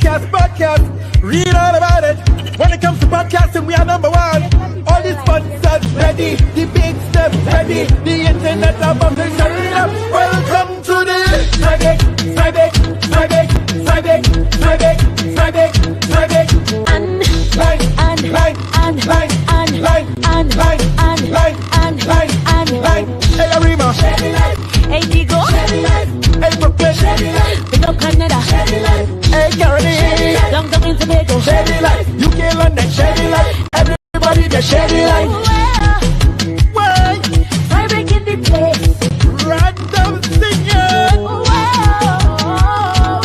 broadcast, read all about it. When it comes to podcasting, we are number one. All these sponsors ready, the big steps ready, the internet of official. Welcome to the Friday, Hey Arima, hey Digo, hey Brooklyn, big up Canada, hey Caroline, down in Tobago, Shady Life, UK London, Shady Life, everybody just Shady Life. Why? I'm breaking the place. Random singing. Wow,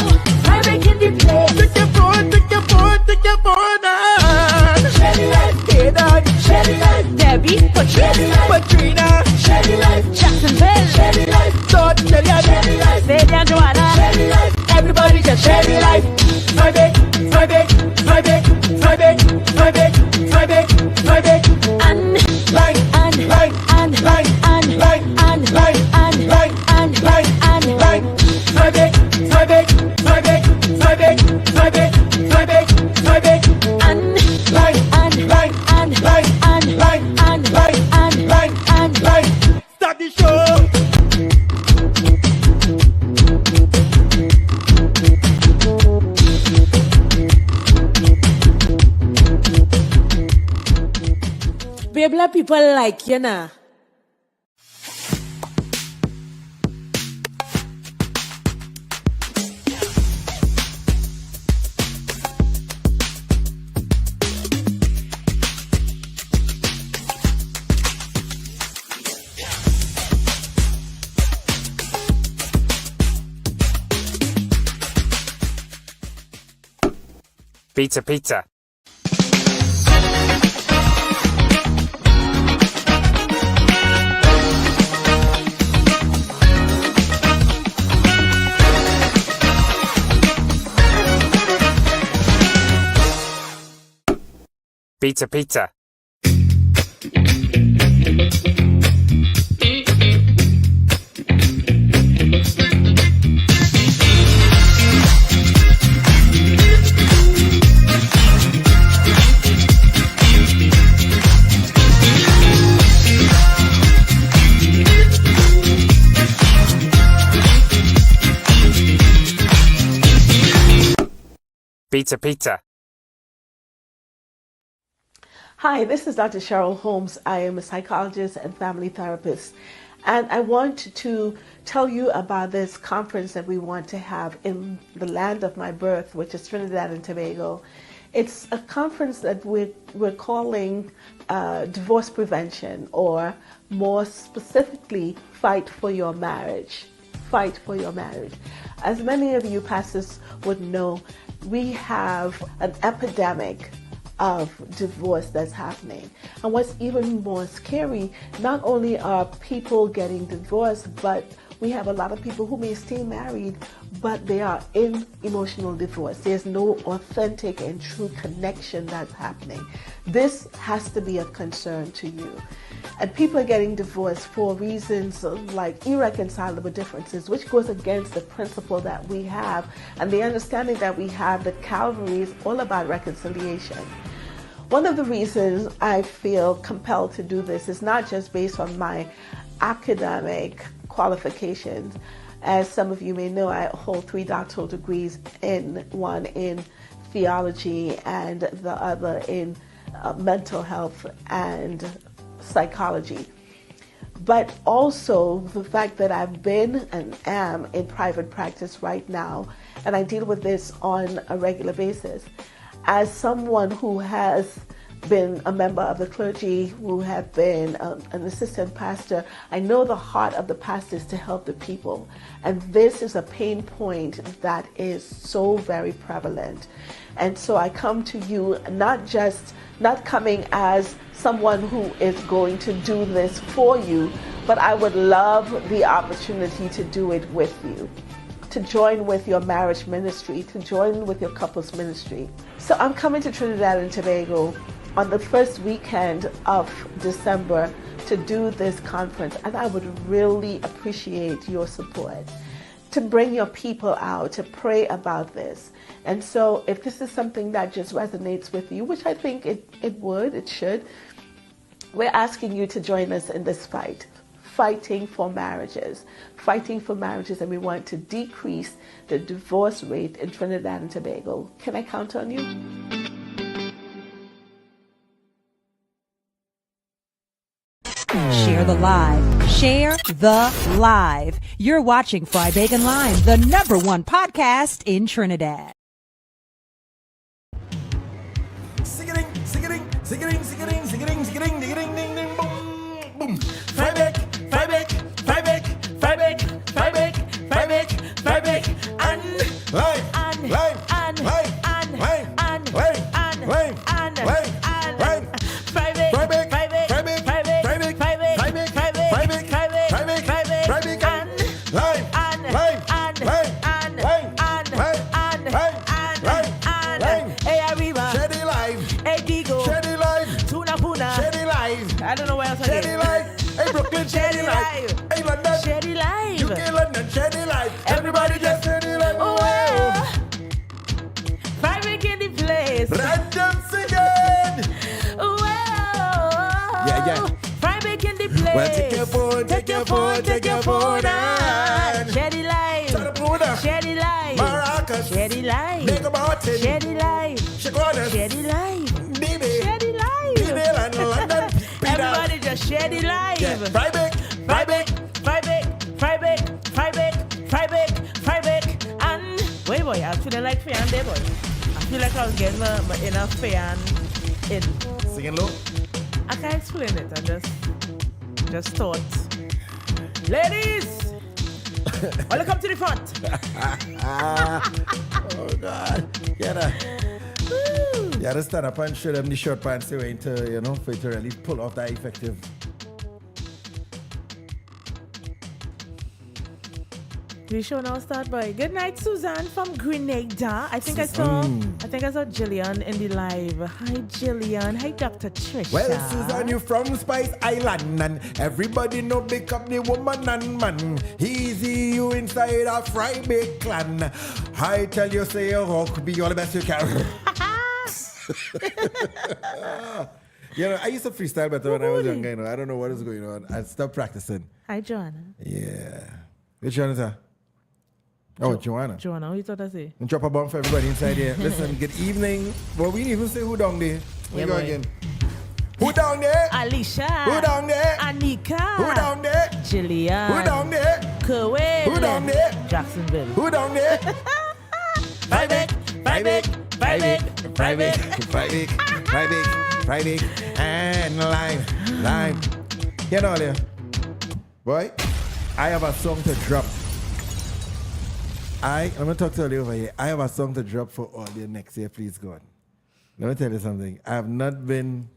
I'm breaking the place. Take your phone on. Shady Life, Hey dog, Shady Life, Debbie, Patrina, Shady Life, Jacksonville, Shady Life, Todd, Kellyanne, Shady Life, Sadie and Joanna, Shady Life, everybody just Shady Life. Friday, and line, start the show. Babla people like you know. Pizza, pizza. Pizza, pizza. Pizza, pizza. Hi, this is Dr. Cheryl Holmes. I am a psychologist and family therapist, and I want to tell you about this conference that we want to have in the land of my birth, which is Trinidad and Tobago. It's a conference that we're calling divorce prevention, or more specifically, fight for your marriage. Fight for your marriage. As many of you pastors would know, we have an epidemic of divorce that's happening. And what's even more scary, not only are people getting divorced, but we have a lot of people who may stay married, but they are in emotional divorce. There's no authentic and true connection that's happening. This has to be a concern to you. And people are getting divorced for reasons like irreconcilable differences, which goes against the principle that we have and the understanding that we have that Calvary is all about reconciliation. One of the reasons I feel compelled to do this is not just based on my academic qualifications. As some of you may know, I hold 3 doctoral degrees, one in theology and the other in mental health and psychology. But also the fact that I've been and am in private practice right now, and I deal with this on a regular basis. As someone who has been a member of the clergy, who have been an assistant pastor, I know the heart of the pastor is to help the people. And this is a pain point that is so very prevalent. And so I come to you not coming as someone who is going to do this for you, but I would love the opportunity to do it with you, to join with your marriage ministry, to join with your couples ministry. So I'm coming to Trinidad and Tobago on the first weekend of December to do this conference, and I would really appreciate your support. to bring your people out, to pray about this. And so if this is something that just resonates with you, which I think it should, we're asking you to join us in this fight. Fighting for marriages, and we want to decrease the divorce rate in Trinidad and Tobago. Can I count on you? Share the live. Share the live. You're watching Fry Bacon Live, the #1 podcast in Trinidad. Sing-a-ding, sing-a-ding, sing-a-ding, sing-a-ding, sing-a-ding, sing-a-ding, ding-a-ding, ding-ding, boom, boom. Fry back, fry back, fry back, fry back, fry back, fry back, fry back, and live, And live, and live, and live, and live, and live, and live, and live. private, Fry back, private, fry back, private, fry back, private, fry back, private, fry back, private, fry back, private, fry back, and live, and live, and live, and live, and live, and live, live, and live. hey Arriba, Shady live, hey Digo, Shady live, Tuna Puna, Shady live, I don't know where else Shady again. live. Hey Brooklyn, Shady Shady live. live. Hey London, Shady Live. UK, London, Shady live. Everybody just Shady live. Oh, well. Private in the place. Random singing. Oh, well. Yeah. Private in the place. Well, take your phone, take your phone, and Shady Live. Shut up, Buddha. Shady Live. Maracas. Shady Live. Make a Martin. Shady Live. Shaquanas. Shady Live. DB. Shady Live. DB and London. Everybody just Shady Live. Yeah. Private. Private, and wait, boy, I feel like fan there, boy. I feel like I was getting my inner fan in. Singing low. I can't explain it. I just thought, ladies, welcome to the front. Oh God. You gotta stand up and show them the short pants they went to, for it to really pull off that effective. The show now start by good night, Suzanne from Grenada. I think I saw Jillian in the live. Hi Jillian. Hi Dr. Trisha. Well, Susan, you from Spice Island, and everybody know big up the woman and man. Easy, you inside a fry bake clan. I tell you, say your rock, be all the best you can. I used to freestyle better when I was younger. I don't know what is going on. I stopped practicing. Hi Joanna. Yeah. Which one is that? Oh, Joanna. Joanna, what you thought I say? And drop a bomb for everybody inside here. Listen, good evening. Well, we didn't even say who down there. We go again. Who down there? Alicia. Who down there? Anika. Who down there? Jillian. Who down there? Kuwait. Who down there? Jacksonville. Who down there? Private. And line. You know there. Boy, I have a song to drop. I'm going to talk to you over here. I have a song to drop for all you next year, please God. Let me tell you something. I have not been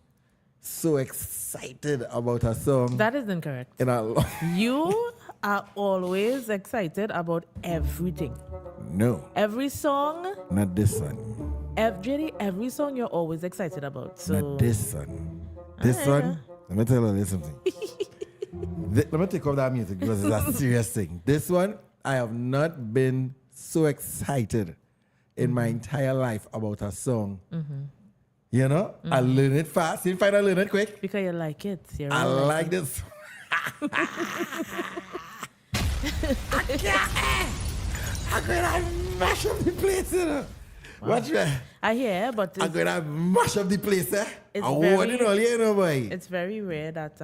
so excited about a song. That is incorrect. In a long... You are always excited about everything. No. Every song. Not this one. Every song you're always excited about. So. Not this one. This one, let me tell you something. Let me take off that music because it's a serious thing. This one, I have not been so excited in my entire life about a song. You know, I learn it fast. You find I learn it quick. Because you like it. I like this. I'm gonna mash up the place, you know. Watch me. I hear, but I'm gonna mash up the place, eh? It's I want it all, you know, boy. It's very rare that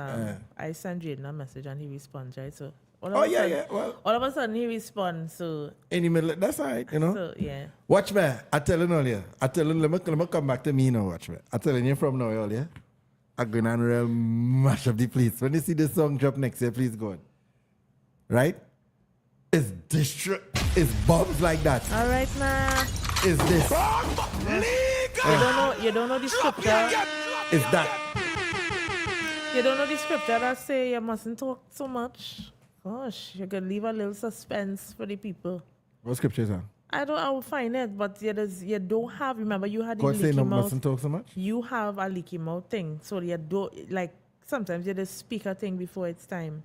I send Jaden a message and he responds, right? So all Oh, yeah. Well, all of a sudden he responds. So in the middle, that's all right, you know. so yeah. Watch me. I tell you earlier. I tell you, let me come back to me now. Watch me. I telling you from now earlier. I'm gonna real mash up the place. When you see this song drop next year, please God. Right? It's it's bombs like that. All right, now. Is this? You don't know the scripture. Is that? You don't know the scripture that say you mustn't talk so much. Gosh, you can leave a little suspense for the people. What scripture is that? I will find it, but you don't have. Remember, you had the God say leaky no mouth. mustn't talk so much. You have a leaky mouth thing, so you don't like. Sometimes you just speak a thing before it's time.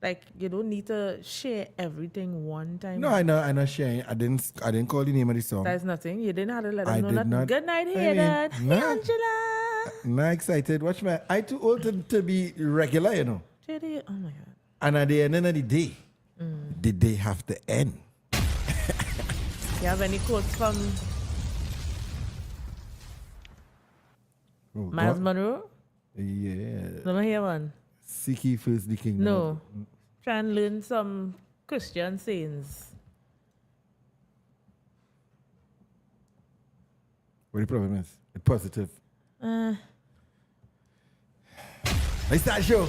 Like, you don't need to share everything one time. No, I'm not sharing. I didn't call the name of the song. That's nothing. You didn't have to let them I know did nothing. not. Good night, I here, mean, Dad. Hey, nah. Angela. Not excited. Watch my. I too old to be regular, you know. JD, oh my God. And at the end of the day, the day have to end. You have any quotes from Oh, Miles God. Monroe? Yeah. Let me hear one. Seek ye first the kingdom. No. Try and learn some Christian sayings. What the problem is? It's positive. Uh, Let's start the show.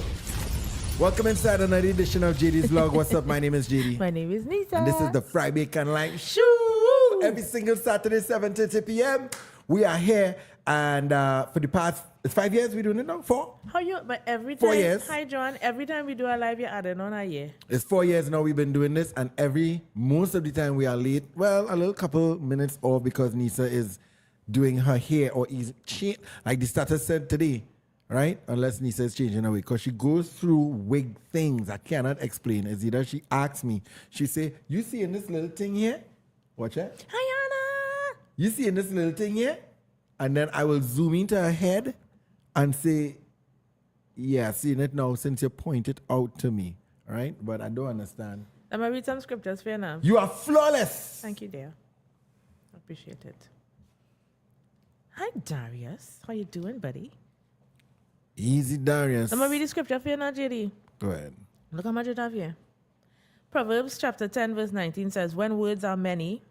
Welcome inside another edition of JD's Vlog. What's up? My name is JD. my name is Nisa. And this is the Friday Can Live Show. Every single Saturday, 7:30 p.m. We are here. And for the past 5 years, we're doing it now? 4? How you? But every 4 time. years. Hi, John. Every time we do a live, you're adding on a year. It's 4 years now we've been doing this. And most of the time we are late. Well, a little couple minutes off because Nisa is doing her hair or is like the status said today. Right? Unless Nisa is changing her wig. Because she goes through wig things I cannot explain. It's either she asks me, she say, you see in this little thing here? Watch it. Hi, Anna. You see in this little thing here? And then I will zoom into her head and say, yeah, seeing it now since you point it out to me. All right? But I don't understand. I'm going to read some scriptures for you now. You are flawless. Thank you, dear. Appreciate it. Hi, Darius. How you doing, buddy? Easy, Darius. I'm going to read the scripture for you now, JD. Go ahead. Look how much it have here. Proverbs chapter 10, verse 19 says, when words are many,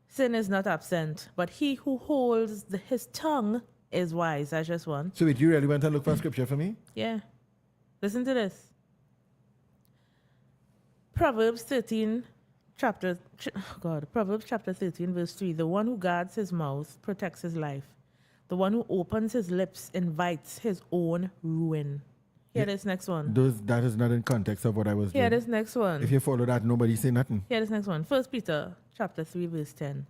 sin is not absent, but he who holds his tongue is wise. That's just one. So wait, you really went and look for scripture for me? Yeah. Listen to this. Proverbs 13, Proverbs chapter 13, verse 3. The one who guards his mouth protects his life. The one who opens his lips invites his own ruin. Hear this next one. That is not in context of what I was Hear doing. this next one. If you follow that, nobody say nothing. Hear this next one. 1 Peter chapter 3, verse 10.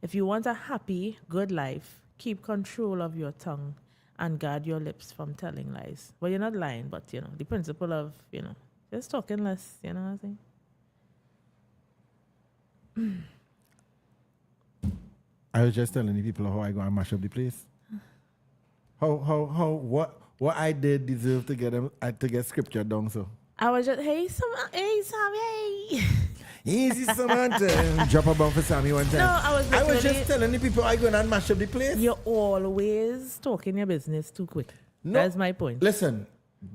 If you want a happy, good life, keep control of your tongue and guard your lips from telling lies. Well, you're not lying, but, the principle of, just talking less, you know what I'm saying? I was just telling the people how I go and mash up the place. What I did deserve to get scripture down, so. I was just, hey, Sammy. Easy, Samantha. Drop a bomb for Sammy one time. No, I was just literally- telling the people I go and mash up the place. You're always talking your business too quick. No. That's my point. Listen,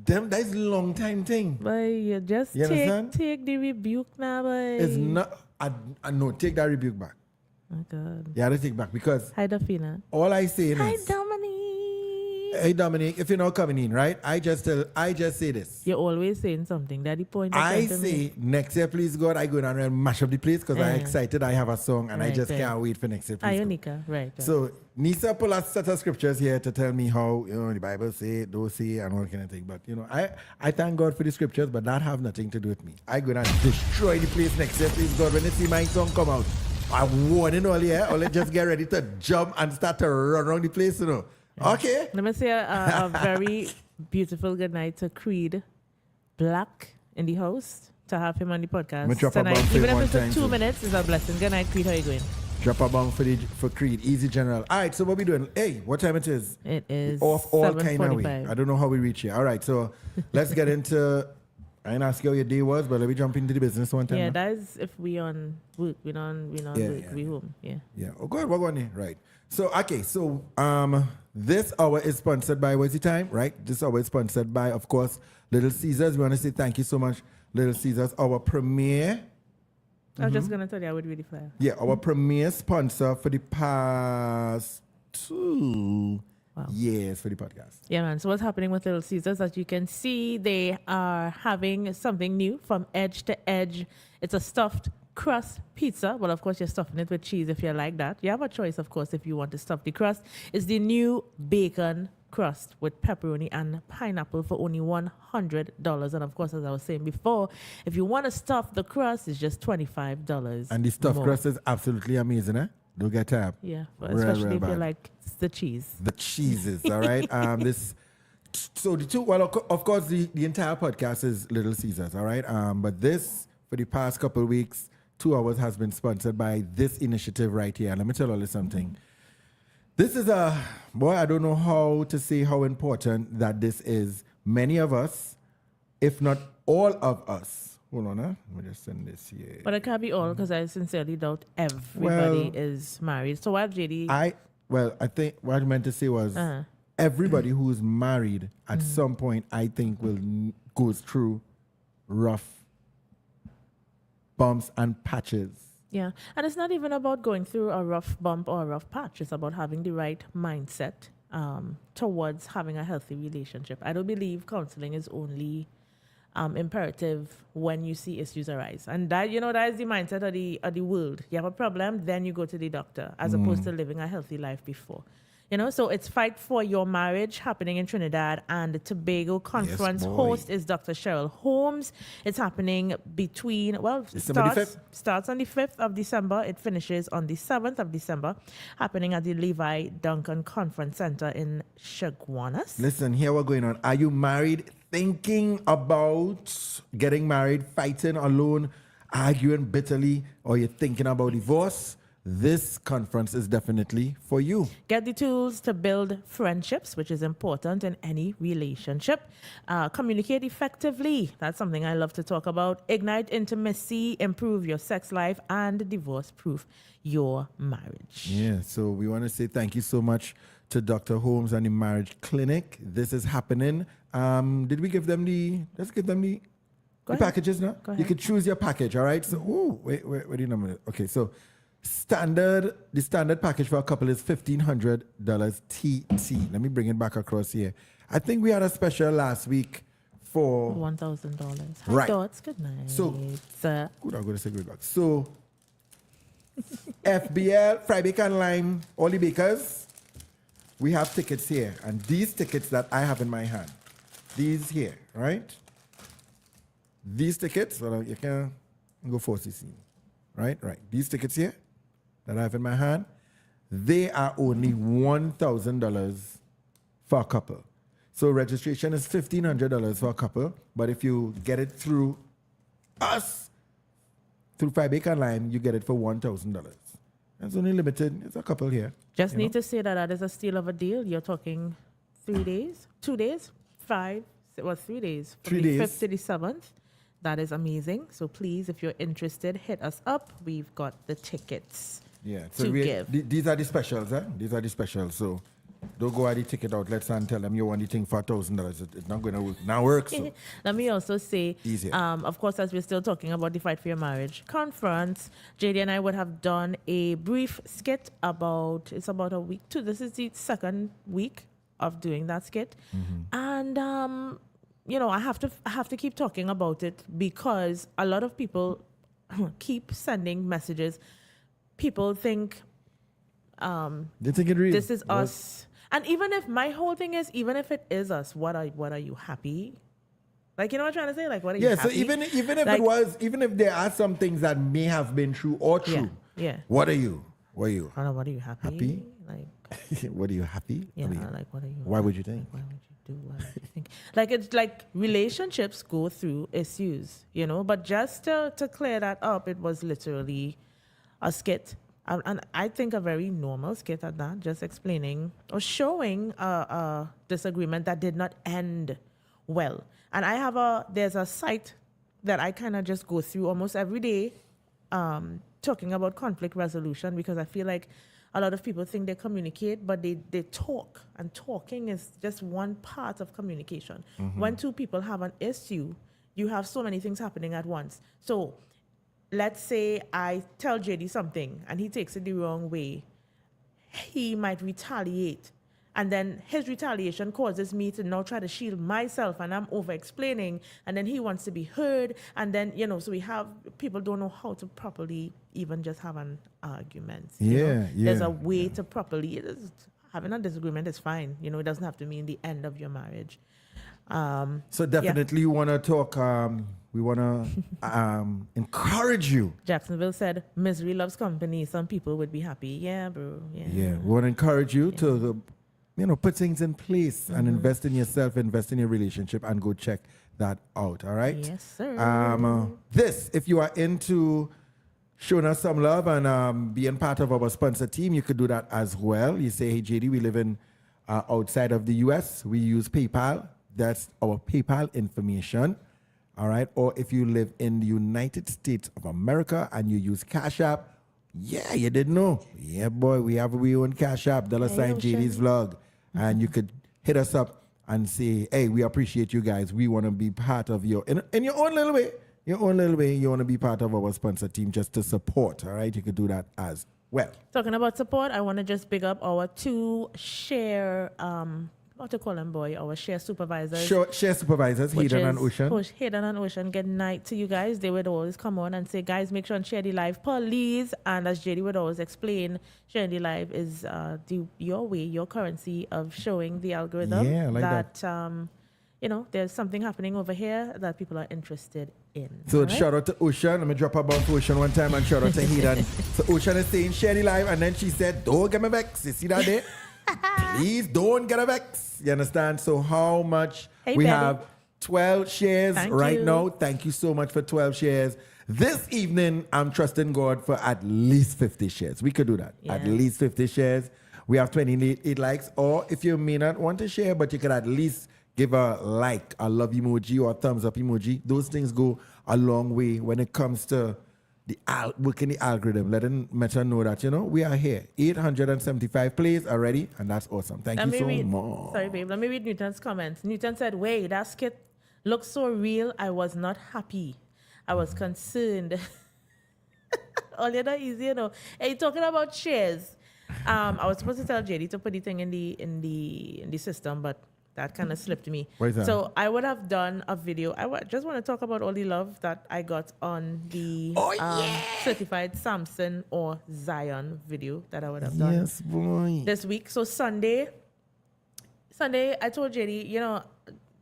that is a long time thing. But you just You understand? take the rebuke now, boy. It's not. I no, take that rebuke back. Oh, God. You have to take back because Hi, Dafina. all I say Hi, is, Dominique. hey Dominic, if you're not coming in, right? I just say this. You're always saying something. That's the point. I say next year, please God, I go down and mash up the place because I'm excited. I have a song and I Right, just right. can't wait for next year. Please God. Ionica, right. So Nisa pull out set of scriptures here to tell me how the Bible say, don't say, and all kind of thing. But I thank God for the scriptures, but that have nothing to do with me. I go and destroy the place next year, please God. When you see my song come out, I'm warning all here. Or let's just get ready to jump and start to run around the place, Okay. Let me say a very beautiful good night to Creed Black in the house to have him on the podcast Me drop a bomb tonight. for Even you if one it's time, a 2 too. minutes, it's a blessing. Good night, Creed. How you going? Drop a bomb for Creed. Easy General. All right, so what we doing? Hey, what time it is? It is Off all kind of way. 7:45. I don't know how we reach here. All right, so let's get into. I didn't ask you how your day was, but let me jump into the business one time. Yeah, now. that is if we on work. We on Yeah, work. yeah, We yeah. home. Yeah. Yeah. Oh, good. What going on? Right. So, okay. So, this hour is sponsored by What's the Time, right? This hour is sponsored by, of course, Little Caesars. We want to say thank you so much, Little Caesars, our premier. I was just gonna tell you I would read the flyer. Yeah, our premier sponsor for the past 2 years for the podcast. Yeah, man. So what's happening with Little Caesars? As you can see, they are having something new from edge to edge. It's a stuffed crust pizza. Well, of course, you're stuffing it with cheese if you like that. You have a choice, of course, if you want to stuff the crust. It's the new bacon crust with pepperoni and pineapple for only $100. And of course, as I was saying before, if you want to stuff the crust, it's just $25. And the stuffed more. crust is absolutely amazing, eh? Don't get tapped. Yeah, but Real, especially real if you bad. like the cheese. The cheeses, all right? This So the two, well, of course, the entire podcast is Little Caesars, all right? But this, for the past couple of weeks, 2 hours has been sponsored by this initiative right here. And let me tell you something. This is boy, I don't know how to say how important that this is. Many of us, if not all of us, hold on, let me just send this here. But it can't be all because I sincerely doubt everybody is married. So while JD... I think what I meant to say was everybody who's married at some point, I think, goes through rough bumps and patches. Yeah, and it's not even about going through a rough bump or a rough patch. It's about having the right mindset towards having a healthy relationship. I don't believe counseling is only imperative when you see issues arise. And that, that is the mindset of the world. You have a problem, then you go to the doctor, as opposed to living a healthy life before. So it's Fight for Your Marriage happening in Trinidad and Tobago. Conference host is Dr. Cheryl Holmes. It's happening starts on the 5th of December. It finishes on the 7th of December, happening at the Levi Duncan Conference Center in Chaguanas. Listen, here what's going on. Are you married, thinking about getting married, fighting alone, arguing bitterly, or you're thinking about divorce? This conference is definitely for you. Get the tools to build friendships, which is important in any relationship. Communicate effectively. That's something I love to talk about. Ignite intimacy, improve your sex life, and divorce-proof your marriage. Yeah, so we want to say thank you so much to Dr. Holmes and the Marriage Clinic. This is happening. Did we give them the packages now? Go ahead. You can choose your package, all right? So, wait do you number? Okay, so the standard package for a couple is $1,500 TT. Let me bring it back across here. I think we had a special last week for $1,000. Right. Thoughts. Good night. So, good. I'm going to say good luck. So, FBL, Fry Bake and Lime, all the bakers, we have tickets here. And these tickets that I have in my hand, these here, right? These tickets, well, you can go 4cc, right? These tickets here that I have in my hand, they are only $1,000 for a couple. So registration is $1,500 for a couple, but if you get it through us, through Fry Bake and Lime, you get it for $1,000. It's only limited. It's a couple here. Just need to say that is a steal of a deal. You're talking 3 days, 2 days, 5, 3 days. From 3 the days. 5th to the 7th. That is amazing. So please, if you're interested, hit us up. We've got the tickets to give. These are the specials, eh? These are the specials. So don't go at the ticket outlets and tell them you want the thing for $1,000. It's not going to work. Now works. So. Let me also say, of course, as we're still talking about the Fight for Your Marriage conference, JD and I would have done a brief skit it's about a week too. This is the second week of doing that skit. And, I have to keep talking about it because a lot of people keep sending messages. People think they think it real. This is us. And even if my whole thing is, even if it is us, what are you happy? Like, you know what I'm trying to say? Like, what are you happy? So even if even if there are some things that may have been true or true, what are you? What are you? I don't know, what are you happy? Happy? Like, what are you happy? Yeah, like, what are you? Why would you think? Why would you do? Why would you think? Like, it's like relationships go through issues, But just to clear that up, it was literally a skit. And I think a very normal skit at that, just explaining or showing a disagreement that did not end well. And there's a site that I kind of just go through almost every day, talking about conflict resolution, because I feel like a lot of people think they communicate, but they talk, and talking is just one part of communication. When two people have an issue, you have so many things happening at once. So let's say I tell JD something and he takes it the wrong way. He might retaliate. And then his retaliation causes me to now try to shield myself, and I'm over-explaining, and then he wants to be heard. And then, so people don't know how to properly even just have an argument. There's a way to properly, having a disagreement is fine. It doesn't have to mean the end of your marriage. So definitely you want to talk, we want to encourage you. Jacksonville said, misery loves company. Some people would be happy. Yeah, bro. Yeah. We want to encourage you to put things in place and invest in yourself, invest in your relationship, and go check that out. All right. Yes, sir. If you are into showing us some love and being part of our sponsor team, you could do that as well. You say, hey, JD, we live in outside of the US. We use PayPal. That's our PayPal information. All right. Or if you live in the United States of America and you use Cash App, yeah, you didn't know. Yeah, boy, we have our own Cash App, $ JD's Vlog. And you could hit us up and say, hey, we appreciate you guys. We want to be part of in your own little way. You want to be part of our sponsor team just to support. All right. You could do that as well. Talking about support, I want to just big up our two share, what to call them, boy, our share supervisors. Share supervisors, Hayden and Ocean. Hayden and Ocean, good night to you guys. They would always come on and say, guys, make sure and share the live, please. And as JD would always explain, sharing the live is your way, your currency of showing the algorithm that. There's something happening over here that people are interested in. So shout out to Ocean. Let me drop a bomb to Ocean one time and shout out to Hayden. So Ocean is saying share the live, and then she said, don't get me vex. You see that there? Please don't get a vex. You understand? So how much? We have 12 shares now. Thank you so much for 12 shares. This evening, I'm trusting God for at least 50 shares. We could do that. Yeah. At least 50 shares. We have 28 likes. Or if you may not want to share, but you could at least give a like, a love emoji, or a thumbs up emoji. Those things go a long way when it comes to working the algorithm. Letting Meta know that, we are here. 875 plays already, and that's awesome. Thank you so much. Sorry, babe. Let me read Newton's comments. Newton said, wait, that skit looks so real. I was not happy. I was concerned. All you're not easy, Hey, talking about shares. I was supposed to tell JD to put the thing in the system, but that kind of slipped me. So I would have done a video. Just want to talk about all the love that I got on the Certified Samson or Zion video that I would have done this week. So Sunday, I told JD,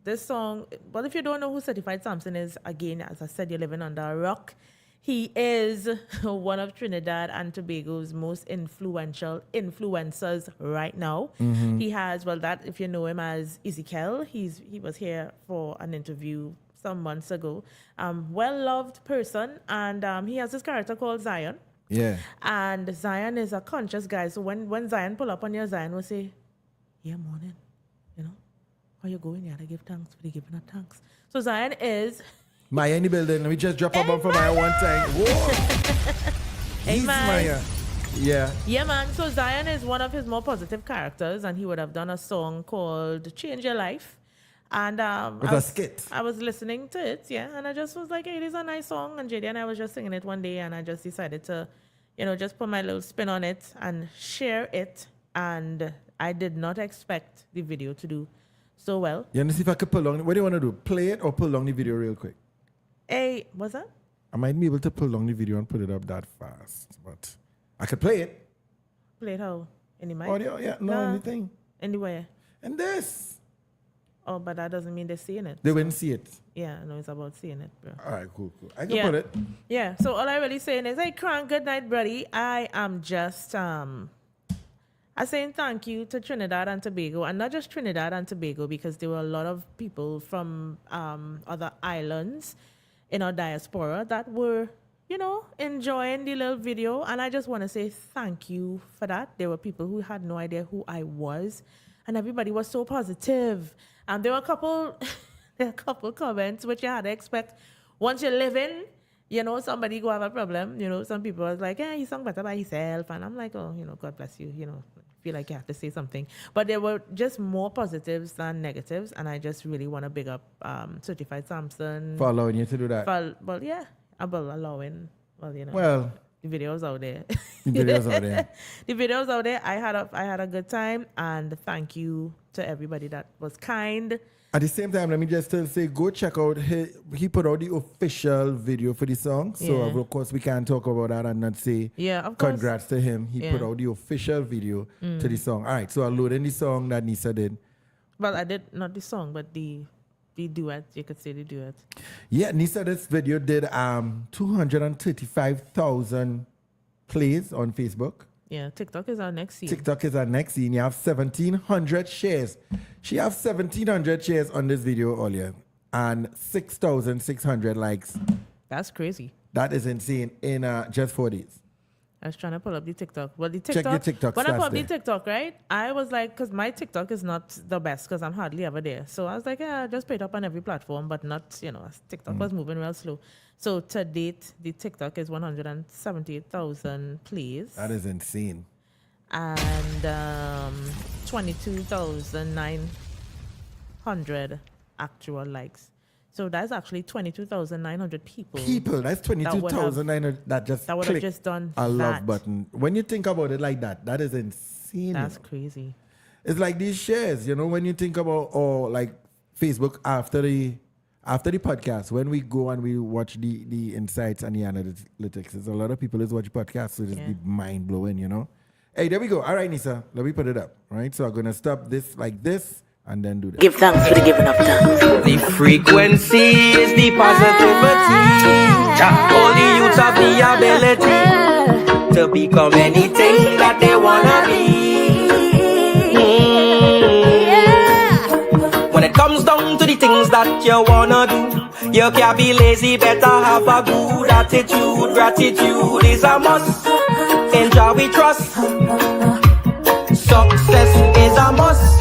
this song, well, if you don't know who Certified Samson is, again, as I said, you're living under a rock. He is one of Trinidad and Tobago's most influential influencers right now. Mm-hmm. He has, if you know him as Ezekiel, he was here for an interview some months ago. Well-loved person, and he has this character called Zion. Yeah. And Zion is a conscious guy. So when Zion pull up on you, Zion will say, yeah, morning, how you going? You gotta give thanks for the giving of thanks. So Zion is... Maya in the building. Let me just drop a bomb for Maya one time. Whoa! Hey, Maya. Yeah. Yeah, man. So Zion is one of his more positive characters, and he would have done a song called Change Your Life. And with a skit. I was listening to it, and I just was like, hey, it is a nice song. And JD and I was just singing it one day, and I just decided to, just put my little spin on it and share it. And I did not expect the video to do so well. You want to see if I could pull on? What do you want to do? Play it or pull on the video real quick? Hey, what's that? I might be able to pull on the video and put it up that fast, but I could play it. Play it how? In the mic? Audio, yeah, anything. Anywhere. And this. Oh, but that doesn't mean they're seeing it. They wouldn't see it. Yeah, no, it's about seeing it, bro. All right, cool. I can put it. Yeah, so all I really saying is, hey, Crank, good night, buddy. I am just I'm saying thank you to Trinidad and Tobago, and not just Trinidad and Tobago, because there were a lot of people from other islands in our diaspora that were, enjoying the little video. And I just want to say thank you for that. There were people who had no idea who I was, and everybody was so positive. And there were a couple comments which you had to expect. Once you live in, somebody go have a problem. Some people was like, he sung better by himself. And I'm like, oh, God bless you. Feel like you have to say something. But there were just more positives than negatives. And I just really want to big up Certified Samson. For allowing you to do that. About allowing, Well, the videos out there. The videos out there. I had a good time. And thank you to everybody that was kind. At the same time, let me just say, go check out, he put out the official video for the song. So, of course, we can't talk about that and not say congrats to him. He put out the official video to the song. All right, so I'll load in the song that Nisa did. Well, I did, not the song, but the duet. You could say the duet. Yeah, Nisa, this video did 235,000 plays on Facebook. Yeah, TikTok is our next scene. TikTok is our next scene. You have 1,700 shares. She have 1,700 shares on this video earlier and 6,600 likes. That's crazy. That is insane in just 4 days. I was trying to pull up the TikTok. Well, the Check TikTok. your TikTok When I stats pull up the there. TikTok, right? I was like, because my TikTok is not the best because I'm hardly ever there. So I was like, yeah, just put it up on every platform, but not, TikTok was moving real slow. So to date, the TikTok is 178,000 plays That is insane. and 22,900 actual likes. So that's actually 22,900 people. That's 22,900 that just that would have click just done a love that. button. When you think about it like that, that is insane. That's crazy. It's like these shares, when you think about like Facebook after the podcast, when we go and we watch the insights and the analytics, there's a lot of people that watch podcasts, so it's be mind blowing, Hey, there we go. All right, Nisa, let me put it up. Right, so I'm gonna stop this like this and then do this. Give thanks for the giving of thanks. The frequency is the positivity. All the youths have the ability to become anything that they wanna be. When it comes down to the things that you wanna do, you can't be lazy, better have a good attitude. Gratitude is a must. Enjoy we trust. Success is a must.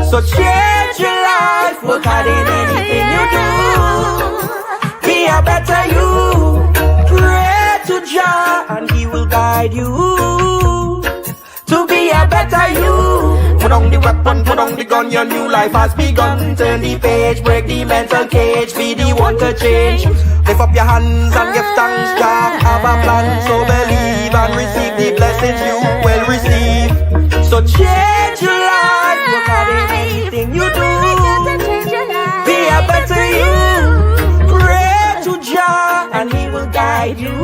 So change your life, work hard in anything you do. Be a better you. Pray to Jah and He will guide you to be a better you. Put on the weapon, put on the gun, your new life has begun. Turn the page, break the mental cage, be the one to change. Lift up your hands and give thanks, Jah. Have a plan, so believe and receive the blessings you will receive. So change your life, work hard in anything you do. Be a better you. Pray to Jah and He will guide you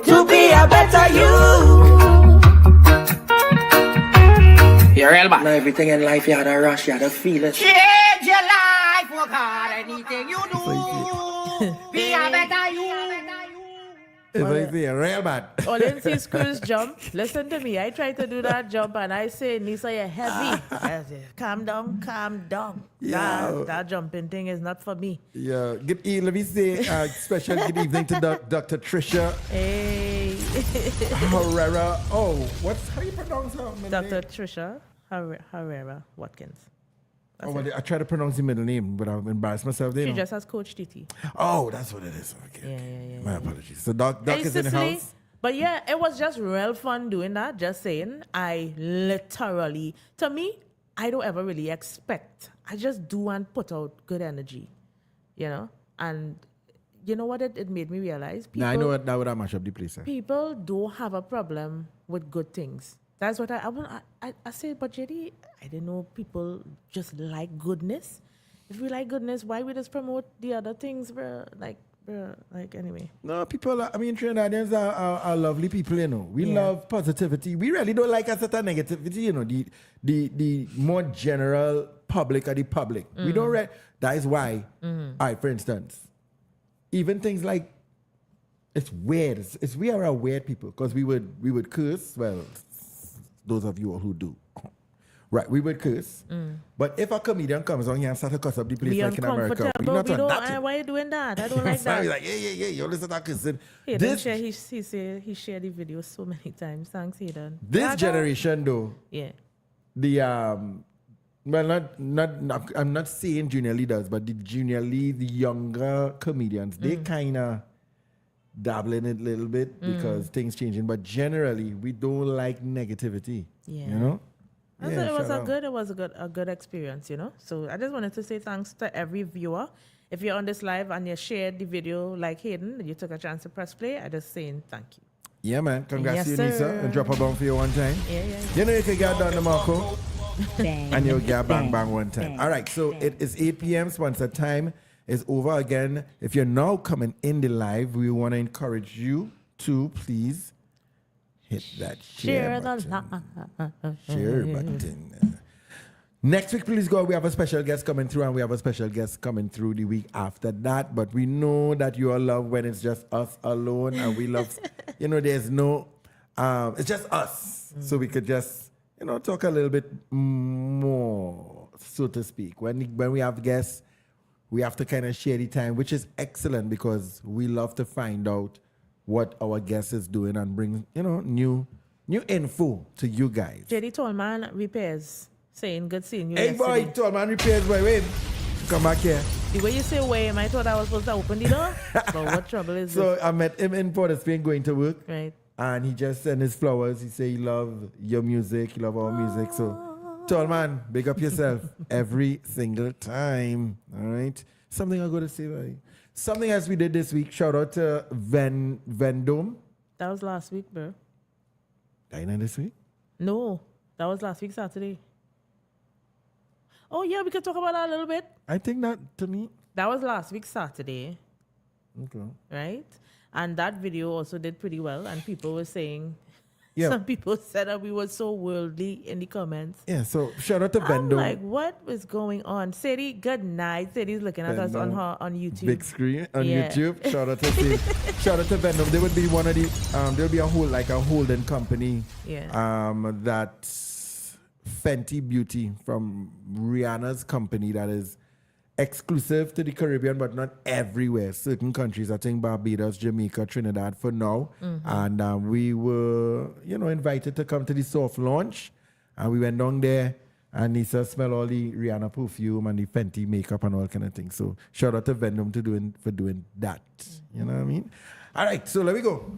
to be a better you. You're real man. Everything in life, you had a rush, you had a feeling. Change your life, work hard, anything you do. Be a better you. It's like the real bad. All in see schools jump. Listen to me. I try to do that jump and I say, Nisa, you're heavy. I say, calm down, calm down. Yeah. That jumping thing is not for me. Yeah. Let me say special good evening to Dr. Trisha Hey. Herrera. Oh, how you pronounce her middle Dr. name? Trisha Herrera Watkins. Oh, well, I try to pronounce the middle name, but I've embarrassed myself there. She just has Coach TT. Oh, that's what it is. Okay. Yeah. My apologies. So Doc Hey, is in the Cicely, house. But yeah, it was just real fun doing that. Just saying, I literally, to me, I don't ever really expect. I just do and put out good energy, And you know what it made me realize? People, Nah, I know what that would have mashed up the place. people don't have a problem with good things. That's what I say, but JD, I didn't know people just like goodness. If we like goodness, why we just promote the other things, bro? Like anyway. No, Trinidadians are lovely people, We Yeah. love positivity. We really don't like a certain negativity, the more general public or the public. We don't that is why, all right, for instance, even things like, it's weird. We are a weird people because we would curse. Well, those of you who do. Right, we would curse. But if a comedian comes on here and starts to cuss up the place Be like in America, uncomfortable. we're not on that. Why are you doing that? I don't like So we're that. like, yeah, you listen to that cussing. Hayden he shared the video so many times. Thanks, Hayden. This generation though, Yeah. the well, not I'm not saying junior leaders, but the younger comedians, they kind of dabble in it a little bit because things changing. But generally, we don't like negativity. Yeah. It was shout out. a good experience, So I just wanted to say thanks to every viewer. If you're on this live and you shared the video like Hayden, you took a chance to press play, I just saying thank you. Yeah, man. Congrats Yes, to you, Nisa. sir. And drop a bomb for you one time. Yeah. You know you can get down the Marco. Bang. And you'll get bang Bang. one time. Bang. All right, so Bang. it is 8 p.m. Sponsor time is over again. If you're now coming in the live, we want to encourage you to please hit that share button. Share button. Next week, please God, we have a special guest coming through, and we have a special guest coming through the week after that. But we know that you all love when it's just us alone, and we love, there's no It's just us. So we could just, talk a little bit more, so to speak. When we have guests, we have to kind of share the time, which is excellent because we love to find out what our guest is doing and bring, new info to you guys. JD Tallman Repairs saying good seeing you Hey yesterday. boy, Tallman Repairs, boy, wait. Come back here. The way you say wait, I thought I was supposed to open the door. But what trouble is So this? I met him in Port of Spain going to work. Right. And he just sent his flowers. He said he love your music, he love our music. So, Tallman, big up yourself every single time. All right. Something I got to say, buddy. Something else we did this week. Shout out to Vendome. That was last week, bro. Dinah this week? No, that was last week Saturday. Oh yeah, we could talk about that a little bit. I think that to me. That was last week Saturday, Okay. right? And that video also did pretty well. And people were saying, Yeah. some people said that we were so worldly in the comments. Yeah. So shout out to I'm Vendome. like, what is going on? Sadie, good night. Sadie's looking at us on Vendome. on YouTube. Big screen on Yeah. YouTube. Shout out to Steve. Shout out to Vendome. They would be one of the there'll be a holding company. Yeah. That's Fenty Beauty from Rihanna's company that is exclusive to the Caribbean, but not everywhere. Certain countries, I think Barbados, Jamaica, Trinidad for now. And we were, invited to come to the soft launch. And we went down there and Nisa smelled all the Rihanna perfume and the Fenty makeup and all kind of things. So shout out to Vendome for doing that. You know what I mean? All right, so let me go.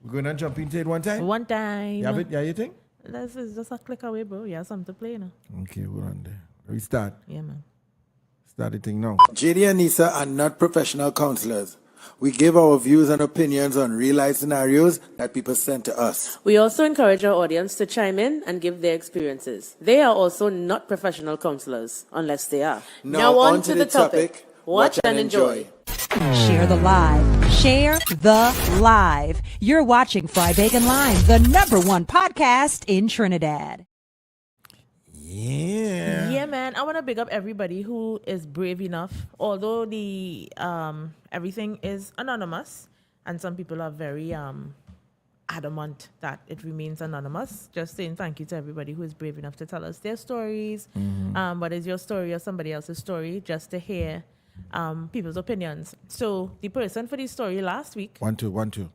We're going to jump into it one time. One time. You have it? Yeah, you think? This is just a click away, bro. You have something to play now. Okay, hold on there. We start. Yeah, man. Start the thing now. JD and Nisa are not professional counselors. We give our views and opinions on real life scenarios that people send to us. We also encourage our audience to chime in and give their experiences. They are also not professional counselors, unless they are. Now on to the topic. Watch and enjoy. Share the live. Share the live. You're watching Fry Bacon Live, the #1 podcast in Trinidad. Yeah. Yeah, man. I want to big up everybody who is brave enough. Although the everything is anonymous, and some people are very adamant that it remains anonymous. Just saying thank you to everybody who is brave enough to tell us their stories. What is your story or somebody else's story? Just to hear people's opinions. So the person for the story last week, One, two.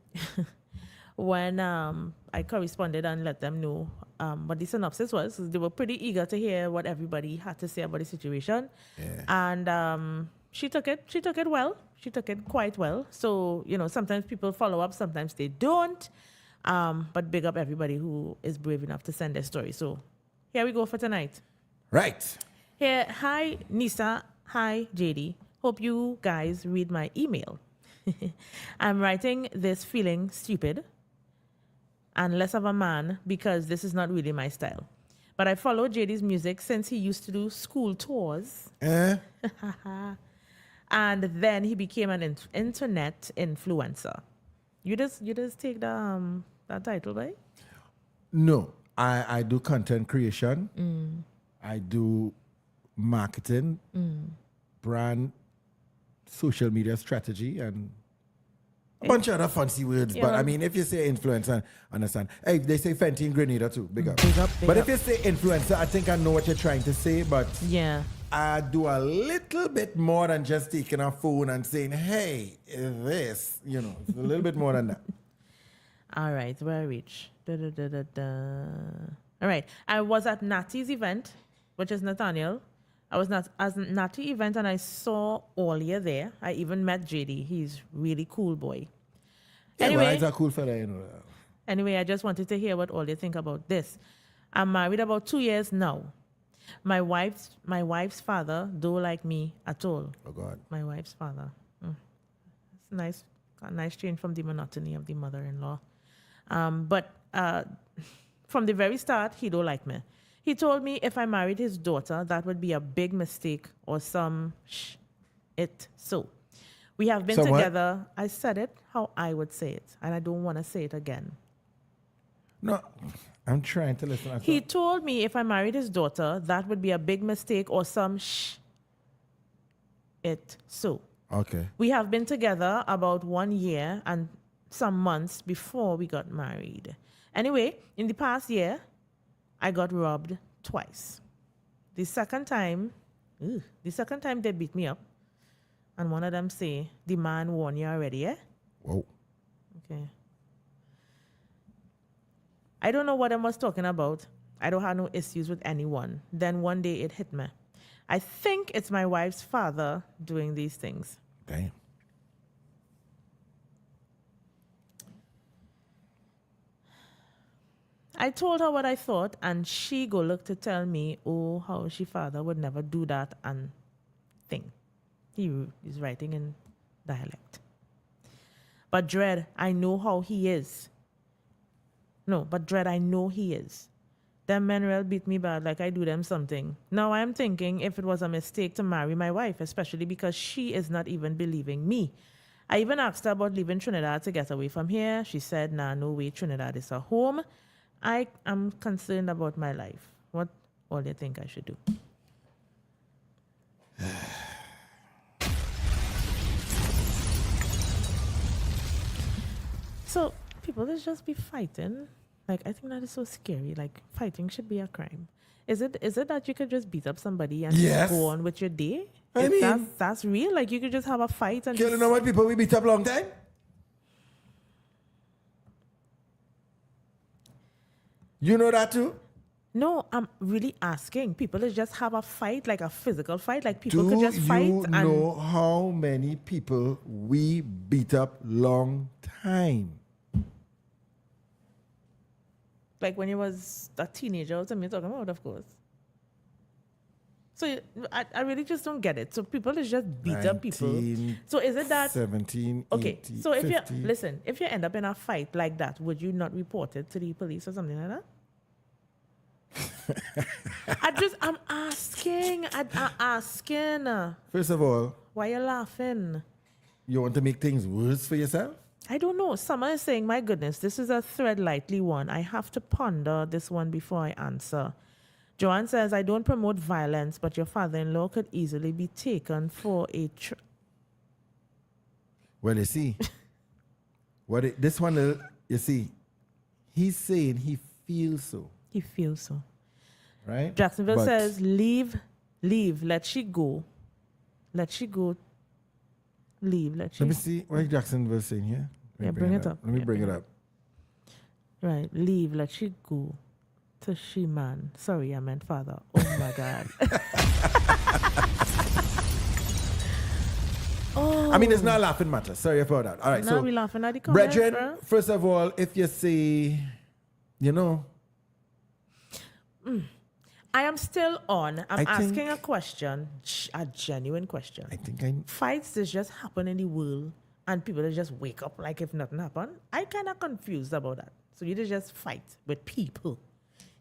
when I corresponded and let them know what the synopsis was, they were pretty eager to hear what everybody had to say about the situation. Yeah. And she took it well. She took it quite well. So, sometimes people follow up, sometimes they don't. But big up everybody who is brave enough to send their story. So here we go for tonight. Right. Here, hi Nisa, hi JD. Hope you guys read my email. I'm writing this feeling stupid and less of a man because this is not really my style. But I follow JD's music since he used to do school tours. And then he became an internet influencer. You just take the that title, right? No, I do content creation. I do marketing, brand, social media strategy, and a bunch of other fancy words. Yeah. But I mean, if you say influencer, understand. Hey, they say Fenty in Grenada too. Big up. Big up, big But up. if you say influencer, I think I know what you're trying to say. But Yeah. I do a little bit more than just taking a phone and saying, hey, this, it's a little bit more than that. All right, where I reach. All right, I was at Natty's event, which is Nathaniel. I was at Natty event and I saw Olia there. I even met JD. He's really cool boy. Yeah, Anyway. well, he's a cool fella, Anyway, I just wanted to hear what all you think about this. I'm married about 2 years now. My wife's father don't like me at all. Oh, God. My wife's father. It's nice. A nice change from the monotony of the mother-in-law. But from the very start, he don't like me. He told me if I married his daughter, that would be a big mistake or some so. We have been Some what? together. I said it how I would say it, and I don't want to say it again. No, I'm trying to listen. He told me if I married his daughter, that would be a big mistake or some so. Okay. We have been together about 1 year and some months before we got married. Anyway, in the past year, I got robbed twice. The second time they beat me up, and one of them say, the man warned you already, eh? Whoa. Okay. I don't know what I was talking about. I don't have no issues with anyone. Then one day it hit me. I think it's my wife's father doing these things. Damn. I told her what I thought, and she go look to tell me, oh, how she father would never do that and thing. He is writing in dialect. But Dread, I know how he is. No, but Dread, I know he is. Them men will beat me bad like I do them something. Now I'm thinking if it was a mistake to marry my wife, especially because she is not even believing me. I even asked her about leaving Trinidad to get away from here. She said, nah, no way, Trinidad is her home. I am concerned about my life. What all do you think I should do? So people let's just be fighting. Like, I think that is so scary. Like, fighting should be a crime. Is it that you could just beat up somebody and Yes. go on with your day? I mean, that's real. Like, you could just have a fight and You know what people we beat up long time? You know that too? No, I'm really asking. People let's just have a fight, like a physical fight. Like people could Do just fight you and know how many people we beat up long time? like when you was a teenager or something you're talking about, of course. So I really just don't get it. So people is just beat up people. 19, So is it that 17, okay? 18, So if 50. you listen, if you end up in a fight like that, would you not report it to the police or something like that? I'm asking. I'm asking. First of all, Why you laughing? you want to make things worse for yourself? I don't know. Someone is saying, my goodness, this is a thread lightly one. I have to ponder this one before I answer. Joanne says, I don't promote violence, but your father-in-law could easily be taken for a... Well, you see, this one, you see, he's saying he feels so, He feels so. right? Jacksonville But says, leave, let she go. Let she go. Leave, let she let me see what Jacksonville saying here. Let me Yeah, bring it up. Let me Yeah, bring it up. Right, leave, let she go. To she man. Sorry, I meant father. Oh my God. I mean, it's not a laughing matter. Sorry about that. All right, Now so we laughing at the comments, brethren, bro. first of all, if you say, you know, I am still on. I'm I think- asking a question, a genuine question. I think I Fights that just happen in the world and people that just wake up like if nothing happened. I kind of confused about that. So you just fight with people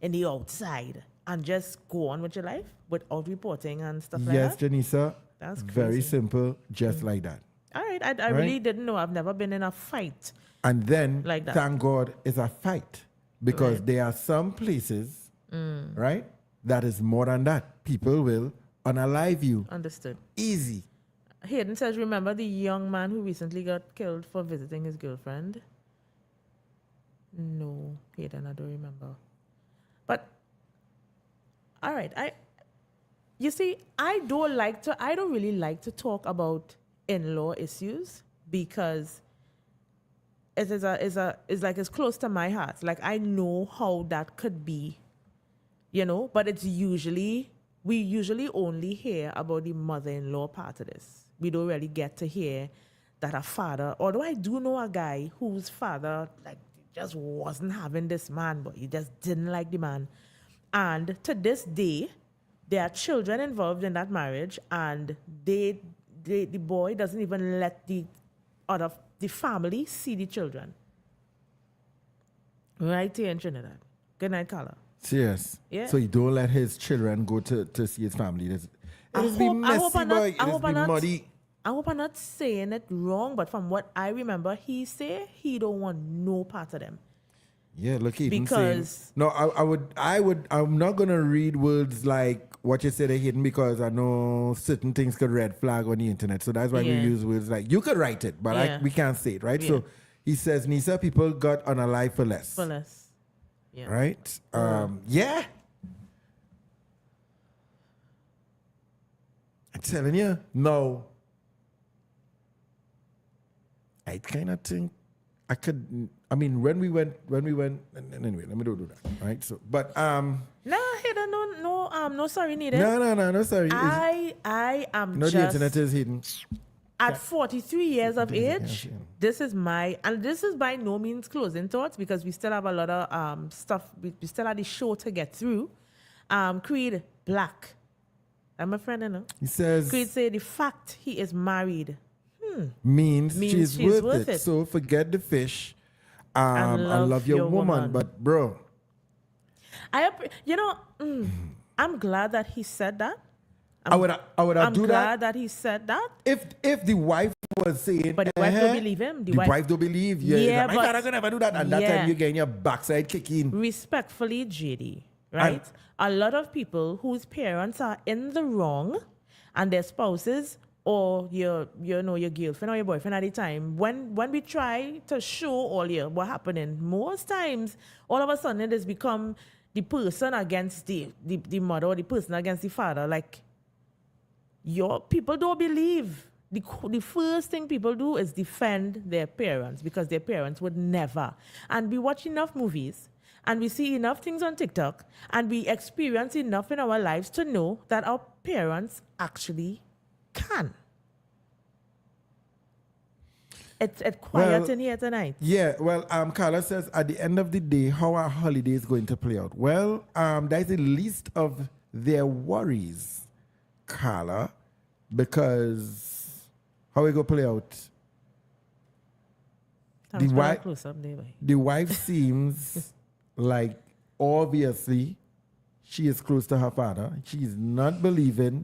in the outside and just go on with your life without reporting and stuff like yes, that? Janisa, That's very crazy. simple, just like that. All right. I really didn't know. I've never been in a fight. And then, Like that. thank God, it's a fight because Right. there are some places, right, that is more than that. People will unalive you. Understood. Easy. Hayden says, remember the young man who recently got killed for visiting his girlfriend? No, Hayden, I don't remember. But, all right, you see, I don't really like to talk about in-law issues because it's close to my heart. Like, I know how that could be, but we usually only hear about the mother-in-law part of this. We don't really get to hear that a father, although I do know a guy whose father, like, just wasn't having this man, but he just didn't like the man. And to this day, there are children involved in that marriage, and the boy doesn't even let the family see the children. Right here in Trinidad. Good night, Carla. Serious. Yeah. So you don't let his children go to see his family. It'll be messy, boy. It'll be muddy. I hope I'm not saying it wrong, but from what I remember, he say he don't want no part of them. Yeah, look, Hayden Because- saying, no, I'm not gonna read words like what you said, Hayden, because I know certain things could red flag on the internet. So that's why we Yeah. use words like you could write it, but Yeah. we can't say it, right? Yeah. So He says, Nisa, people got on a life for less. For less. Yeah. Right? Yeah. I'm telling you, no. I kind of think I could. I mean, when we went. Anyway, let me do that. Right. So, but No, Heather, no, sorry needed. no, sorry. I am No, just the internet is hidden. at 43 years of age. yeah. This is by no means closing thoughts because we still have a lot of stuff. We still have the show to get through. Creed Black. I'm a friend, you know. He says Creed say the fact he is married means she's worth it. it. So forget the fish. And I love your woman. woman. But bro, I'm glad that he said that. I would I'm do glad that he said that. if the wife was saying, But the wife don't believe him. The wife don't believe. Yeah, Yeah, my but- father could never do that. And that Yeah. time you're getting your backside kicking. Respectfully, JD, right? A lot of people whose parents are in the wrong and their spouses or your girlfriend or your boyfriend at the time, when we try to show all your what happening, most times all of a sudden it has become the person against the mother or the person against the father. Like your people don't believe. The first thing people do is defend their parents because their parents would never. And we watch enough movies and we see enough things on TikTok and we experience enough in our lives to know that our parents actually can. It's quiet in here tonight. Yeah, well, Carla says, at the end of the day, how are holidays going to play out? Well, that's the least of their worries, Carla, because how we go play out? Thanks for wi- that close-up, David. The wife seems like obviously she is close to her father. She's not believing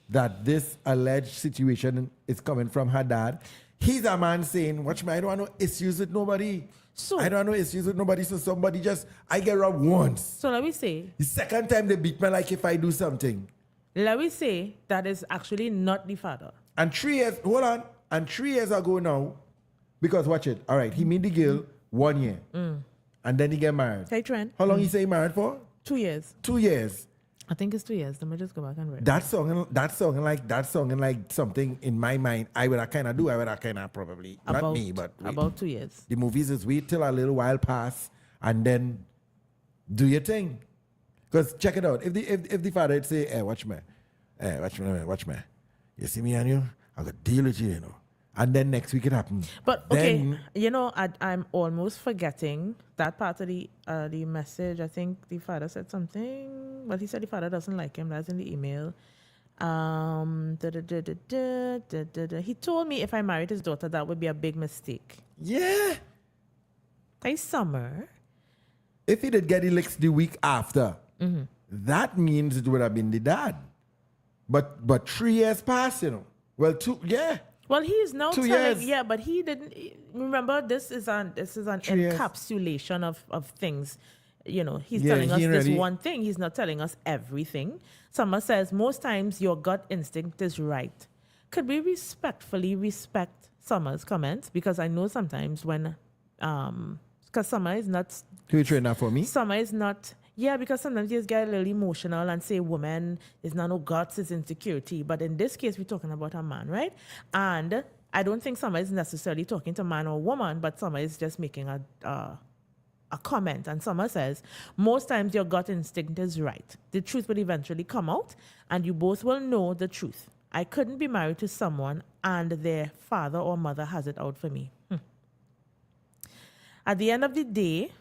that this alleged situation is coming from her dad. He's a man saying, watch me, I don't want no issues with nobody. So- I don't want no issues with nobody. So somebody I get robbed once. So let me say, The second time they beat me like if I do something. that is actually not the father. And 3 years, hold on. And 3 years ago now, because watch it. All right, he meet the girl 1 year. And then he get married. Hey, Trent. How long he say he married for? 2 years. 2 years. I think it's 2 years. Let me just go back and read. That song like something in my mind I would kind of probably not me but wait. About 2 years. The movies is wait till a little while pass and then do your thing. Because check it out. If the father would say, hey, watch me. You see me and you? I got to deal with you, you know. And then next week it happens. But okay, Then, I'm almost forgetting that part of the message. I think the father said something. Well, he said the father doesn't like him. That's in the email. He told me if I married his daughter, that would be a big mistake. yeah. Hey, Summer. If he did get the licks the week after, that means it would have been the dad. But 3 years passed, you know. Well, 2, yeah. Well, he is now 2 telling, years. yeah, but he didn't remember. This is an 3 years. encapsulation of things. You know, he's Yeah, telling us he this really- one thing. He's not telling us everything. Summer says most times your gut instinct is right. Could we respectfully respect Summer's comments? Because I know sometimes when, because Summer is not. Can you train that for me? Summer is not. Yeah, because sometimes you just get a little emotional and say woman is not no guts, is insecurity. But in this case, we're talking about a man, right? And I don't think Summer is necessarily talking to man or woman, but Summer is just making a comment. And Summer says, most times your gut instinct is right. The truth will eventually come out and you both will know the truth. I couldn't be married to someone and their father or mother has it out for me. At the end of the day,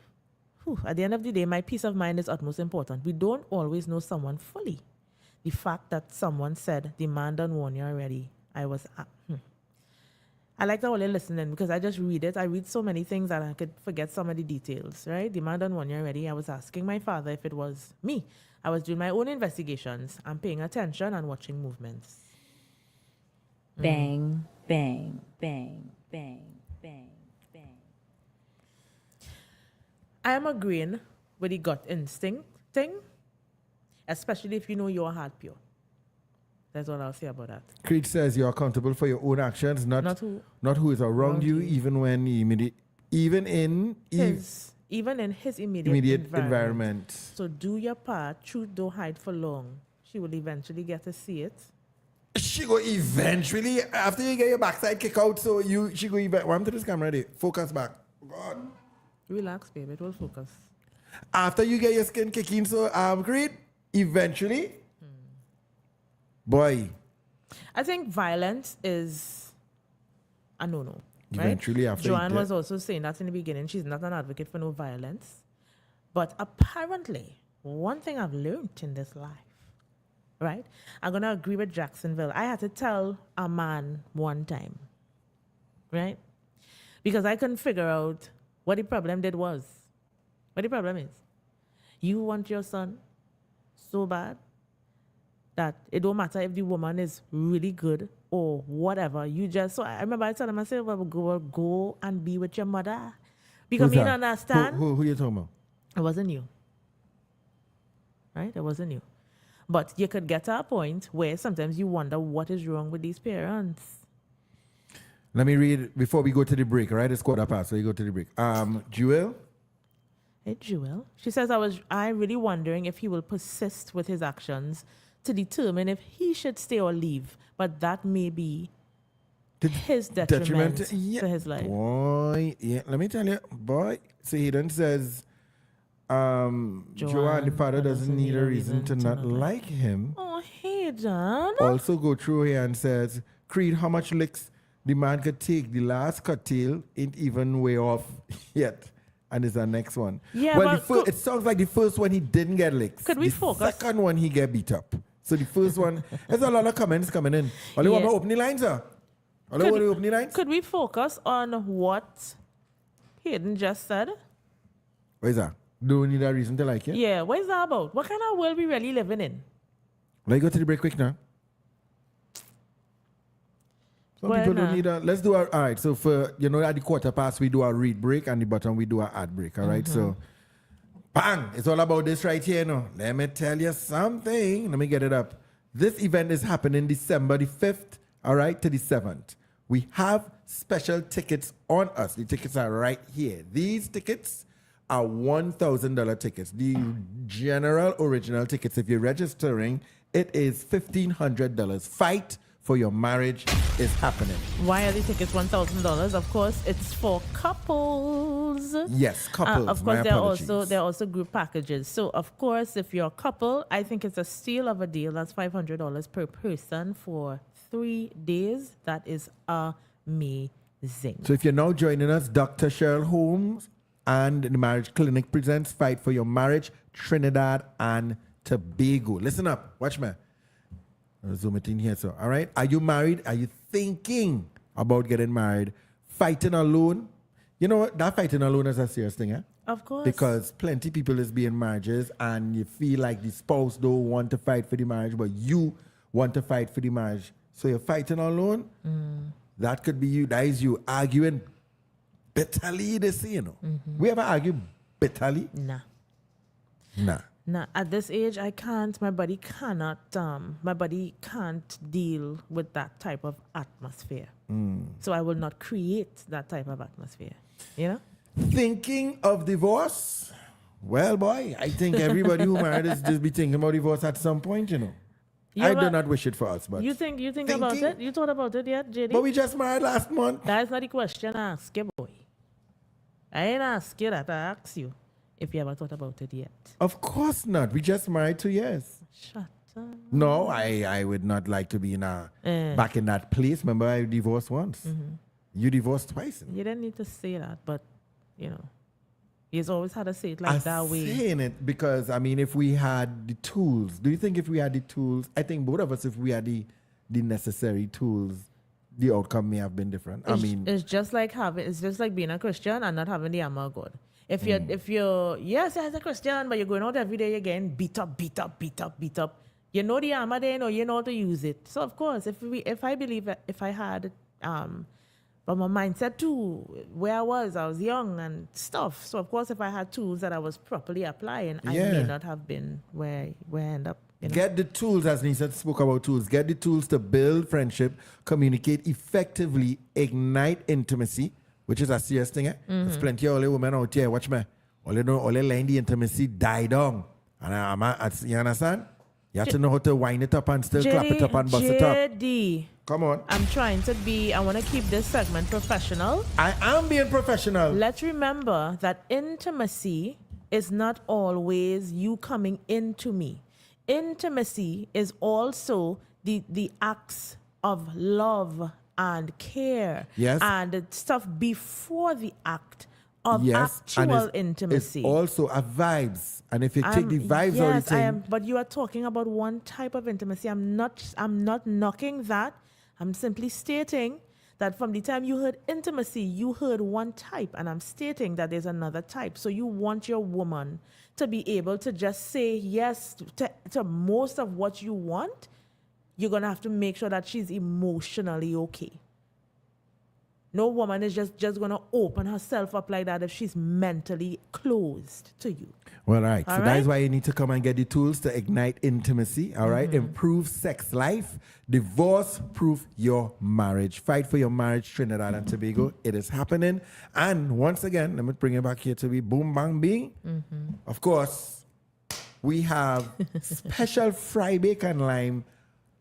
my peace of mind is utmost important. We don't always know someone fully. The fact that someone said, the man done warn you already. I like that while you're listening because I just read it. I read so many things that I could forget some of the details, right? The man done warn you already. I was asking my father if it was me. I was doing my own investigations. I'm paying attention and watching movements. Bang, bang, bang, bang, bang, bang. I am agreeing with the gut instinct thing, especially if you know your heart pure. That's all I'll say about that. Creed says you're accountable for your own actions, not Not who who is around you, even when even in even in his immediate environment. So do your part. Truth don't hide for long. She will eventually get to see it. She go eventually, after you get your backside kick out, so she go eventually. To this camera ready. Focus back. God. Relax, baby. It will focus. After you get your skin kicking, so great. Eventually, boy. I think violence is a no-no. Eventually, right? after Joanne was also saying that in the beginning. She's not an advocate for no violence. But apparently, one thing I've learned in this life, right? I'm going to agree with Jacksonville. I had to tell a man one time, right? Because I couldn't figure out what the problem was. What the problem is. You want your son so bad that it don't matter if the woman is really good or whatever. You just, so I remember I told him, I said, well, go and be with your mother. Because you don't understand. Who you talking about? It wasn't you. Right? It wasn't you. But you could get to a point where sometimes you wonder what is wrong with these parents. Let me read before we go to the break, all right? It's 1:15, so you go to the break. Jewel? Hey, Jewel. She says, I really wondering if he will persist with his actions to determine if he should stay or leave. But that may be his detriment to his life. Boy, yeah, let me tell you, boy. See, he then says, Joanne, the father doesn't need a reason to not like him. Oh, hey, John. Also go through here and says, Creed, how much licks the man could take? The last curtail ain't even way off yet. And it's the next one. Yeah, well, it sounds like the first one he didn't get licks. Could we focus? The second one he get beat up. So the first one, there's a lot of comments coming in. All you want to open the lines, sir? All you want to open the lines? Could we focus on what Hayden just said? What is that? Do we need a reason to like it? Yeah, what is that about? What kind of world we really living in? Let's go to the break quick now. Some people don't need a... Let's do all right, so for, at the 1:15, we do a read break, and the bottom, we do an ad break, all right? So, bang! It's all about this right here, no? Let me tell you something. Let me get it up. This event is happening December the 5th, all right, to the 7th. We have special tickets on us. The tickets are right here. These tickets are $1,000 tickets. The general original tickets, if you're registering, it is $1,500. Fight for your marriage is happening. Why are the tickets $1,000? Of course, it's for couples. Yes, couples. Of course, there are also group packages. So, of course, if you're a couple, I think it's a steal of a deal. That's $500 per person for 3 days. That is amazing. So, if you're now joining us, Dr. Cheryl Holmes and the Marriage Clinic presents Fight for Your Marriage, Trinidad and Tobago. Listen up. Watch me. I'll zoom it in here. So, all right. Are you married? Are you thinking about getting married? Fighting alone? You know what? That fighting alone is a serious thing, eh? Of course. Because plenty people is being marriages and you feel like the spouse don't want to fight for the marriage, but you want to fight for the marriage. So you're fighting alone? That could be you. That is you arguing bitterly, they say, We ever argue bitterly? Nah. At this age, I can't. My body cannot. My body can't deal with that type of atmosphere. So I will not create that type of atmosphere. You know. Thinking of divorce? Well, boy, I think everybody who married is just be thinking about divorce at some point. I do not wish it for us, but you think about it? You thought about it yet, JD? But we just married last month. That's not the question I ask you, boy. I ain't ask you that. I ask you if you ever thought about it yet. Of course not. We just married 2 years. Shut up. No, I would not like to be back in that place. Remember, I divorced once. You divorced twice. You didn't need to say that, but, you've always had to say it like that way. I'm saying it because, if we had the tools, do you think if we had the tools, I think both of us, if we had the necessary tools, the outcome may have been different. It's just like being a Christian and not having the armor of God. If you're yes, as a Christian, but you're going out every day again, beat up. You know the armor there, you know how to use it. So of course, if I had but my mindset too, where I was young and stuff. So of course, if I had tools that I was properly applying, I may not have been where I end up. Get the tools, as Nisa spoke about tools. Get the tools to build friendship, communicate effectively, ignite intimacy, which is a serious thing. There's plenty of women out here, watch me. All line the intimacy die down. And you understand? You have to know how to wind it up and still clap it up and bust it up. JD, Come on. I want to keep this segment professional. I am being professional. Let's remember that intimacy is not always you coming into me. Intimacy is also the acts of love and care. Yes. And the stuff before the act of Yes, and actual it's intimacy. also a vibes. And if you take the vibes or the yes, I thing, am. But you are talking about one type of intimacy. I'm not knocking that. I'm simply stating that from the time you heard intimacy, you heard one type, and I'm stating that there's another type. So you want your woman to be able to just say yes to most of what you want. You're gonna have to make sure that she's emotionally okay. No woman is just going to open herself up like that if she's mentally closed to you. well, all right. All So right? that's why you need to come and get the tools to ignite intimacy. All right. Improve sex life. Divorce proof your marriage. Fight for your marriage, Trinidad and Tobago. It is happening. And once again, let me bring it back here to be boom, bang, bing. Of course, we have special fry bacon lime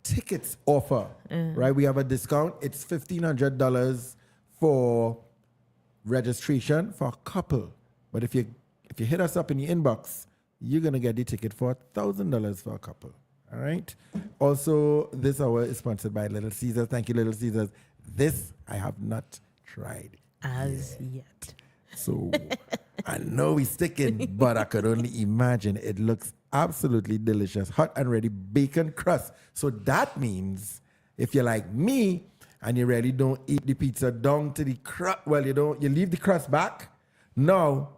tickets offer. Right. We have a discount. It's $1,500 for registration for a couple. But if you hit us up in the inbox, you're gonna get the ticket for $1,000 for a couple. All right. Also, this hour is sponsored by Little Caesars. Thank you, Little Caesars. This I have not tried As yet. so I know we're sticking, but I could only imagine it looks absolutely delicious. Hot and ready bacon crust. So that means if you're like me and you really don't eat the pizza down to the crust, well, you leave the crust back. No,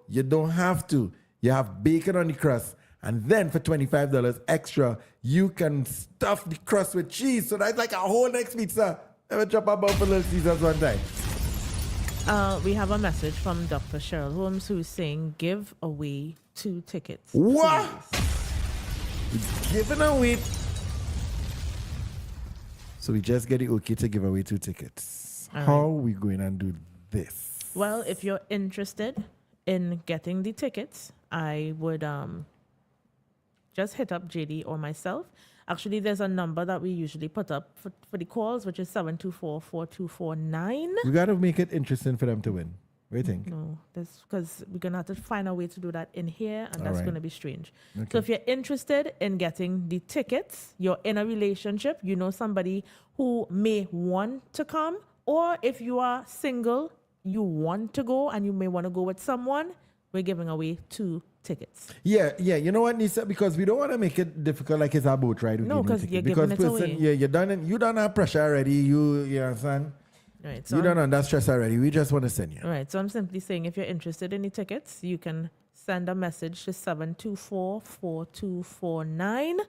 you don't have to. You have bacon on the crust. And then for $25 extra, you can stuff the crust with cheese. So that's like a whole next pizza. Ever drop a bomb for Little Caesars one time? We have a message from Dr. Cheryl Holmes who's saying, give away 2 tickets. What? please." We're giving away. So we just get it okay to give away 2 tickets. All How are we going to do this? Well, if you're interested in getting the tickets, I would just hit up JD or myself. Actually, there's a number that we usually put up for the calls, which is 724-4249. We got to make it interesting for them to win. What do you think? No, that's because we're going to have to find a way to do that in here, and All that's right. going to be strange. Okay. So if you're interested in getting the tickets, you're in a relationship, you know somebody who may want to come, or if you are single, you want to go and you may want to go with someone, we're giving away 2 tickets. Yeah. You know what, Nisa? Because we don't want to make it difficult like it's a boat ride. No, 'cause you're because giving it away. Yeah, you done have pressure already. You understand? Right. So You done under stress already. We just want to send you. Right. So I'm simply saying if you're interested in the tickets, you can send a message to 724-4249.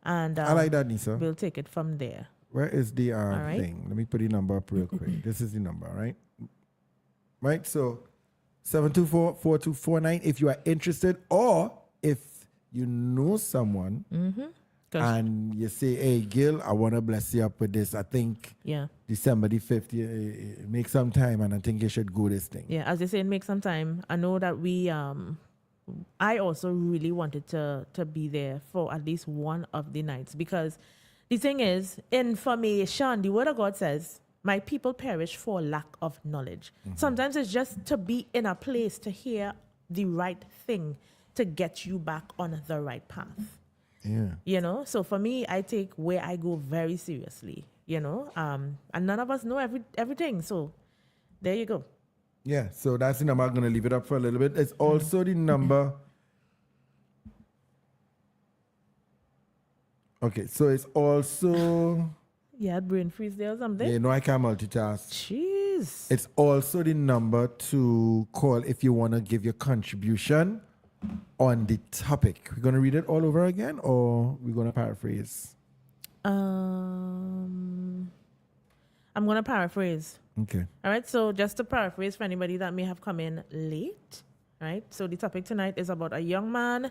And I like that, Nisa. we'll take it from there. Where is the right. thing? Let me put the number up real quick. This is the number, right? Right? So 724-4249 if you are interested, or if you know someone and you say, hey, Gil, I want to bless you up with this. I think Yeah. December the 5th, make some time, and I think you should go this thing. Yeah. As they say, make some time. I know that I also really wanted to be there for at least one of the nights, because the thing is, information, the word of God says, my people perish for lack of knowledge. Sometimes it's just to be in a place to hear the right thing to get you back on the right path. Yeah. You know, so for me, I take where I go very seriously, you know, and none of us know everything. So there you go. Yeah, so that's the number. I'm going to leave it up for a little bit. It's also the number. Okay, so it's also. You had brain freeze there or something? Yeah, no, I can't multitask. Jeez. It's also the number to call if you want to give your contribution on the topic. We're going to read it all over again, or we're going to paraphrase? I'm going to paraphrase. Okay. All right. So just to paraphrase for anybody that may have come in late, right? So the topic tonight is about a young man.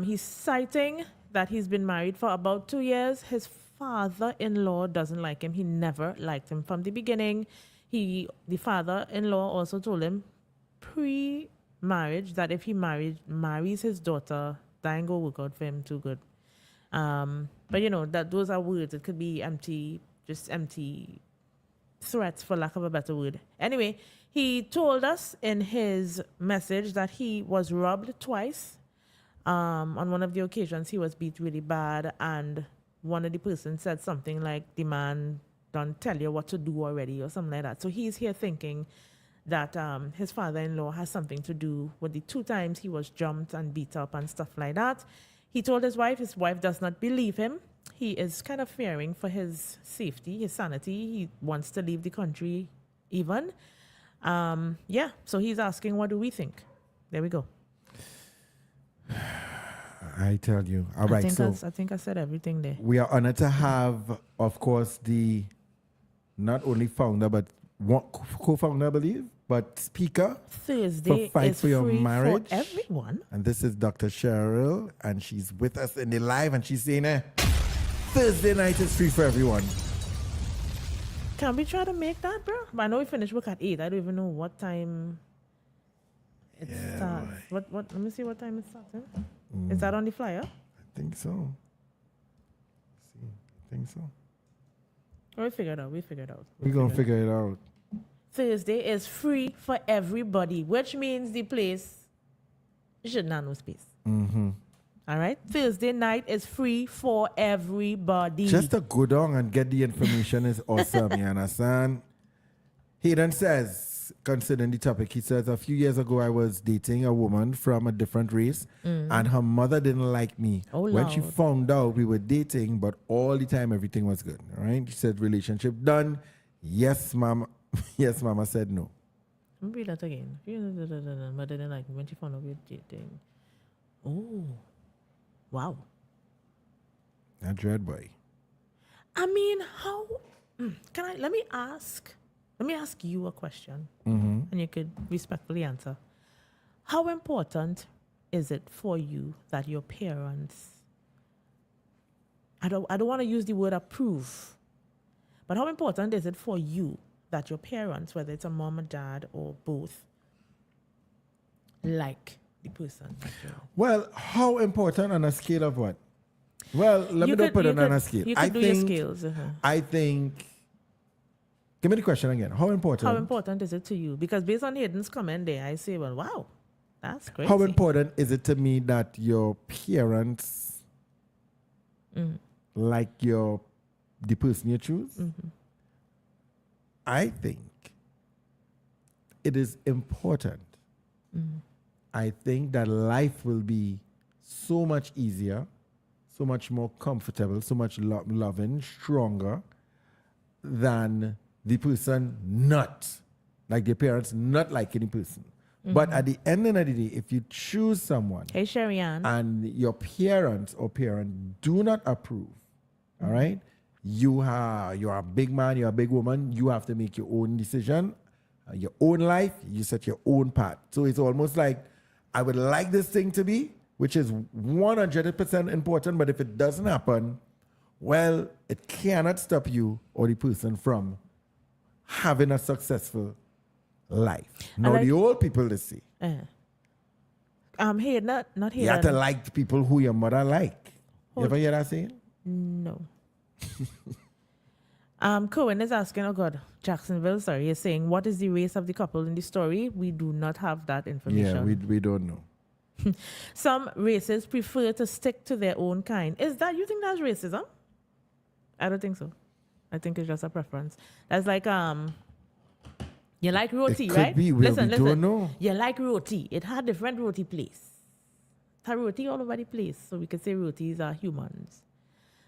He's citing that he's been married for about 2 years. His father-in-law doesn't like him. He never liked him from the beginning. the father-in-law also told him pre-marriage that if he marries his daughter, that ain't gonna work out for him too good. But you know that those are words. It could be empty threats, for lack of a better word. Anyway, he told us in his message that he was robbed twice. On one of the occasions, he was beat really bad, and one of the persons said something like, "The man don't tell you what to do already," or something like that. So he's here thinking that his father-in-law has something to do with the 2 times he was jumped and beat up and stuff like that. He told his wife does not believe him. He is kind of fearing for his safety, his sanity. He wants to leave the country even. So he's asking, what do we think? There we go. I tell you. All right, I think I said everything there. we are honored to have, of course, the not only founder, but co-founder, I believe, but speaker Thursday for Fight is for Your free Marriage. for everyone. And this is Dr. Cheryl, and she's with us in the live, and she's saying, Thursday night is free for everyone. Can we try to make that, bro? But I know we finish work at 8. I don't even know what time it starts. What? Let me see what time it starts. Is that on the flyer? I think so. See, I think so. We figured out. We're going to figure it out. Thursday is free for everybody, which means the place should not have no space. Mm-hmm. All right? Thursday night is free for everybody. Just to go down and get the information is awesome, you understand? He then says, considering the topic, he says, a few years ago I was dating a woman from a different race, and her mother didn't like me. Oh, when she Lord. found out we were dating, but all the time everything was good. All right? She said, relationship done. Yes, mama. Yes, mama said no. Let me read that again. But then like when she found out we were dating. Oh. Wow. A dread boy. I mean, how let me ask you a question, Mm-hmm. and you could respectfully answer. How important is it for you that your parents, I don't want to use the word approve, but how important is it for you that your parents, whether it's a mom or dad or both, like the person? Well, how important on a scale of what? Well, let me not put it on a scale. You could do your scales. I think. Give me the question again. How important? How important is it to you? Because based on Hayden's comment there, I say, well, wow, that's great. How important is it to me that your parents like the person you choose? Mm-hmm. I think it is important. Mm-hmm. I think that life will be so much easier, so much more comfortable, so much loving, stronger than the person not, like the parents not liking the person. But at the end of the day, if you choose someone Hey, Sherry Ann. and your parents or parent do not approve, all right, you're a big man, you're a big woman, you have to make your own decision, your own life, you set your own path. So it's almost like, I would like this thing to be, which is 100% important, but if it doesn't happen, well, it cannot stop you or the person from having a successful life. Now, the old people, they say, Here, not here. you have to like the people who your mother like. You ever hear that saying? No. Cohen is asking, oh God, Jacksonville, sorry, is saying, what is the race of the couple in the story? We do not have that information. Yeah, we don't know. Some races prefer to stick to their own kind. You think that's racism? I don't think so. I think it's just a preference. That's like, you like roti, It could right? be. Listen. Don't know. You like roti. It had different roti place. It had roti all over the place. So we could say rotis are humans.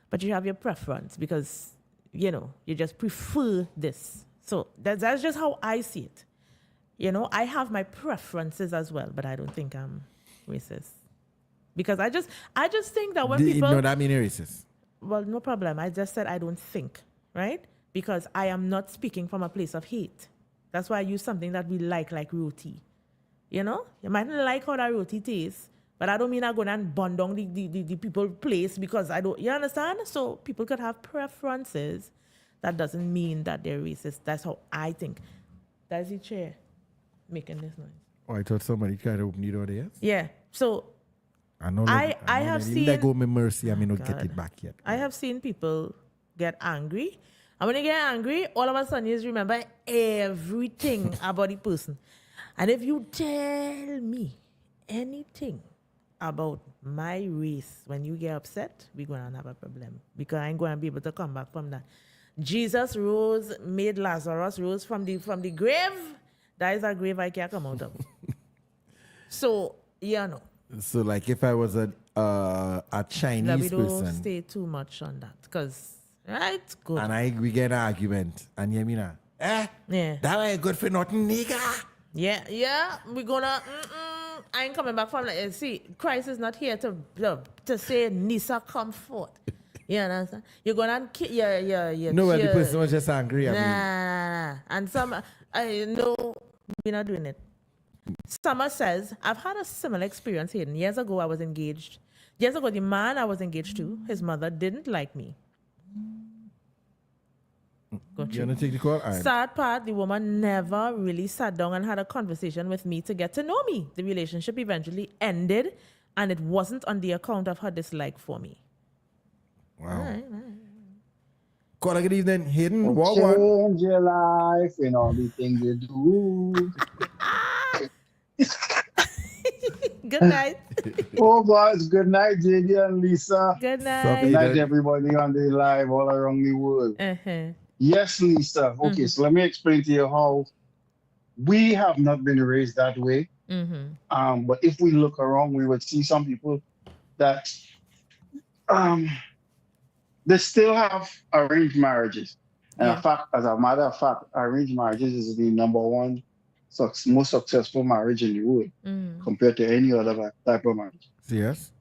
But you have your preference because, you just prefer this. So that's just how I see it. I have my preferences as well, but I don't think I'm racist. Because I just think that when people... No, that means racist. Well, no problem. I just said I don't think, right? Because I am not speaking from a place of hate. That's why I use something that we like roti. You might not like how that roti tastes, but I don't mean I'm going to burn down the people place because I don't, you understand? So people could have preferences. That doesn't mean that they're racist. That's how I think. That's the chair making this noise. Oh, I thought somebody tried to open the door there. Yeah. So I know. I have seen. Let go of my mercy. I may not get God. it back yet. I have seen people get angry. And when they get angry, all of a sudden you just remember everything about the person. And if you tell me anything about my race when you get upset, we're going to have a problem. Because I ain't going to be able to come back from that. Jesus made Lazarus rose from the grave. That is a grave I can't come out of. So, you know. So, like, if I was a Chinese we don't person, stay too much on that. Because, right? Good. and we get an argument, and you mean, Yeah. that ain't good for nothing, nigga. Yeah, we're gonna. I ain't coming back from that. See, Christ is not here to say, Nisa, come forth. You understand? You're gonna yeah. No, well, the person was just angry. Nah. And I know we're not doing it. Summer says, I've had a similar experience here. Years ago, I was engaged. Years ago, the man I was engaged to, his mother didn't like me. You want to take the call? All right. Sad part, the woman never really sat down and had a conversation with me to get to know me. The relationship eventually ended, and it wasn't on the account of her dislike for me. Wow. Caller, good evening. Hayden, what one? Change your life in all the things you do. Good night. Oh, guys, good night, JD and Lisa. Good Good night. night, everybody on the live all around the world. Uh-huh. Yes, Lisa. Okay, so let me explain to you how we have not been raised that way. Mm-hmm. But if we look around, we would see some people that they still have arranged marriages. And in fact, as a matter of fact, arranged marriages is the number one most successful marriage in the world compared to any other type of marriage. Yes.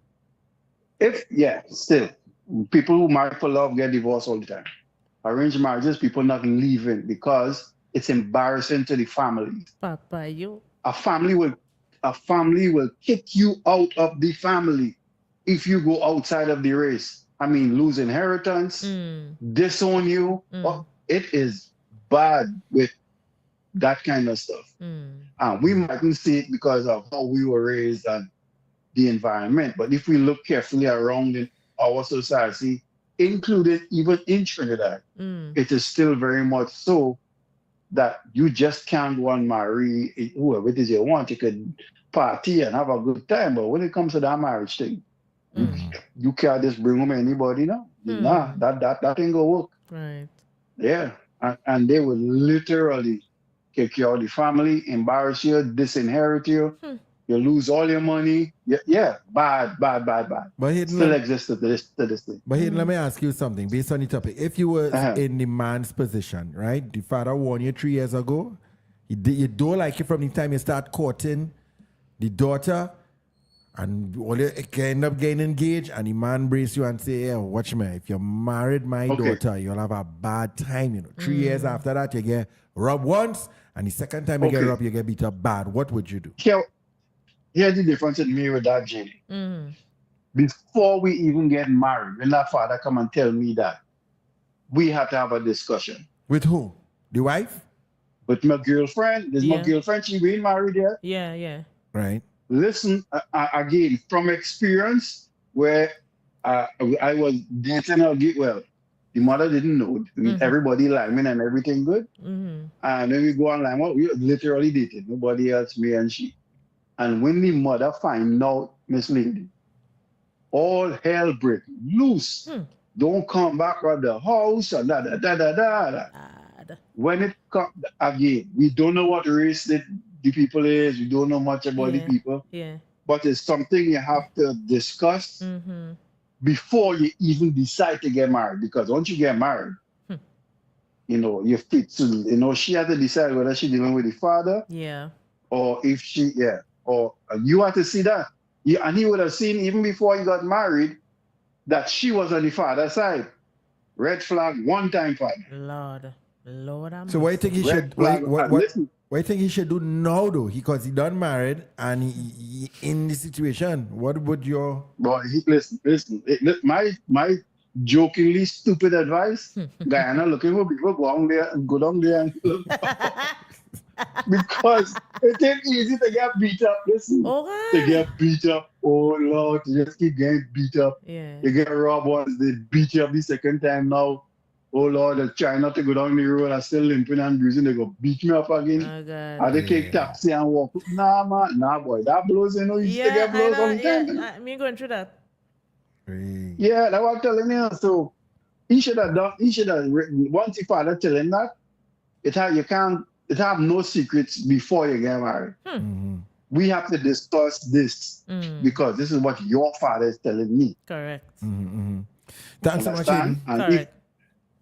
Still, people who marry for love get divorced all the time. Arranged marriages, people not leaving because it's embarrassing to the family. Papa, you. A family will kick you out of the family if you go outside of the race. I mean, lose inheritance, disown you. Oh, it is bad with that kind of stuff. We mightn't see it because of how we were raised and the environment. But if we look carefully around in our society, included even in Trinidad, it is still very much so that you just can't go and marry whoever it is you want. You could party and have a good time, but when it comes to that marriage thing, you can't just bring home anybody now. Nah, that ain't gonna work. Right. Yeah, and they will literally kick you out of the family, embarrass you, disinherit you. You lose all your money. Yeah, bad. But Hayden, still exists to this day. But Hayden, let me ask you something based on the topic. If you were in the man's position, right? The father warned you 3 years ago. You don't like it from the time you start courting the daughter, and you end up getting engaged, and the man brace you and say, "Yeah, watch me. If you married my daughter, you'll have a bad time." You know, 3 years after that, you get robbed once, and the second time you get robbed, you get beat up bad. What would you do? Here's the difference in me with that, JD. Before we even get married, when that father come and tell me that, we have to have a discussion. With who? The wife? With my girlfriend. There's my girlfriend. She been married yet? Yeah. Right. Listen, again, from experience, where I was dating her, the mother didn't know. Everybody lineman and everything good. And then we go online, we literally dated. Nobody else, me and she. And when the mother find out, Miss Lady, all hell break loose. Don't come back at the house and da. When it comes again, we don't know what race the people is. We don't know much about the people. Yeah. But it's something you have to discuss before you even decide to get married. Because once you get married, you fit to, she had to decide whether she's dealing with the father. Yeah. Or if or you have to see that. And he would have seen even before he got married that she was on the father's side. Red flag, one time father. Lord, I'm so what do you think he should? What do you think he should do now, though? Because he done married and he in the situation. What would your? Boy, listen. My jokingly stupid advice. Guyana looking for people go down there and Because it ain't easy to get beat up. Listen, Oh, to God. get beat up. Oh Lord, you just keep getting beat up. Yeah. You get robbed once, they beat you up the second time now. Oh Lord, I try not to go down the road. I still limping and bruising. They go beat me up again. Oh, I God. they take taxi and walk. Nah, man, nah, boy. That blows, you know, you used to Yeah, get I blows all know. the time. You know? Yeah, me going through that. Hey. Yeah, that's what I'm telling you. So he should have written once your father tell him that, it have no secrets before you get married. Mm-hmm. We have to discuss this because this is what your father is telling me. Correct. Mm-hmm. Thanks so much, Understand? Aiden. And if, Correct.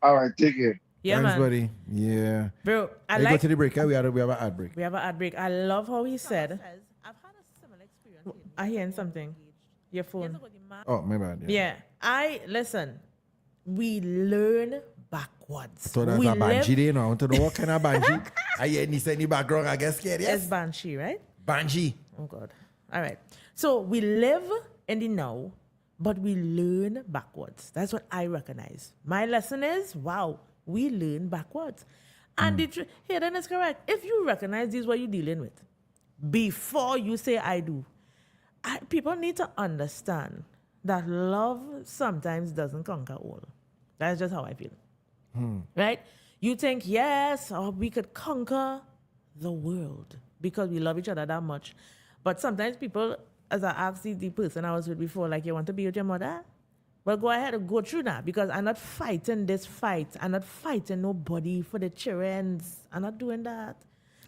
all right, take care. Yeah, Thanks, man. buddy. Yeah. Bro, I Let's go like. to the break. We have an ad break. We have an ad break. I love how he said. I've had a similar experience. I hearing something. Your phone. Oh, my bad. Yeah. Listen. We learn backwards. So that's we a banshee there, you know. I want to know what kind of banshee. I hear any in the background, I get scared, It's yes? banshee, right? Banshee. Oh God. All right. So we live in the now, but we learn backwards. That's what I recognize. My lesson is, wow, we learn backwards. And here then is correct. If you recognize this is what you're dealing with, before you say I do, people need to understand that love sometimes doesn't conquer all. That's just how I feel. Right? You think, yes, we could conquer the world because we love each other that much. But sometimes people, as I asked the person I was with before, like, you want to be with your mother? Well, go ahead and go through that because I'm not fighting this fight. I'm not fighting nobody for the children. I'm not doing that.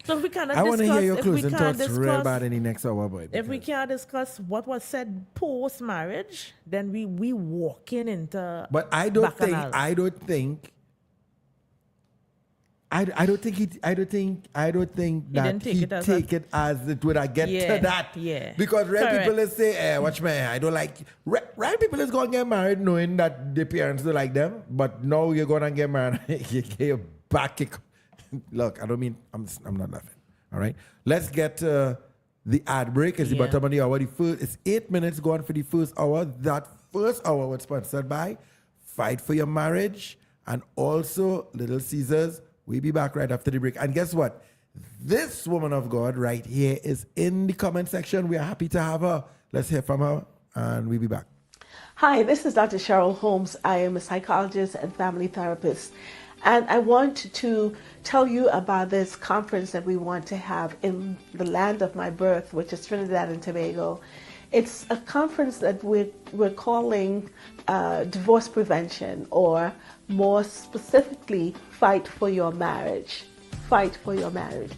So if we cannot I want to hear your if we closing can't thoughts real bad in the next hour, boy. if we because- can't discuss what was said post marriage, then we walking into But I don't think bacchanal. I don't think that didn't take he it as take it as it would I get Yeah, to that. yeah. Because right Correct. people is say, watch me, I don't like right people is gonna get married knowing that the parents don't like them, but now you're gonna get married, you get your back kick. Look, I don't mean I'm not laughing. All right. Let's get the ad break. It's the Yeah. bottom of the hour. It's 8 minutes gone for the first hour. That first hour was sponsored by Fight for Your Marriage and also Little Caesars. We'll be back right after the break. And guess what? This woman of God right here is in the comment section. We are happy to have her. Let's hear from her and we'll be back. Hi, this is Dr. Cheryl Holmes. I am a psychologist and family therapist. And I want to tell you about this conference that we want to have in the land of my birth, which is Trinidad and Tobago. It's a conference that we're calling divorce prevention, or more specifically, fight for your marriage. Fight for your marriage.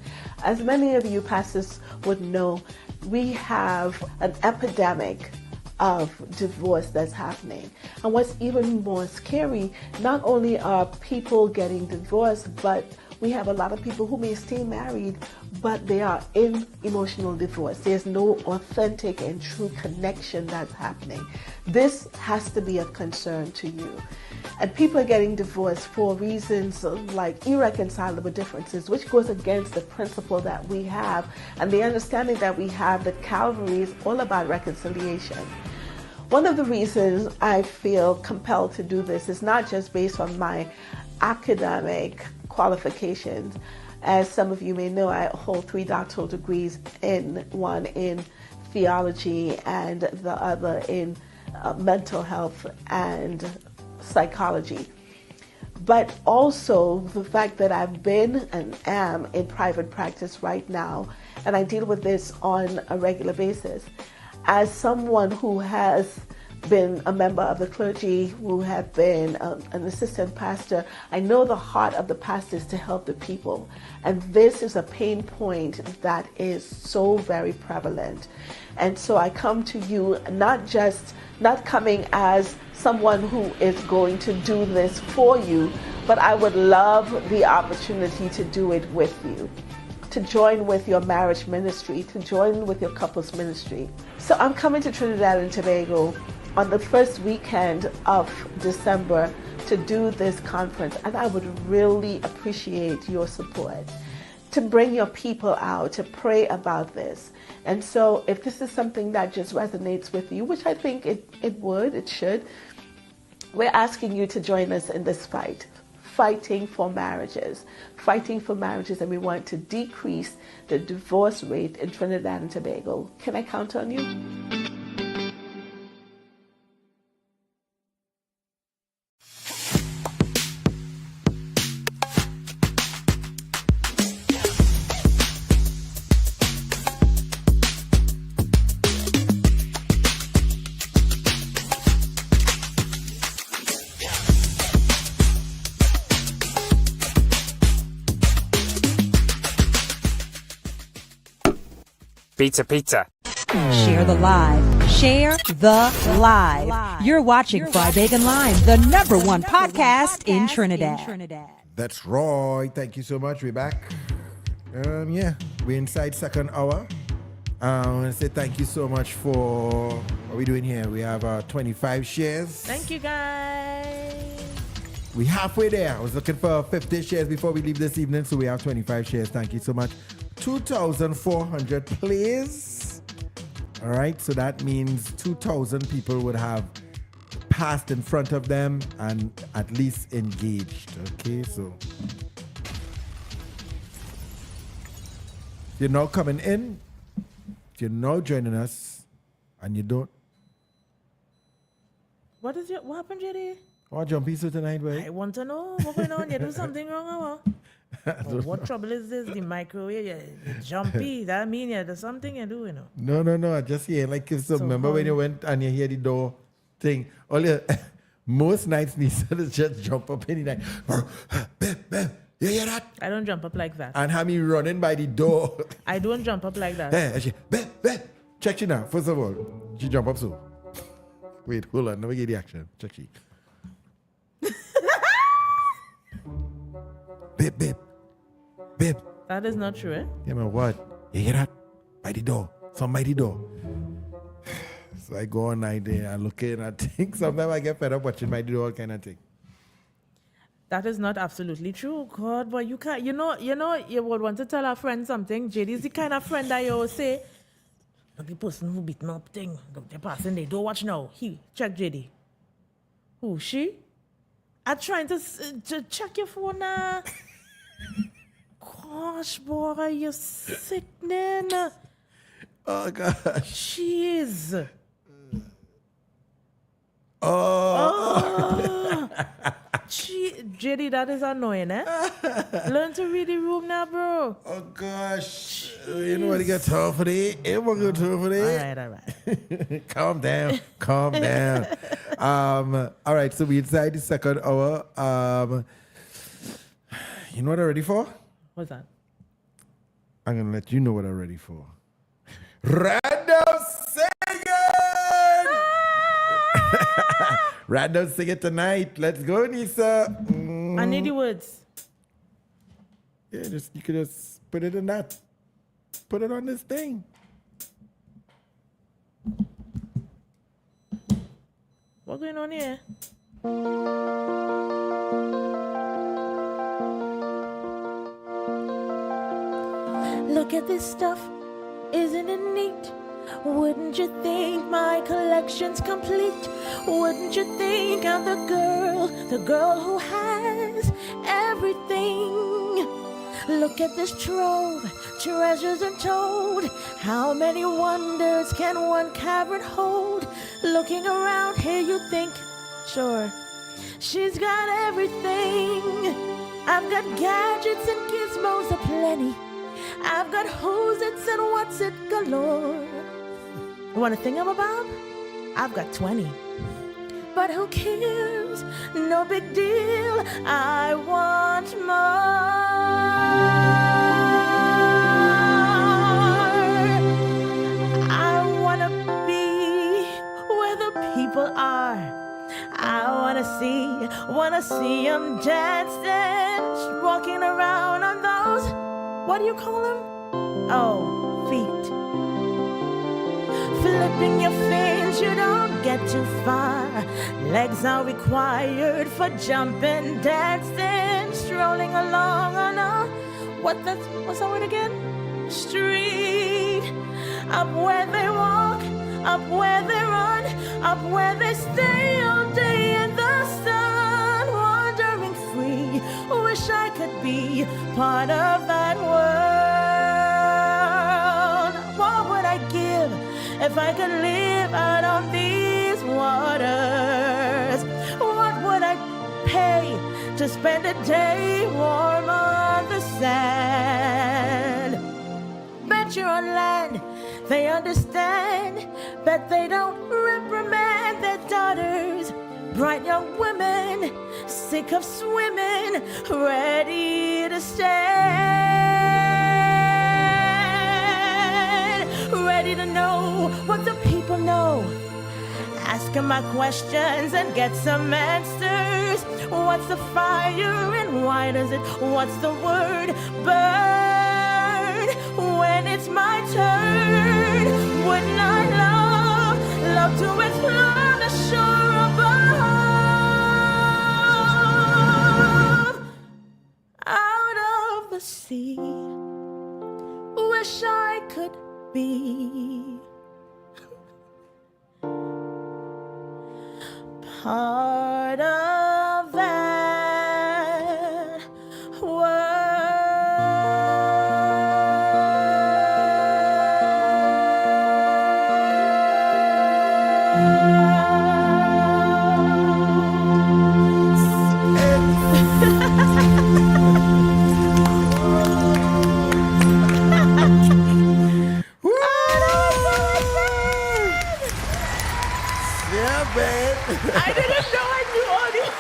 As many of you pastors would know, we have an epidemic of divorce that's happening. And what's even more scary, not only are people getting divorced, but we have a lot of people who may stay married, but they are in emotional divorce. There's no authentic and true connection that's happening. This has to be a concern to you. And people are getting divorced for reasons like irreconcilable differences, which goes against the principle that we have and the understanding that we have that Calvary is all about reconciliation. One of the reasons I feel compelled to do this is not just based on my academic qualifications. As some of you may know, I hold 3 doctoral degrees, one in theology and the other in mental health and psychology. But also the fact that I've been and am in private practice right now, and I deal with this on a regular basis. As someone who has been a member of the clergy, who have been an assistant pastor, I know the heart of the pastor is to help the people. And this is a pain point that is so very prevalent. And so I come to you not coming as someone who is going to do this for you, but I would love the opportunity to do it with you, to join with your marriage ministry, to join with your couples ministry. So I'm coming to Trinidad and Tobago on the first weekend of December to do this conference, and I would really appreciate your support to bring your people out, to pray about this. And so if this is something that just resonates with you, which I think it should, we're asking you to join us in this fight. fighting for marriages, and we want to decrease the divorce rate in Trinidad and Tobago. Can I count on you? Pizza, pizza. Share the live. Share the live. You're watching Fried Bacon Live, the number one podcast in Trinidad. That's right. Thank you so much. We're back. Yeah, we're inside second hour. I want to say thank you so much for what we're doing here. We have 25 shares. Thank you, guys. We're halfway there. I was looking for 50 shares before we leave this evening, so we have 25 shares. Thank you so much. 2,400 plays. All right, so that means 2,000 people would have passed in front of them and at least engaged. Okay, so if you're now coming in, if you're now joining us, and you don't. What happened, JD? Oh, jumpy so tonight, boy. I want to know what's going on. You do something wrong, or what? What trouble is this? The microwave, you're jumpy. That mean there's something you do, you know. No. I just hear like if so remember how when you went and you hear the door thing. Most nights Nisa just jump up any night. You hear that? I don't jump up like that. And have me running by the door. I don't jump up like that. And she, check you now. First of all, she jump up so. Wait, hold on. Let me get the action. Check she. Babe. That is not true, eh? Yeah, man, what? You hear that? By the door. Some by the door. So I go on night there and look in and think. Sometimes I get fed up watching by the door kind of thing. That is not absolutely true. God, but you can't, you would want to tell a friend something. JD is the kind of friend that you always say, the person who beat me up thing, the person they don't watch now. Check JD. Who, she? I'm trying to check your phone now. Gosh, boy, you're sickening. Oh, gosh. Jeez. Oh. JD, that is annoying, eh? Learn to read the room now, bro. Oh, gosh. You know what? You got time for that? Everyone got time for that? All right. Calm down. All right, so we inside the second hour. You know what I'm ready for? What's that? I'm going to let you know what I'm ready for. Random singing! Random singing tonight. Let's go, Nisa. I need the words. Yeah, you could just put it in that. Put it on this thing. What's going on here? Look at this stuff, isn't it neat? Wouldn't you think my collection's complete? Wouldn't you think I'm the girl who has everything? Look at this trove, treasures untold. How many wonders can one cabinet hold? Looking around here you think, sure, she's got everything. I've got gadgets and gizmos aplenty. I've got who's it's and what's it galore. You want to think I'm about? I've got 20. But who cares? No big deal. I want more. I want to be where the people are. I wanna see them dancing, walking around on those, what do you call them? Oh, feet. Flipping your fins, you don't get too far. Legs are required for jumping, dancing, strolling along on a, what's that word again? Street. Up where they walk, up where they run, up where they stay all day in the sun, wandering free, wish I could be part of that world. What would I give if I could live out on these waters? What would I pay to spend a day warm on the sand? Bet you're on land, they understand, but they don't reprimand their daughters. Bright young women, sick of swimming, ready to stand, ready to know what the people know. Ask them my questions and get some answers. What's the fire and why does it? What's the word? Burn when it's my turn. Wouldn't I love to explore the shore above, out of the sea? Wish I could be part of that Yeah, man. I didn't know I knew all these.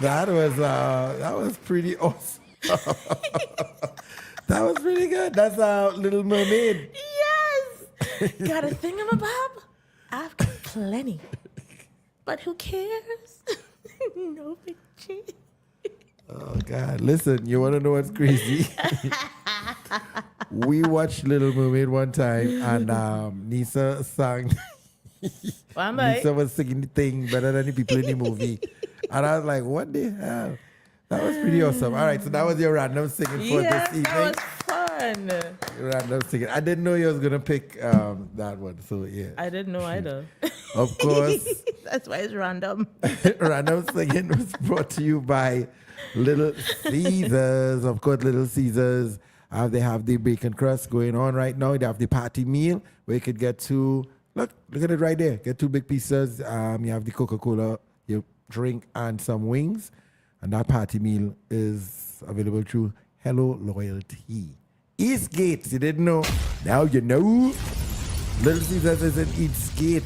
That was pretty awesome. That was pretty good. That's Little Mermaid. Yes! Got a thingamabob? I've got plenty. But who cares? No big deal. Oh God! Listen, you want to know what's crazy? We watched Little Mermaid one time, and Nisa sang. Nisa was singing the thing better than the people in the movie, and I was like, "What the hell?" That was pretty awesome. All right, so that was your random singing for this evening. That was fun. Random singing. I didn't know you was gonna pick that one, so yeah. I didn't know either. Of course. That's why it's random. Random singing was brought to you by Little Caesars. Of course, Little Caesars. They have the bacon crust going on right now. They have the party meal where you could get look at it right there. Get 2 big pizzas. You have the Coca-Cola, your drink, and some wings. And that party meal is available through Hello Loyalty. Eastgate, you didn't know. Now you know. Little Caesars is in Eastgate,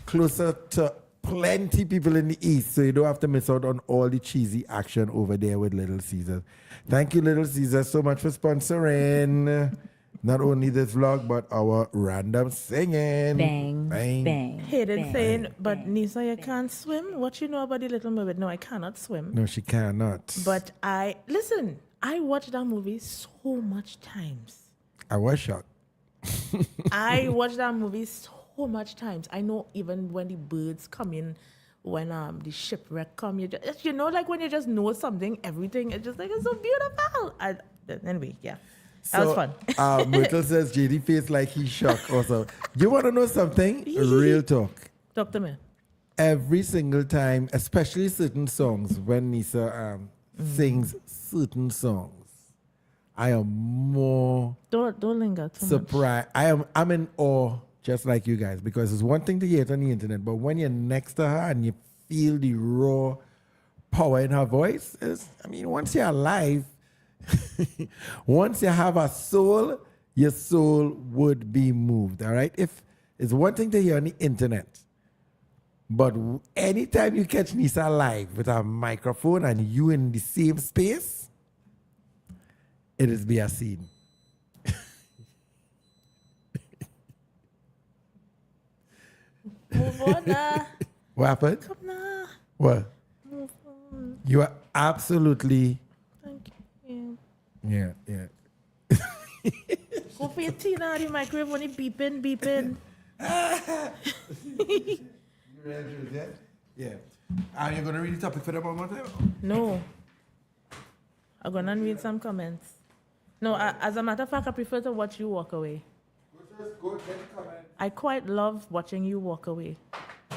closer to plenty people in the East, so you don't have to miss out on all the cheesy action over there with Little Caesars. Thank you, Little Caesars, so much for sponsoring not only this vlog, but our random singing. Bang, bang. Hated saying, but Nisa, you can't swim? What you know about the Little Mermaid? No, I cannot swim. No, she cannot. But I watched that movie so much times. I was shocked. I watched that movie so much times. I know even when the birds come in, when the shipwreck come, you know, like when you just know something, everything, it's just like, it's so beautiful. Anyway, yeah. That was fun. Myrtle says JD feels like he's shocked also. You want to know something? Real talk. Talk to me. Every single time, especially certain songs, when Nisa sings certain songs, I am more don't linger too surprised. I'm in awe, just like you guys, because it's one thing to hear it on the internet, but when you're next to her and you feel the raw power in her voice, once you're alive, once you have a soul, your soul would be moved. All right. If it's one thing to hear on the internet, but anytime you catch Nisa live with a microphone and you in the same space, it is be a scene. Move on now. What happened? Come now. What? Move on. You are absolutely. Thank you. Yeah. Go for your tea now. The microwave only beeping. Yeah. Are you going to read the topic for them one more time? No. I'm going to read some comments. No, as a matter of fact, I prefer to watch you walk away. I quite love watching you walk away.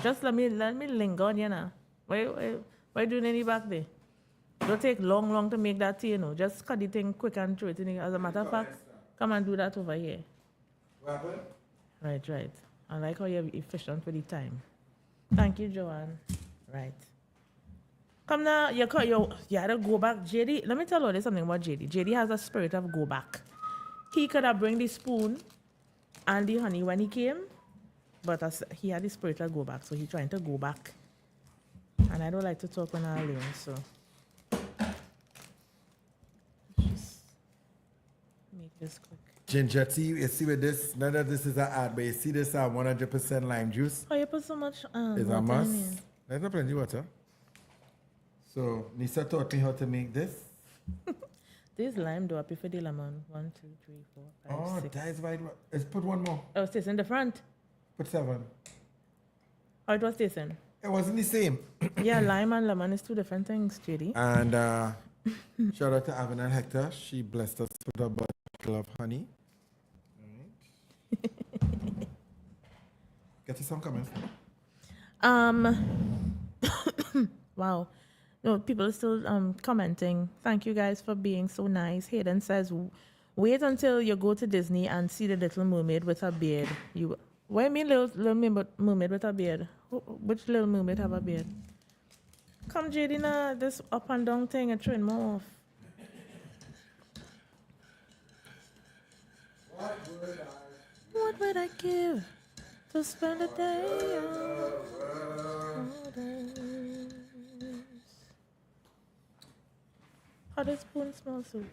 Just let me linger on, you know. Why doing any back there? Don't take long to make that tea, you know. Just cut the thing quick and throw it in. As a matter of fact, come and do that over here. Right. I like how you're efficient with the time. Thank you, Joanne. Right. Come now, you had to go back. JD, let me tell you something about JD. JD has a spirit of go back. He could have bring the spoon and the honey when he came, but he had the spirit of go back, so he's trying to go back. And I don't like to talk when I'm alone, so. Just make this quick. Ginger tea, you see with this, none of this is an ad, but you see this 100% lime juice. Oh, you put so much It's a water must. in it. There's no plenty water. So, Nisa taught me how to make this. This lime do I prefer the lemon. 1, 2, 3, 4, 5, 6. That is right. Let's put one more. Oh, it's in the front. Put 7. Oh, it was tasting. It wasn't the same. Yeah, lime and lemon is two different things, JD. And shout out to Avenel Hector. She blessed us with a bottle of honey. All right. Get you some comments. Wow. No, people are still commenting. Thank you guys for being so nice. Hayden says, wait until you go to Disney and see the Little Mermaid with her beard. What do you mean little mermaid with her beard? Which Little Mermaid have a beard? Come, JD, now, this up and down thing and train more off. What would I give to spend a day on waters? How does spoon smell so?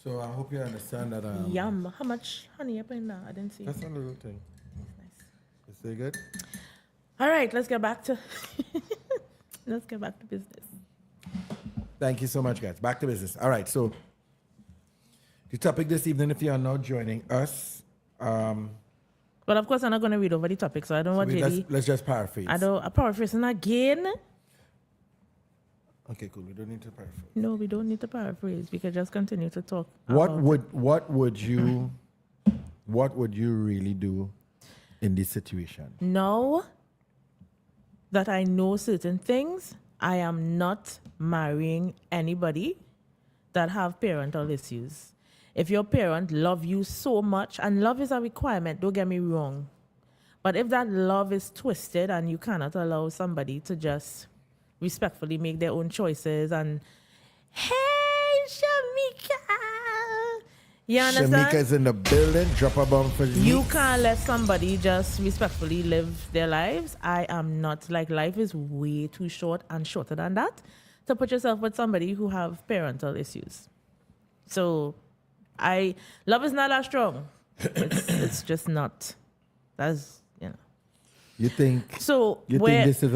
So I hope you understand that. Yum. How much honey you putting now? I didn't see. That's a little thing. Nice. Is it good? All right, let's get back to business. Thank you so much, guys. Back to business. All right. So the topic this evening, if you are now joining us, Well, of course, I'm not going to read over the topic, so I don't want JD. let's just paraphrase. I'm paraphrasing again. Okay, cool. We don't need to paraphrase. No, we don't need to paraphrase. We can just continue to talk. What would you really do in this situation? Now that I know certain things, I am not marrying anybody that have parental issues. If your parent love you so much, and love is a requirement, don't get me wrong. But if that love is twisted and you cannot allow somebody to just respectfully make their own choices and, hey, Shamika, you understand? Shamika's in the building. Drop a bomb for You me. can't let somebody just respectfully live their lives. I am not. Like, life is way too short and shorter than that to put yourself with somebody who have parental issues. So, love is not that strong. It's just not. That's, you know. You think So, think this is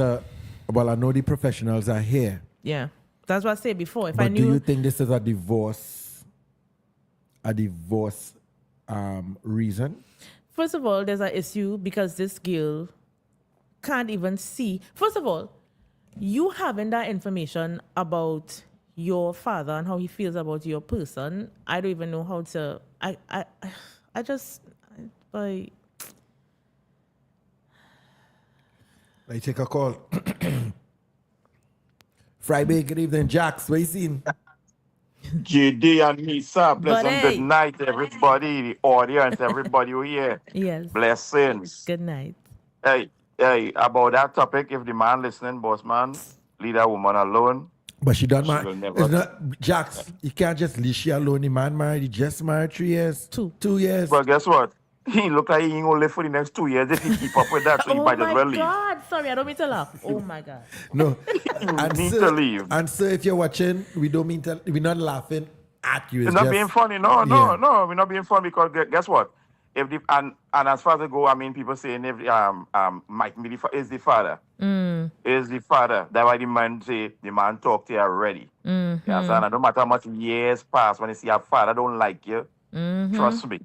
well, I know the professionals are here. Yeah. That's what I said before. If But I knew. do you think this is a divorce reason? First of all, there's an issue because this girl can't even see. First of all, you having that information about your father and how he feels about your person, I don't even know how to. Let take a call. Friday, good evening, Jax. What you seen? JD and Nisa, pleasant Buddy. good night, everybody, the audience, everybody who here. Yes. Blessings. Good night. Hey, about that topic, if the man listening, boss man, leave that woman alone. But she done She will married. never- It's not Jax. You can't just leave she alone. The man married. He just married 3 years. 2 years. But guess what? He look like he ain't gonna live for the next 2 years if he keep up with that, so he Oh might as my well leave. God. Sorry, I don't mean to laugh. Oh my God. No. Need to leave. And so if you're watching, we're not laughing at you. It's not just- being funny. No, we're not being funny because guess what? If the and as far as I go, I mean, people saying if Mike is the father, is the father. That's why the man say the man talk to you already. Mm-hmm. You understand? And no matter how much years pass, when you see your father don't like you, trust me,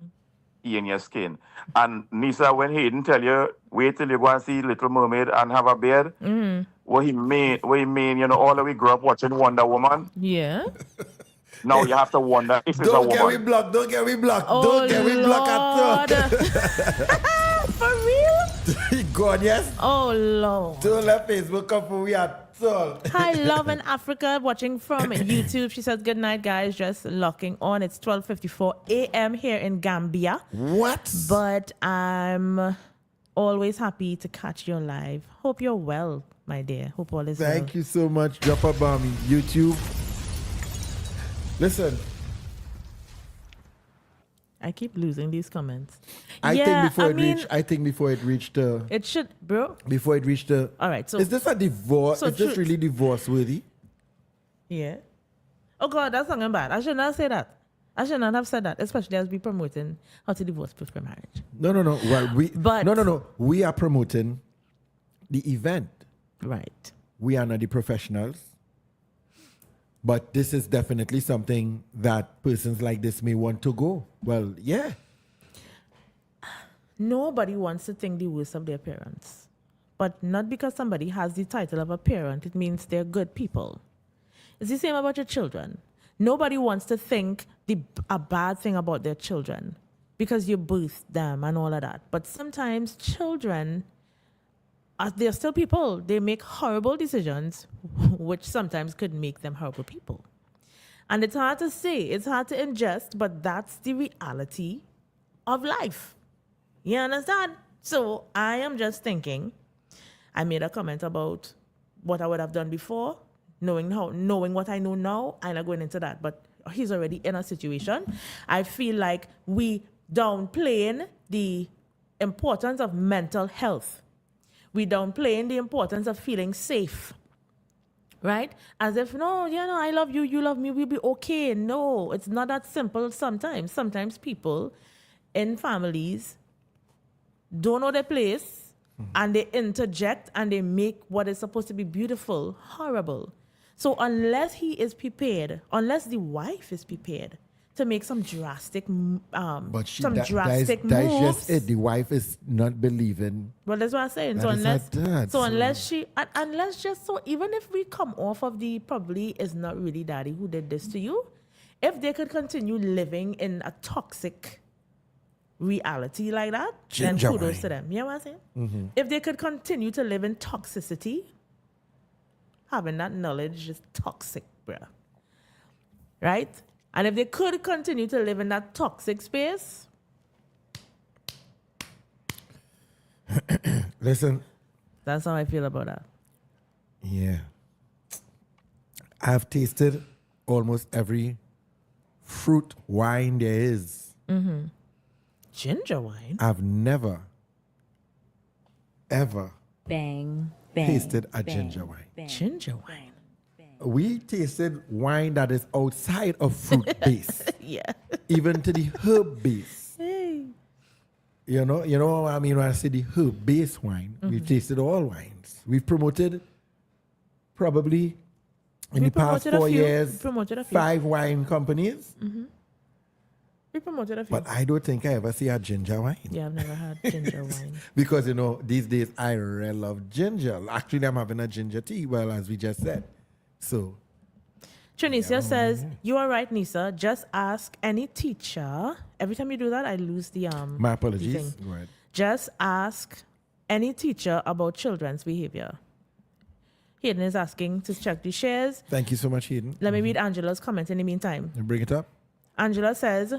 he in your skin. And Nisa, when he didn't tell you, wait till you go and see Little Mermaid and have a beard. What he mean, you know, all that we grew up watching Wonder Woman. Yeah. Now you have to wonder if it's a Don't get me woman. blocked. Don't get me blocked. Oh, Don't get me blocked Lord. at For real? all. God, yes. Oh, Lord. Don't let Facebook come for we at all. Hi, Love in Africa, watching from YouTube. She says, good night, guys. Just locking on. It's 12:54 a.m. here in Gambia. What? But I'm always happy to catch you live. Hope you're well, my dear. Hope all is well. Thank you so much. Drop a bomb in YouTube. Listen, I keep losing these comments. I mean, think before it reached it should, bro. before it reached the. All right, so Is this a divorce? So is this truth. really divorce worthy? yeah. Oh God, that's something bad. I should not say that. I should not have said that, especially as we promoting how to divorce before marriage. No. Well, no. We are promoting the event. Right. We are not the professionals. But this is definitely something that persons like this may want to go. Well, yeah. Nobody wants to think the worst of their parents. But not because somebody has the title of a parent, it means they're good people. It's the same about your children. Nobody wants to think a bad thing about their children because you birthed them and all of that. But sometimes children, they're still people. They make horrible decisions, which sometimes could make them horrible people. And it's hard to say, it's hard to ingest, but that's the reality of life. You understand? So I am just thinking, I made a comment about what I would have done before, knowing what I know now. I'm not going into that, but he's already in a situation. I feel like we downplaying the importance of mental health. We downplaying the importance of feeling safe, right? As if, no, I love you, you love me, we'll be okay. No, it's not that simple sometimes. Sometimes people in families don't know their place and they interject and they make what is supposed to be beautiful horrible. So unless he is prepared, unless the wife is prepared to make some drastic, But drastic that's moves. just it. The wife is not believing. Well, that's what I'm saying. That So is unless, not that, so- even if we come off of the probably is not really daddy who did this to you, if they could continue living in a toxic reality like that, then Ginger kudos wine. to them. You know what I'm saying? Mm-hmm. If they could continue to live in toxicity, having that knowledge is toxic, bruh. Right? And if they could continue to live in that toxic space, Listen, that's how I feel about that. yeah. I've tasted almost every fruit wine there is. Ginger wine? I've never, ever Bang, bang. tasted a bang, ginger wine. bang. Ginger wine. We tasted wine that is outside of fruit base, Yeah. even to the herb base. Hey. You know what I mean when I say the herb base wine. We've tasted all wines. We've promoted probably in We the past promoted a 4 few. years We promoted a few. 5 wine companies. We promoted a few. But I don't think I ever see a ginger wine. Yeah, I've never had ginger wine. Because, these days I really love ginger. Actually, I'm having a ginger tea, well, as we just said. So, Trinicia says, you are right, Nisa. Just ask any teacher. Every time you do that, I lose the my the apologies. thing. Go ahead. Just ask any teacher about children's behavior. Hayden is asking to check the shares. Thank you so much, Hayden. Let me read Angela's comment in the meantime. Bring it up. Angela says,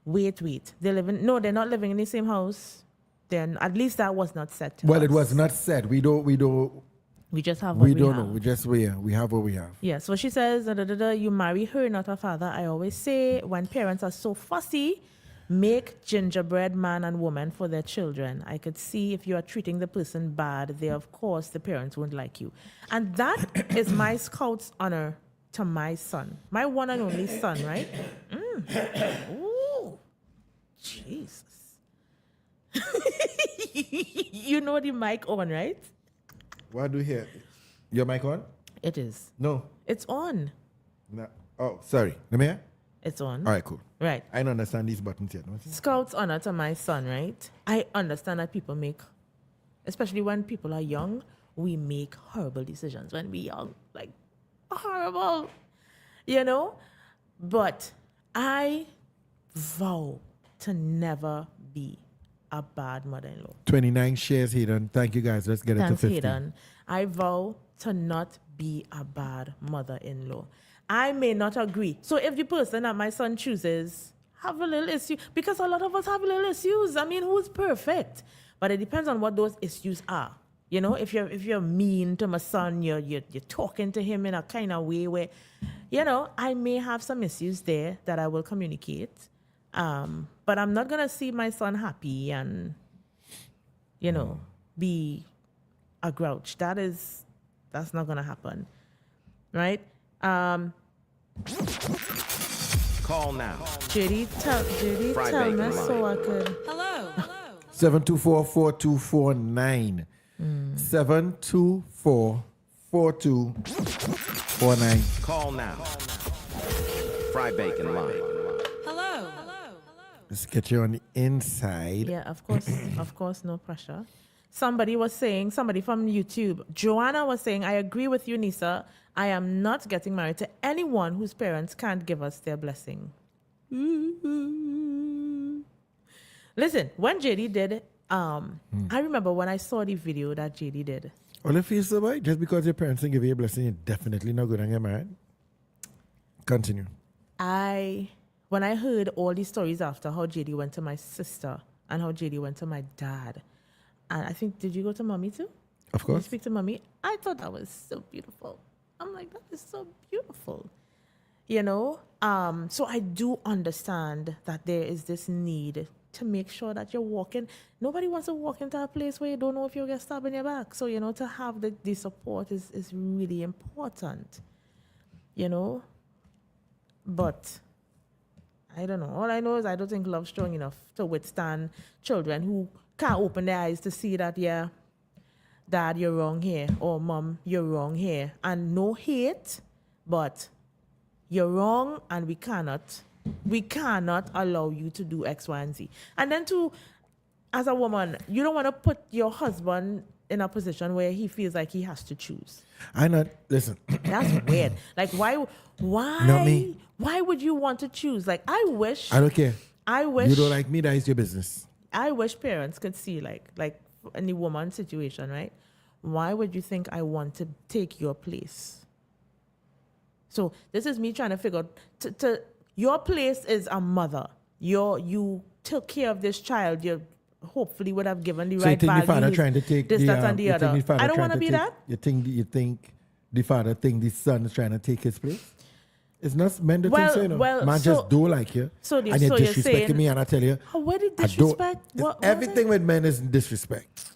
wait. They're not living in the same house. Then at least that was not said to Well, us. it was not said. We We just have what we don't have. know. We have what we have. Yeah, so she says, you marry her, not her father. I always say, when parents are so fussy, make gingerbread man and woman for their children. I could see if you are treating the person bad, of course, the parents won't like you. And that is my scout's honor to my son, my one and only son, right? Ooh, Jesus. You know the mic on, right? What do you hear? Your mic on? It is. No. It's on. No. Oh, sorry. Let me hear? It's on. All right, cool. Right. I don't understand these buttons yet. No? Scout's honor to my son, right? I understand that people make, especially when people are young, we make horrible decisions when we're young. Like, horrible. But I vow to never be a bad mother-in-law. 29 shares, Hayden. Thank you, guys. Let's get it to Thanks, 50. Hayden. I vow to not be a bad mother-in-law. I may not agree. So if the person that my son chooses have a little issue, because a lot of us have little issues. I mean, who's perfect? But it depends on what those issues are. You know, if you're mean to my son, you're talking to him in a kind of way where, you know, I may have some issues there that I will communicate. But I'm not gonna see my son happy and, you know, be a grouch. That's not gonna happen, right? Call now. Judy, tell me so I could. 724-4249. 724-4249. Call now. Fry bacon line. Let's get you on the inside. Yeah, of course, no pressure. Somebody from YouTube, Joanna was saying, I agree with you, Nisa. I am not getting married to anyone whose parents can't give us their blessing. Listen, when JD did, I remember when I saw the video that JD did. Well, if you so boy, just because your parents didn't give you a blessing, you're definitely not going to get married. Continue. When I heard all these stories after how JD went to my sister and how JD went to my dad, and I think, did you go to mommy too? Of course. Did you speak to mommy? I thought that was so beautiful. I'm like, that is so beautiful. You know? So I do understand that there is this need to make sure that you're walking. Nobody wants to walk into a place where you don't know if you'll get stabbed in your back. So, you know, to have the support is really important. You know? But I don't know. All I know is I don't think love's strong enough to withstand children who can't open their eyes to see that, yeah, Dad, you're wrong here, or Mom, you're wrong here. And no hate, but you're wrong, and we cannot allow you to do X, Y, and Z. And then as a woman, you don't want to put your husband in a position where he feels like he has to choose. Listen. That's weird. Like, why Not me. Why would you want to choose? Like, I don't care. I wish You don't like me, that is your business. I wish parents could see like any woman situation, right? Why would you think I want to take your place? So this is me trying to figure out your place is a mother. You took care of this child. You hopefully would have given the So right you think values. the father trying to take this, that, and the other. I don't want to be that. You think the father think the son is trying to take his place? It's not meant to think so, you know. Man just do like you. And you're disrespecting saying, me, and I tell you. Where did disrespect? Everything with men is disrespect.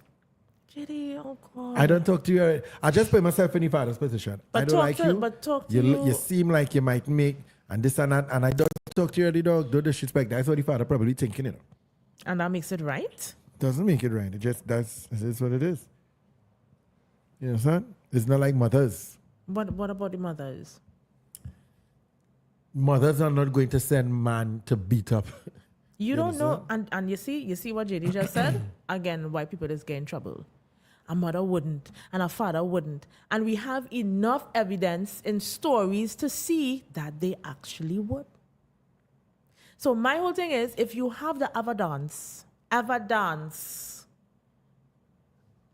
JD, oh God. I don't talk to you. I just put myself in the father's position. I don't like you. But talk to you. You seem like you might make and this and that, and I don't talk to you, the dog. Don't disrespect. That's what the father probably thinking, you know. And that makes it right? Doesn't make it right. It is what it is. You understand? It's not like mothers. What about the mothers? Mothers are not going to send man to beat up. You don't know, and you see what JD just said? Again, why people just get in trouble. A mother wouldn't, and a father wouldn't. And we have enough evidence in stories to see that they actually would. So my whole thing is, if you have the evidence,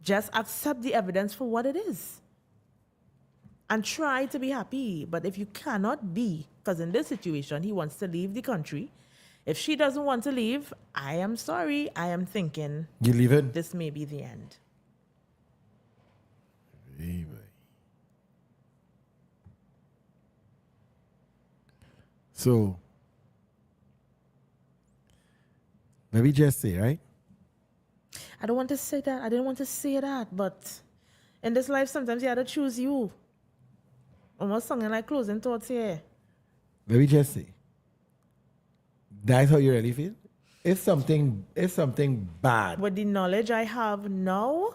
just accept the evidence for what it is. And try to be happy. But if you cannot be, because in this situation, he wants to leave the country. If she doesn't want to leave, I am sorry. I am thinking you leaving? This may be the end. So, maybe just say, right? I don't want to say that. I didn't want to say that. But in this life, sometimes you have to choose you. Almost something like closing thoughts here. Maybe just say. That's how you really feel? It's something bad. With the knowledge I have now,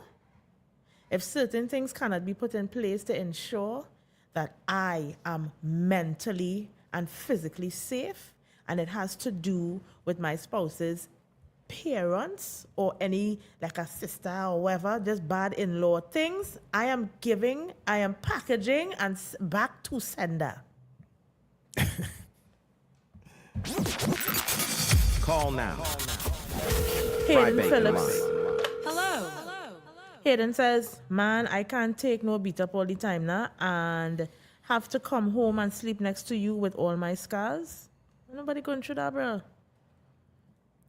if certain things cannot be put in place to ensure that I am mentally and physically safe, and it has to do with my spouse's parents or any, like a sister or whatever, just bad in-law things, I am packaging and back to sender. Call now. Hayden Bacon Phillips. Live. Hello. Hayden says, man, I can't take no beat up all the time now and have to come home and sleep next to you with all my scars. Nobody going through that, bro.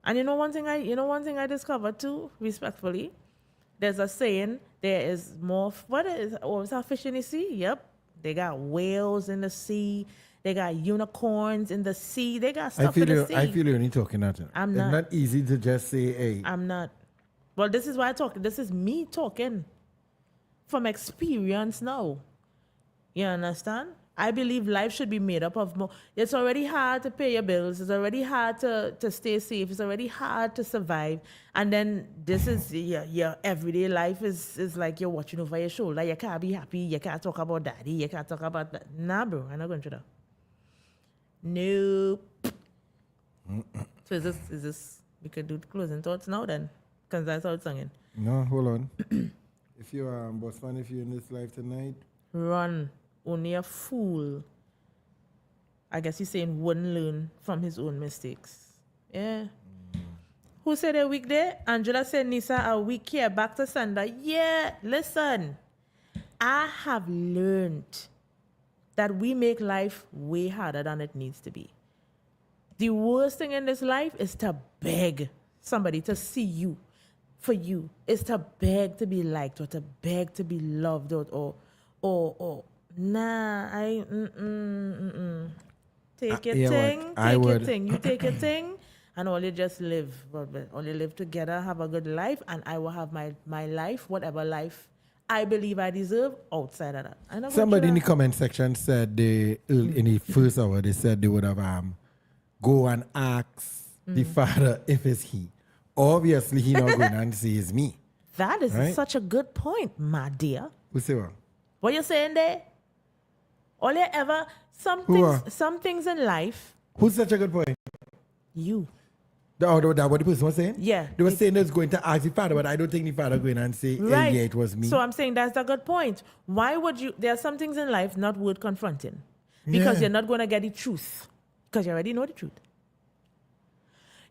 And you know one thing I discovered too, respectfully, there's a saying, there is more, what is that fish in the sea? Yep. They got whales in the sea. They got unicorns in the sea. They got stuff in the sea. I feel you're only talking at it. I'm not. It's not easy to just say, hey. I'm not. Well, this is why I talk. This is me talking from experience now. You understand? I believe life should be made up of more. It's already hard to pay your bills. It's already hard to stay safe. It's already hard to survive. And then this is your everyday life is like you're watching over your shoulder. You can't be happy. You can't talk about daddy. You can't talk about that. Nah, bro. I'm not going through that. Nope. So is this we could do the closing thoughts now then? Because that's how it's singing. No, hold on. If you're Bossman, if you're in this life tonight, run. Only a fool, I guess he's saying, wouldn't learn from his own mistakes. Yeah. Who said a week there? Angela said, Nisa, a week here, back to Sunday. Yeah, listen. I have learned that we make life way harder than it needs to be. The worst thing in this life is to beg somebody to see you for you. Is to beg to be liked or to beg to be loved or nah, take your thing, your thing. You take your thing, and only just live. Only live together, have a good life, and I will have my life, whatever life I believe I deserve outside of that. Somebody in the comment section said in the first hour, they said they would have go and ask the father if it's he. Obviously, he not going and say it's me. That is such a good point, my dear. Who say what? What you saying there? All you ever, some things in life. Who's such a good point? You. That what the person was saying? Yeah. They were saying it's going to ask the father, but I don't think the father going and say, right. Hey, yeah, it was me. So I'm saying that's a good point. Why would you, there are some things in life not worth confronting. Because you're not going to get the truth. Because you already know the truth.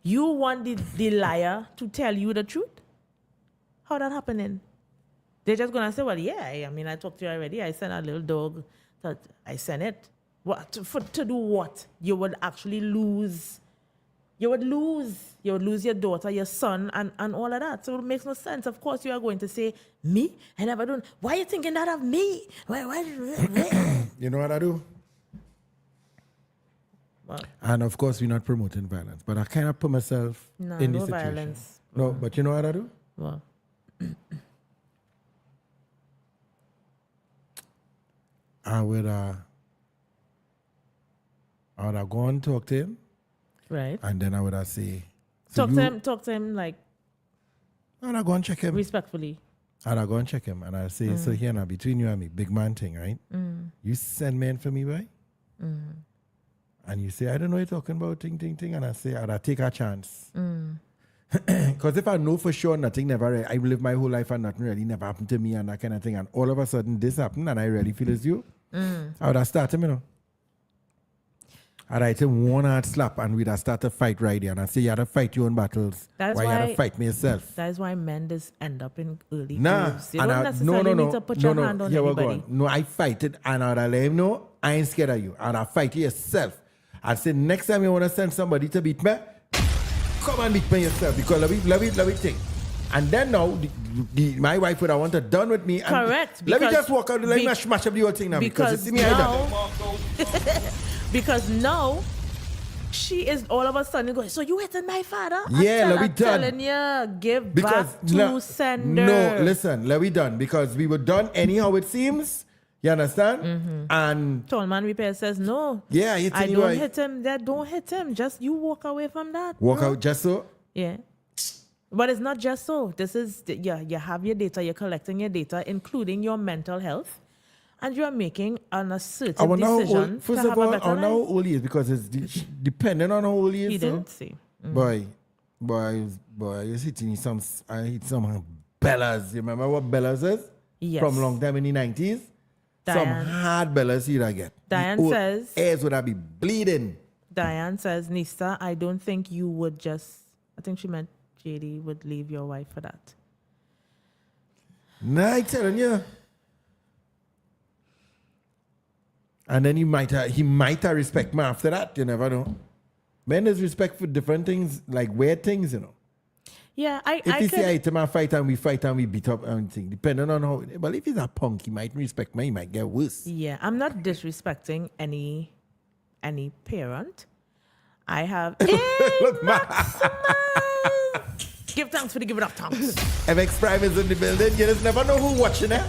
You want the liar to tell you the truth? How that happening? They're just going to say, well, yeah, I mean, I talked to you already. I sent a little dog. I sent it. What to do what? You would actually lose. You would lose your daughter, your son, and all of that. So it makes no sense. Of course, you are going to say, me? I never done. Why are you thinking that of me? Why? You know what I do? What? And of course, we're not promoting violence, but I kind of put myself in this situation. Violence. No, but you know what I do? What? I would have go and talk to him. Right. And then I would have say... Talk to him like... And I go and check him. Respectfully. And I go and check him. And I say, so here now, between you and me, big man thing, right? You send men for me, boy? And you say, I don't know what you're talking about, ting. And I say, and I take a chance. Because if I know for sure nothing never, I live my whole life and nothing really never happened to me and that kind of thing, and all of a sudden this happened and I really feel it's you, I would have started him, you know. I'd write him one hard slap and we'd have started a fight right there and I'd say, you had to fight your own battles. That's why you had to fight me yourself. That is why men just end up in early nah, graves. You don't necessarily need to put your hand on anybody. No, I fight it and I'd let him know, I ain't scared of you. And I'd fight you yourself. I'd say, next time you want to send somebody to beat me, come and beat me yourself because let me think. And then now, my wife would have wanted done with me. And correct. Let me just walk out. Let me smash up the whole thing now because you see me because now, she is all of a sudden going, so you hitting my father? Yeah, let me done. I'm telling you, give back to sender. No, listen, let me done because we were done anyhow it seems. You understand? And Tall Man Repair says no. Yeah, I don't hit him. That don't hit him. Just you walk away from that. Walk out just so? Yeah. But it's not just so. This is you have your data, you're collecting your data, including your mental health, and you're making an assertive decision. First of all, I don't know how old he is because it's dependent on how old he is. He didn't say. Boy, he's hitting some. I hit some bellas. You remember what bellas is? Yes. From long time in the 90s. Diane, some hard bellas here I get. Diane says ears would I be bleeding. Diane says, Nista, I don't think you would just, I think she meant JD would leave your wife for that. Nah, I telling you. And then he might respect me after that. You never know. Men is respect for different things, like weird things, you know. Yeah, if he say to my fight and we beat up everything, depending on how. But if he's a punk, he might respect me. He might get worse. Yeah, I'm not disrespecting any parent. I have. Give thanks for the giving up thanks. MX Prime is in the building. You just never know who watching it.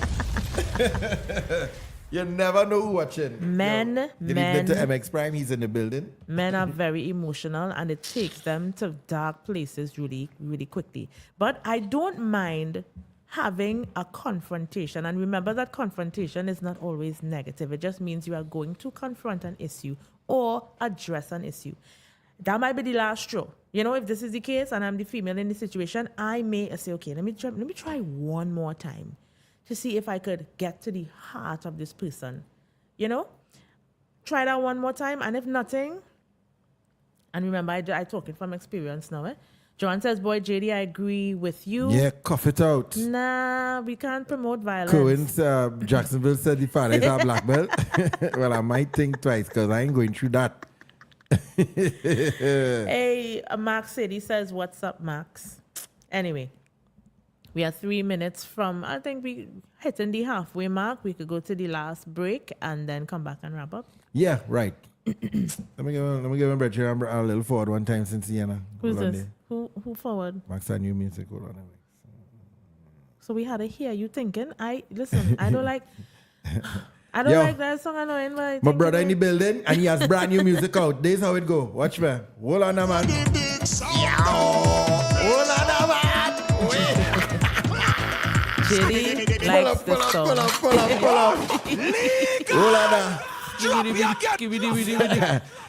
You never know who watching. Men. To MX Prime, he's in the building. Men are very emotional, and it takes them to dark places really, really quickly. But I don't mind having a confrontation. And remember that confrontation is not always negative. It just means you are going to confront an issue or address an issue. That might be the last straw. You know, if this is the case and I'm the female in the situation, I may say, okay, let me try one more time to see if I could get to the heart of this person. You know? Try that one more time, and if nothing, and remember, I talking from experience now, eh? Joanne says, boy, JD, I agree with you. Yeah, cough it out. Nah, we can't promote violence. Cohen's Jacksonville said the father is a black belt. Well, I might think twice because I ain't going through that. Hey, Max said, he says, what's up, Max? Anyway, we are 3 minutes from, I think we hitting the halfway mark. We could go to the last break and then come back and wrap up. Yeah, right. let me give him a little forward one time since Sienna. Who's this? Who forward? Max and new music. Hold on. So we had to hear you thinking. I don't like like that song annoying, but my brother in the building and he has brand new music out. This is how it go. Watch me. Hold on, man. Hold on, man. JD likes this song. Pull up. Hold on.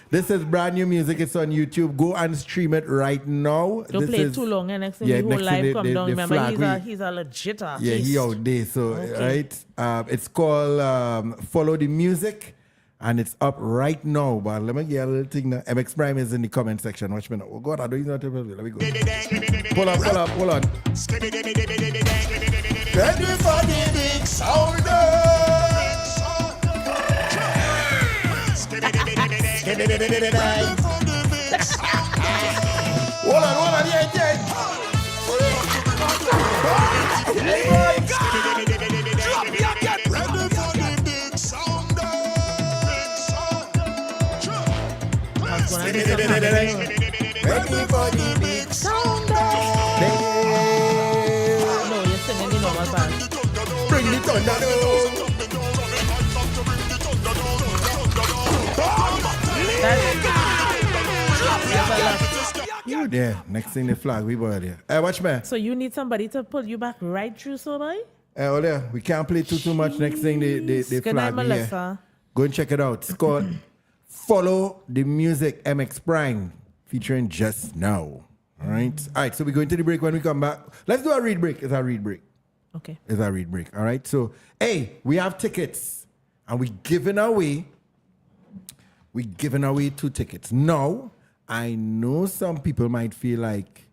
This is brand new music. It's on YouTube. Go and stream it right now. Don't play it too long, and next thing the whole live come down. Remember, he's a legit artist. Yeah, he out there. So okay. Right, it's called Follow the Music, and it's up right now. But let me get a little thing now. MX Prime is in the comment section. Watch me now. Oh God, I don't even know what to. Let me go. Pull up. Hold on. Ready for the big sounder. Hold on, yeah. Ready for the big sounder. No, you're singing the normal part. Bring the thunder down. You there. Next thing the flag, we boy there. Hey, watch me. So you need somebody to pull you back right through, so boy? Oh there. We can't play too much. Next thing they flag me here. Go and check it out. It's called Follow the Music MX Prime featuring Just Now. All right, so we're going to the break. When we come back, let's do a read break. It's our read break. Okay. It's our read break. All right, so, hey, we have tickets and we're giving away 2 tickets. Now, I know some people might feel like,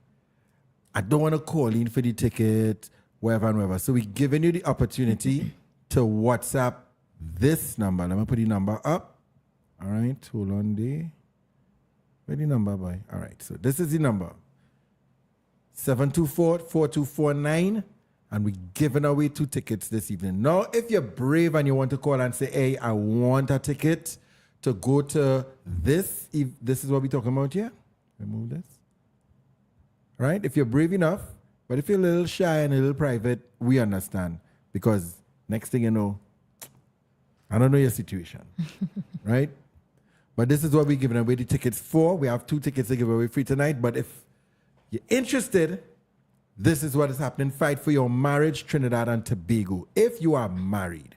I don't want to call in for the ticket, wherever and wherever. So we're giving you the opportunity to WhatsApp this number. Let me put the number up. All right, hold on there. Where's the number, boy? All right, so this is the number. 724-4249. And we're giving away 2 tickets this evening. Now, if you're brave and you want to call and say, hey, I want a ticket to go to this, if this is what we're talking about here, remove this. Right? If you're brave enough, but if you're a little shy and a little private, we understand. Because next thing you know, I don't know your situation. Right? But this is what we're giving away the tickets for. We have 2 tickets to give away free tonight. But if you're interested, this is what is happening. Fight for your marriage, Trinidad and Tobago. If you are married,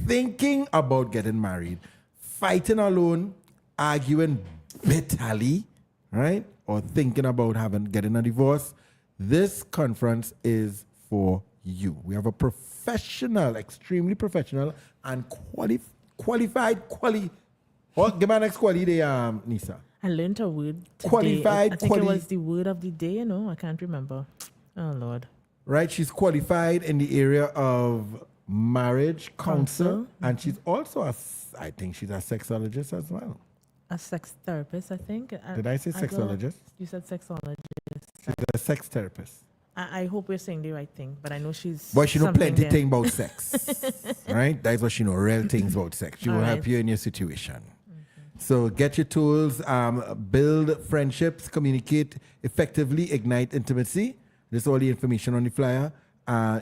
thinking about getting married, fighting alone, arguing bitterly, right? Or thinking about getting a divorce, this conference is for you. We have a professional, extremely professional and qualified What? Give my next quality there, Nisa. I learned a word today. Qualified, I think it was the word of the day, you know. I can't remember. Oh, Lord. Right, she's qualified in the area of marriage counsel, and she's also I think she's a sexologist as well. A sex therapist, I think. Did I say sexologist? You said sexologist. She's a sex therapist. I hope we're saying the right thing, but I know she's. But she know plenty there. things about sex. Right? That's what she know, real things about sex. She will All help right. you in your situation. So get your tools, build friendships, communicate effectively, ignite intimacy. There's all the information on the flyer.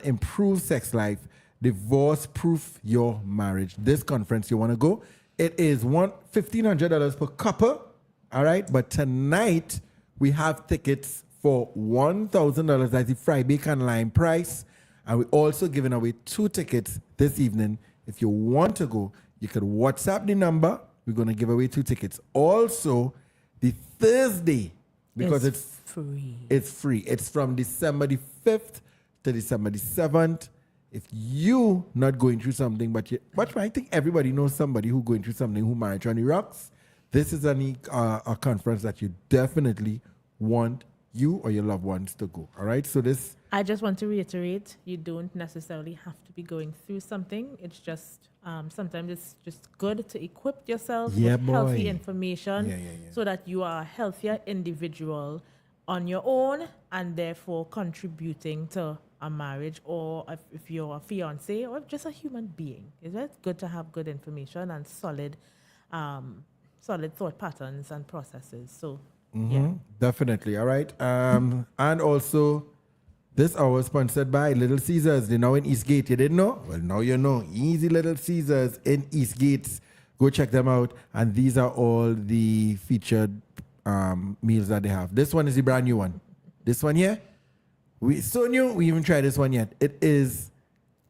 Improve sex life, divorce-proof your marriage. This conference you want to go, it is $1,500 per couple, all right? But tonight, we have tickets for $1,000. That's the Fry Bacon Lime price. And we're also giving away 2 tickets this evening. If you want to go, you could WhatsApp the number. We're going to give away 2 tickets. Also, the Thursday, because it's free. It's free. It's from December the 5th to December the 7th. If you not going through something, but I think everybody knows somebody who going through something who marriage on the rocks. This is a conference that you definitely want you or your loved ones to go. All right. So this. I just want to reiterate: you don't necessarily have to be going through something. It's just sometimes it's just good to equip yourself with healthy information, so that you are a healthier individual on your own, and therefore contributing to a marriage, or if you're a fiance or just a human being. It's good to have good information and solid thought patterns and processes. So, Definitely. All right. And also, this hour is sponsored by Little Caesars. They're now in Eastgate. You didn't know? Well, now you know. Easy Little Caesars in Eastgate. Go check them out. And these are all the featured meals that they have. This one is the brand new one. This one here, so new, we haven't tried this one yet. It is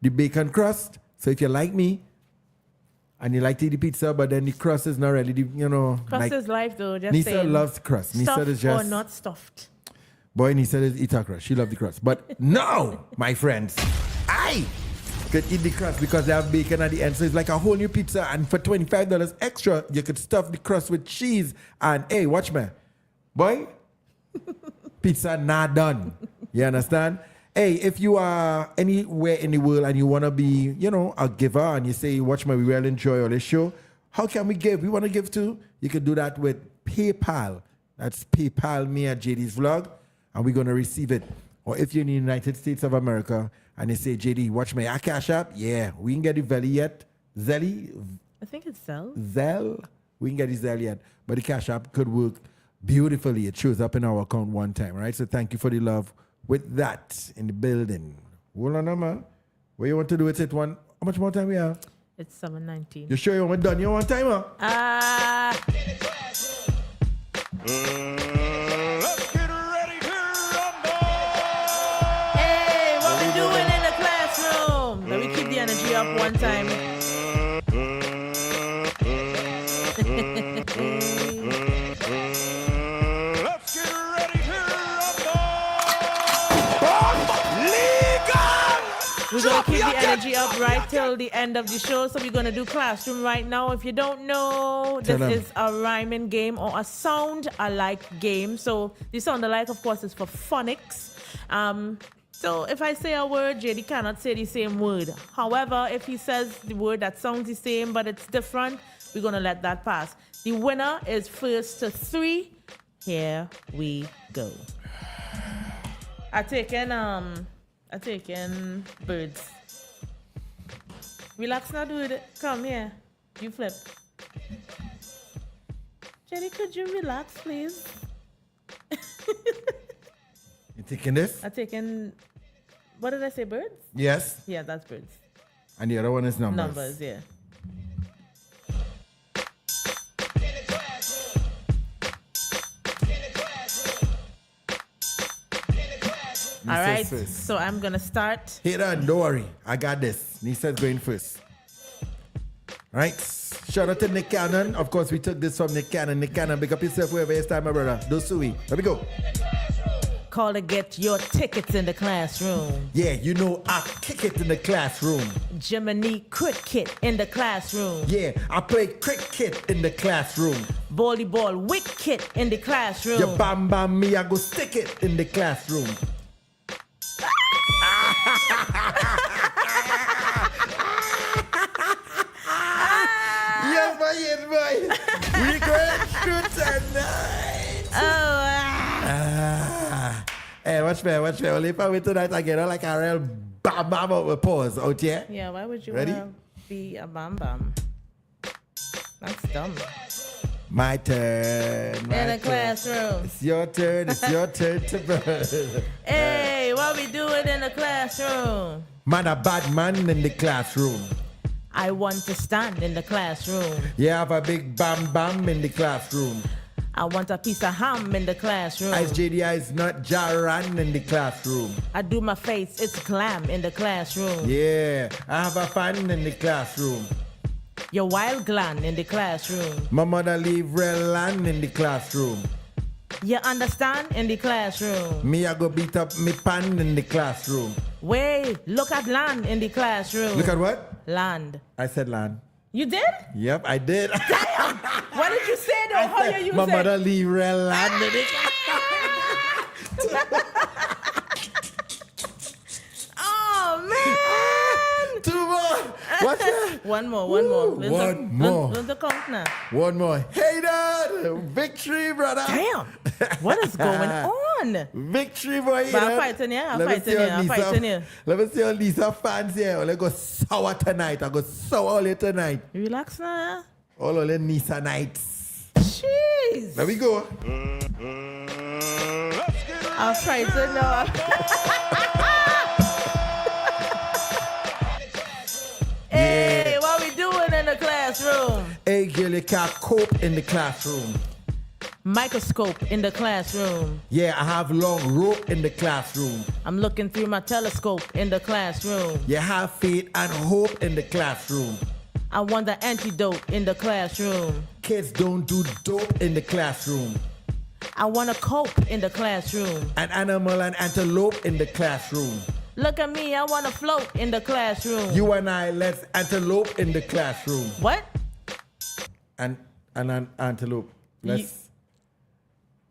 the bacon crust. So if you like me, and you like to eat the pizza, but then the crust is not really, crust like, is life though. Just Nisa saying. loves crust. Nisa Stuffed is just or not stuffed. Boy, Nisa is eat her crust. She loves the crust. But no, my friends, I could eat the crust because they have bacon at the end. So it's like a whole new pizza. And for $25 extra, you could stuff the crust with cheese. And hey, watch me. Boy, pizza not done. You understand? Hey, if you are anywhere in the world and you want to be, a giver, and you say, watch me, we really enjoy all this show, how can we give? We want to give too. You can do that with PayPal. That's PayPal me at JD's Vlog, and we're going to receive it. Or if you're in the United States of America and they say, JD, watch me, I cash up. Yeah, we can get the Valley yet. Zelly? I think it's Zell. Zell? We can get the Zell yet. But the cash app could work beautifully. It shows up in our account one time, right? So thank you for the love with that in the building. Hold on, man. What you want to do with it? How much more time we have? It's 7:19. You sure you want done? You want timer? Let's get ready to rumble. Hey, what we doing in the classroom? Let me keep the energy up one time. Let's get ready to rumble. We're going to keep the energy up right till the end of the show. So we're going to do classroom right now. If you don't know, this is a rhyming game or a sound-alike game. So the sound-alike, of course, is for phonics. So if I say a word, JD cannot say the same word. However, if he says the word that sounds the same but it's different, we're going to let that pass. The winner is first to 3. Here we go. I taken birds. Relax now, dude. Come here. You flip. Jenny, could you relax, please? You taking this? I taken. What did I say? Birds? Yes. Yeah, that's birds. And the other one is numbers. Numbers, yeah. All right, so I'm going to start. Hey, don't worry. I got this. Nisa's going first. Right? Shout out to Nick Cannon. Of course, we took this from Nick Cannon. Nick Cannon, pick up yourself wherever you stand, my brother. Do suey. Let me go. Call to get your tickets in the classroom. Yeah, I kick it in the classroom. Jiminy cricket in the classroom. Yeah, I play cricket in the classroom. Volleyball wicket in the classroom. You bam bam me, I go stick it in the classroom. Yes, boy. We going through tonight. Hey, watch me. Only if I wait tonight, I get on like a real bam bam out with pause out here. Yeah, why would you Ready? want to be a bam bam? That's dumb. My turn. In the classroom. It's your turn to burn. Hey, what we doing in the classroom? Man, a bad man in the classroom. I want to stand in the classroom. You have a big bam bam in the classroom. I want a piece of ham in the classroom. Ice JDI is not Jaran in the classroom. I do my face, it's glam in the classroom. Yeah, I have a fan in the classroom. Your wild gland in the classroom. My mother leave real land in the classroom. You understand? In the classroom. Me, I go beat up me pan in the classroom. Wait, look at land in the classroom. Look at what? Land. I said land. You did? Yep, I did. Damn! What did you say though? How you use my it? mother leave real land in the Oh man! Two more. What's that? One more. Learn to count now. One more. Hey, Dad! Victory, brother! Damn! What is going on? Victory, boy! But I'm fighting here. I'm fighting here. Let me see all Lisa fans here. Let's go sour tonight. I go sour all here tonight. Relax now. All the Nisa nights. Jeez. There we go. I'm frightened now. Hey, what we doing in the classroom? Hey, girl, you can't cope in the classroom. Microscope in the classroom. Yeah, I have long rope in the classroom. I'm looking through my telescope in the classroom. You have faith and hope in the classroom. I want the antidote in the classroom. Kids don't do dope in the classroom. I want to cope in the classroom. An animal and antelope in the classroom. Look at me, I want to float in the classroom. You and I, let's antelope in the classroom. What? An antelope.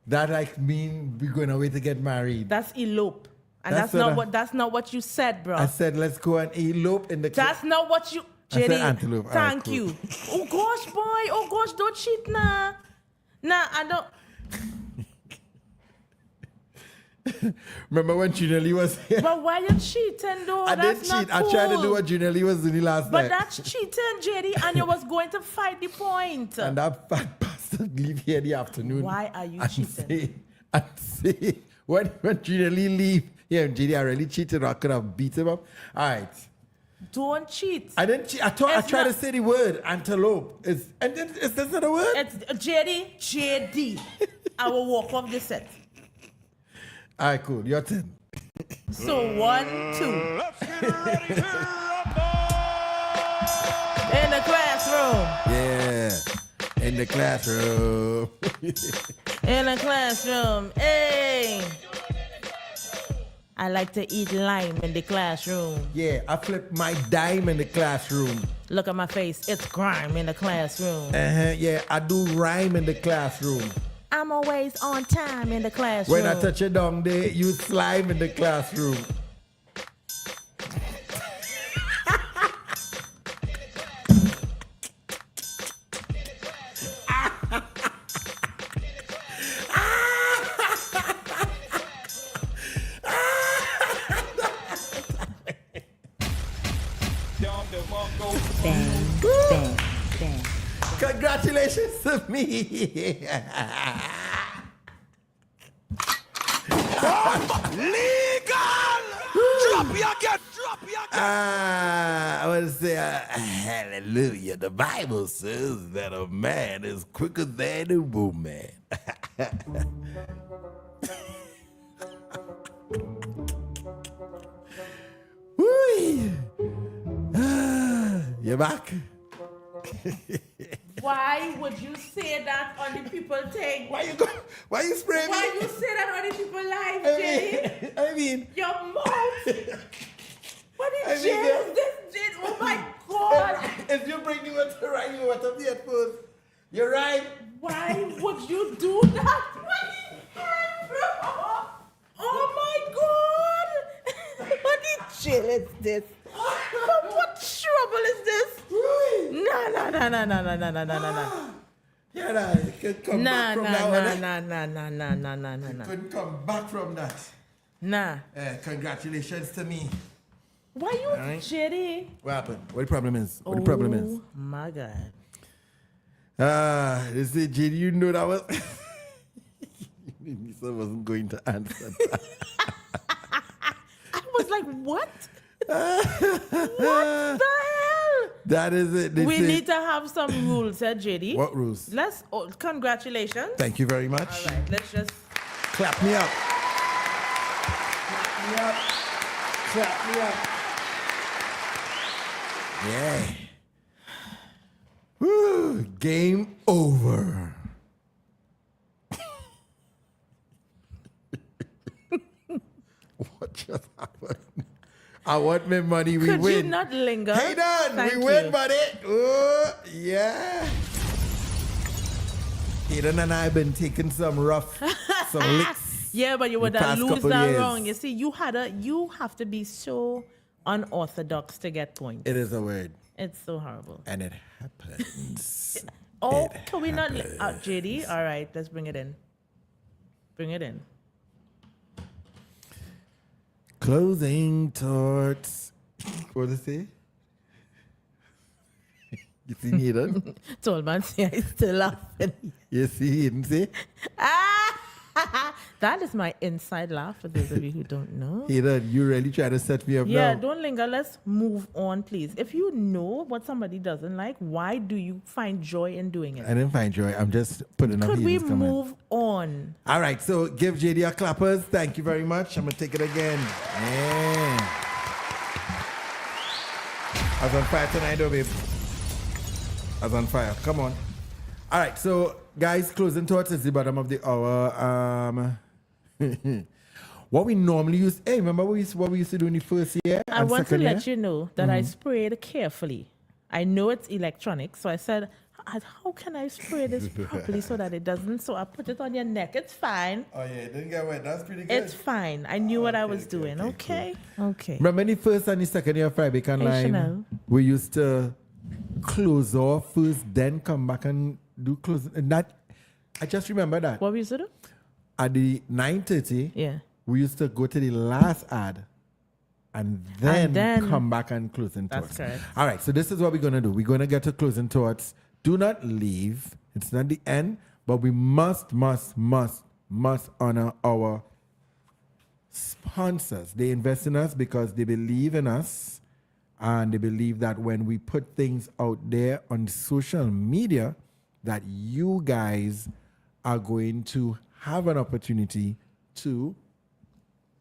That like mean we're going away to get married. That's elope. And That's that's not what you said, bro. I said let's go and elope in the That's not what you I said JD, antelope. All thank right, cool. you. Oh gosh, boy. Oh gosh, don't cheat now. Nah, I don't. Remember when Junior Lee was here? But why you cheating though? I That's didn't cheat. not I tried to do cool. what Junior Lee was doing last But night. that's cheating, JD, and you was going to fight the point. And that fat bastard leave here in the afternoon. Why are you and cheating? Say, when Junior Lee leave, yeah, JD, I really cheated. I could have beat him up. All right. Don't cheat. I didn't cheat. I tried to say the word antelope. Is that not a word? It's JD. I will walk off the set. All right, cool. Your turn. So 1, 2. In the classroom. Yeah. In the classroom. In the classroom. Hey. I like to eat lime in the classroom. Yeah, I flip my dime in the classroom. Look at my face. It's grime in the classroom. Yeah, I do rhyme in the classroom. I'm always on time in the classroom. When I touch a down there, you slime in the classroom. Bang. Congratulations to me. Legal! Drop your gun! I want to say hallelujah. The Bible says that a man is quicker than a woman. Woo! You're back. Why would you say that on the people thing? Why you spray me? Why you say that on the people live, Jay? I mean, Your mouth. What in I mean, jail is this did. Oh my God. If you bring you to right, you want to be at first. You're right. Why would you do that? Oh my God. What the chill is this? What trouble is this? No. Yeah, nah, you can come back from that one. Nah. You couldn't come back from that. Nah. Congratulations to me. Why you shitty? What happened? What the problem is? What the problem is? Oh my God. You see, JD, you know that was... I wasn't going to answer that. I was like, what? What the hell? That is it. We need to have some rules, JD. What rules? Congratulations. Thank you very much. All right, let's just... Clap me up. Clap me up. Clap me up. Yeah. Woo, game over. What just happened? I want my money, we Could win. you not linger? Hey, Dan, Thank we win, you. buddy. Oh, yeah. Hayden and I have been taking some licks. Yeah, but you would the have past lose couple that years. wrong. You see, you have to be so unorthodox to get points. It is a word. It's so horrible. And it happens. Can we not JD? All right, let's bring it in. Bring it in. Closing thoughts. What does it say? You see Hayden? Told man, see, I still laughing. You see Hayden, see? That is my inside laugh for those of you who don't know. Hayden, you really try to set me up Yeah, now. don't linger. Let's move on, please. If you know what somebody doesn't like, why do you find joy in doing it? I didn't find joy. I'm just putting up Could we Hayden's comment. move on? All right, so give JD a clappers. Thank you very much. I'm going to take it again. Yeah. I was on fire tonight, though, babe. I was on fire. Come on. All right, so guys, closing thoughts is the bottom of the hour. What we normally use, remember what we used to do in the first year? I and want to second let year? you know that I sprayed carefully. I know it's electronic, so I said, how can I spray this properly so that it doesn't? So I put it on your neck. It's fine. Oh, yeah, it didn't get wet. That's pretty good. It's fine. I knew what I was doing. Okay. Remember the first and the second year of Friday Can Live? Chanel. We used to close off first, then come back and do close. And that, I just remember that. What we used to do? At the 9:30, Yeah. we used to go to the last ad and then come back and closing That's thoughts. correct. All right, so this is what we're going to do. We're going to get to closing thoughts. Do not leave. It's not the end, but we must honor our sponsors. They invest in us because they believe in us, and they believe that when we put things out there on social media, that you guys are going to have an opportunity to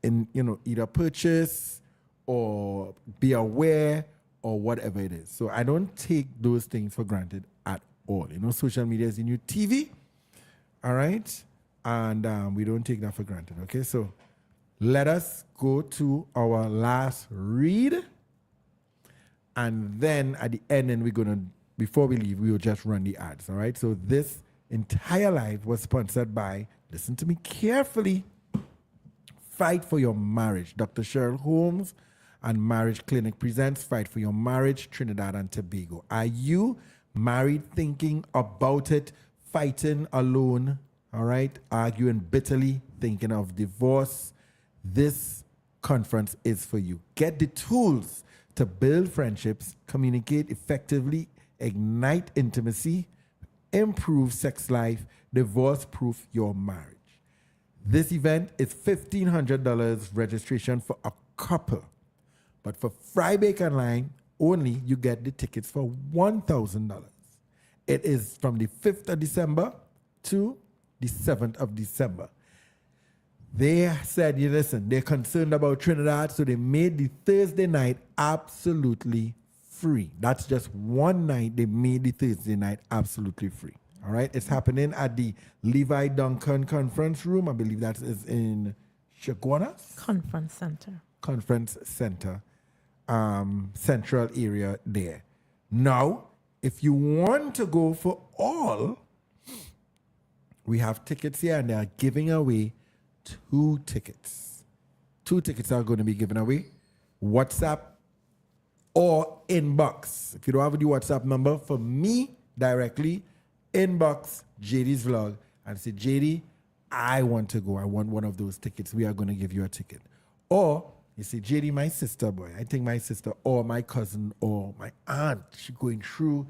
either purchase or be aware or whatever it is. So I don't take those things for granted at all. Social media is the new TV, all right? And we don't take that for granted, okay? So let us go to our last read. And then at the end, before we leave, we will just run the ads, all right? So this entire live was sponsored by, listen to me carefully, Fight for Your Marriage. Dr. Cheryl Holmes and Marriage Clinic presents Fight for Your Marriage, Trinidad and Tobago. Are you married, thinking about it, fighting alone, all right, arguing bitterly, thinking of divorce? This conference is for you. Get the tools to build friendships, communicate effectively, ignite intimacy, improve sex life, divorce-proof your marriage. This event is $1,500 registration for a couple. But for Fry Bacon Line only, you get the tickets for $1,000. It is from the 5th of December to the 7th of December. They said, listen, they're concerned about Trinidad, so they made the Thursday night absolutely free. That's just one night. They made the Thursday night absolutely free. All right, it's happening at the Levi Duncan Conference Room. I believe that is in Chaguanas Conference Center. Conference Center. central area there. Now, if you want to go for all, we have tickets here and they are giving away 2 tickets. 2 tickets are going to be given away. WhatsApp or inbox. If you don't have the WhatsApp number, for me directly, inbox JD's vlog and say, JD, I want to go. I want one of those tickets. We are going to give you a ticket. Or you say, JD, my sister, boy, I think my sister or my cousin or my aunt, she going through.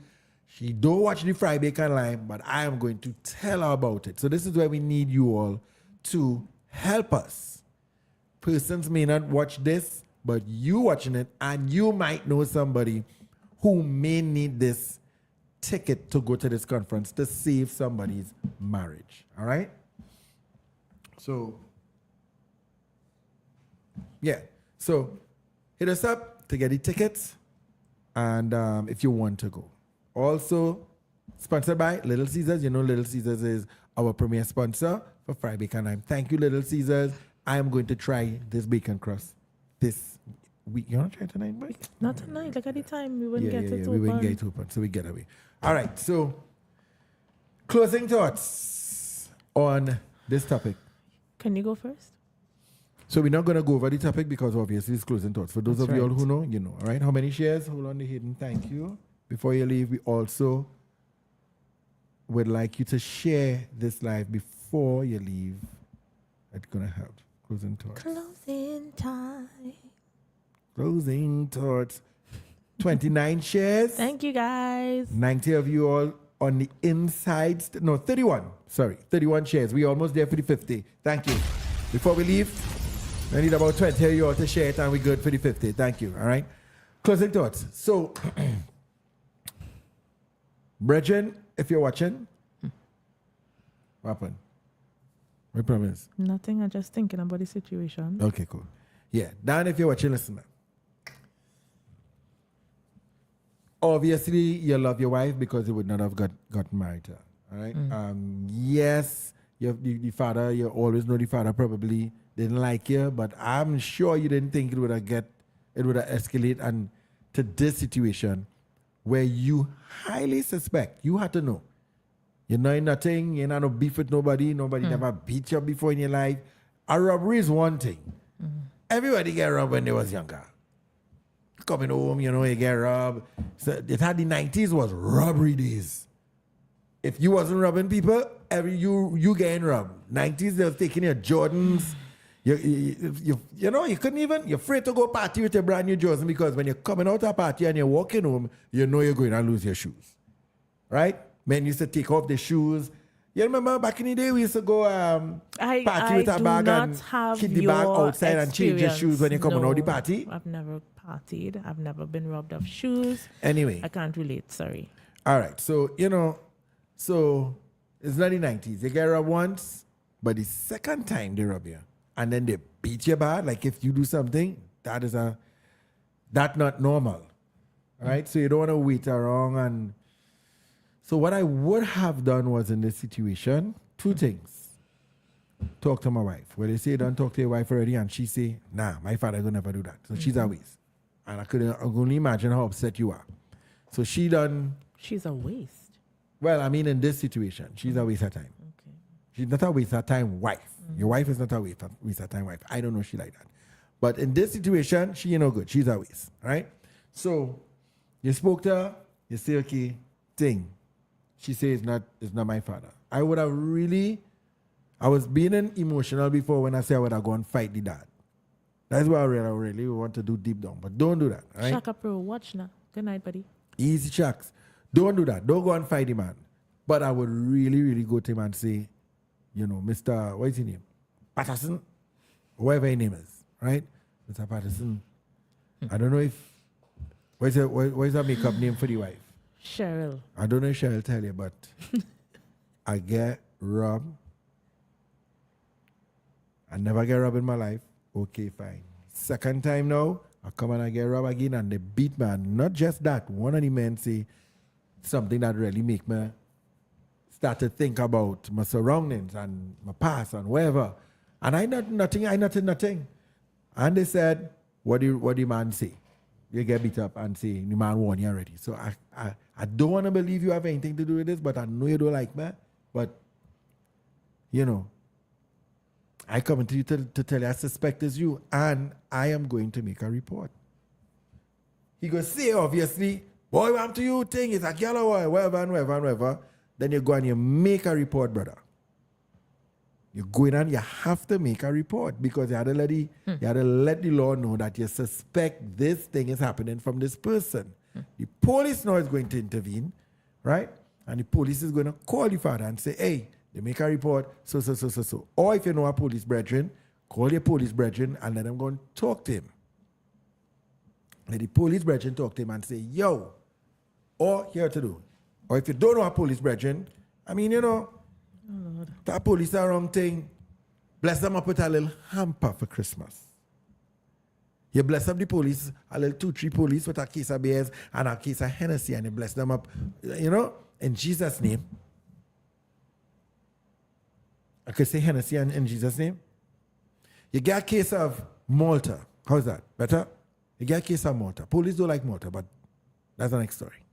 She don't watch the Fry Bacon Lime, but I am going to tell her about it. So this is where we need you all to help us. Persons may not watch this, but you watching it, and you might know somebody who may need this ticket to go to this conference to save somebody's marriage. All right? So, yeah. So, hit us up to get the tickets, and if you want to go. Also, sponsored by Little Caesars. You know Little Caesars is our premier sponsor for Fry Bacon Lime. Thank you, Little Caesars. I am going to try this bacon crust this week. You want to try it tonight, boy? Not tonight. Look at the time. We wouldn't get it open. We wouldn't get it open, so we get away. All right, so closing thoughts on this topic. Can you go first? So we're not going to go over the topic because obviously it's closing thoughts. For those of you all who know, you know. All right, how many shares? Hold on the hidden. Thank you. Before you leave, we also would like you to share this live before you leave. That's going to help. Closing thoughts. Closing time. Closing thoughts. 29 shares. Thank you, guys. 90 of you all on the inside. No, 31. Sorry, 31 shares. We almost there for the 50. Thank you. Before we leave, I need about 20 of you all to share it and we're good for the 50. Thank you. All right. Closing thoughts. So, Brethren, if you're watching, what happened? I promise. Nothing. I'm just thinking about the situation. Okay, cool. Yeah. Dan, if you're watching, listen. Obviously, you love your wife because you would not have gotten married to her. All right? Yes, the father, you always know the father probably didn't like you, but I'm sure you didn't think it would have escalated and to this situation where you highly suspect, you had to know. You know nothing, you know no beef with nobody never beat you before in your life. A robbery is one thing. Everybody get robbed when they was younger. Coming home, you know, you get robbed. So it had the 90s was robbery days. If you wasn't robbing people, you getting robbed. 90s, they were taking your Jordans. You know, you couldn't even, you're afraid to go party with your brand new Jordan because when you're coming out of a party and you're walking home, you know you're going to lose your shoes. Right? Men used to take off their shoes. You remember back in the day, we used to go party with a bag and keep the bag outside and change your shoes when you're coming out of the party? I've never partied. I've never been robbed of shoes. Anyway. I can't relate, sorry. All right. So, you know, so it's not the 90s. They get robbed once, but the second time they rob you, and then they beat you bad, like if you do something, that's not normal. All right? So you don't want to wait around. And so what I would have done was in this situation, 2 things. Talk to my wife. Well, they say don't talk to your wife already, and she say, nah, my father will never do that. So she's a waste. And I could only imagine how upset you are. So she done. She's a waste. Well, I mean, in this situation, she's a waste of time. Okay. She's not a waste of time wife. Your wife is not a waste of time wife. I don't know she like that. But in this situation, she ain't no good. She's a waste. Right? So you spoke to her, you say, okay, thing. She says it's not my father. I would have I was being emotional before when I say I would have gone fight the dad. That's what I really want to do deep down. But don't do that. Right? Shaka Pro, watch now. Good night, buddy. Easy shacks. Don't do that. Don't go and fight the man. But I would really, really go to him and say, you know, Mr. What is his name? Patterson? Whatever his name is. Right? Mr. Patterson. I don't know if... What is that makeup name for the wife? Cheryl. I don't know if Cheryl tell you, but I get robbed. I never get robbed in my life. Okay, fine. Second time now, I come and I get robbed again and they beat me. And not just that. One of the men say something that really make me start to think about my surroundings and my past and whatever. And I nothing. And they said, what do man say? you get beat up and say, the man warned you already. So I don't want to believe you have anything to do with this, but I know you don't like me. But, you know, I come to you to tell you I suspect it's you, and I am going to make a report. He goes, say, obviously, boy, what to you thing, it's a girl or whatever and whatever and whatever. Then you go and you make a report, brother. You go in and you have to make a report because you had to let the law know that you suspect this thing is happening from this person. The police now is going to intervene, right? And the police is going to call the father and say, hey, they make a report, so. Or if you know a police brethren, call your police brethren and let them go and talk to him. Let the police brethren talk to him and say, yo, or here to do. Or if you don't know a police brethren, I mean, you know, that police are wrong thing. Bless them up with a little hamper for Christmas. You bless up the police, a little 2-3 police with a case of beers and a case of Hennessy, and you bless them up, you know, in Jesus' name. I could say Hennessy in Jesus' name. You get a case of Malta. How's that? Better? You get a case of Malta. Police don't like Malta, but that's the next story.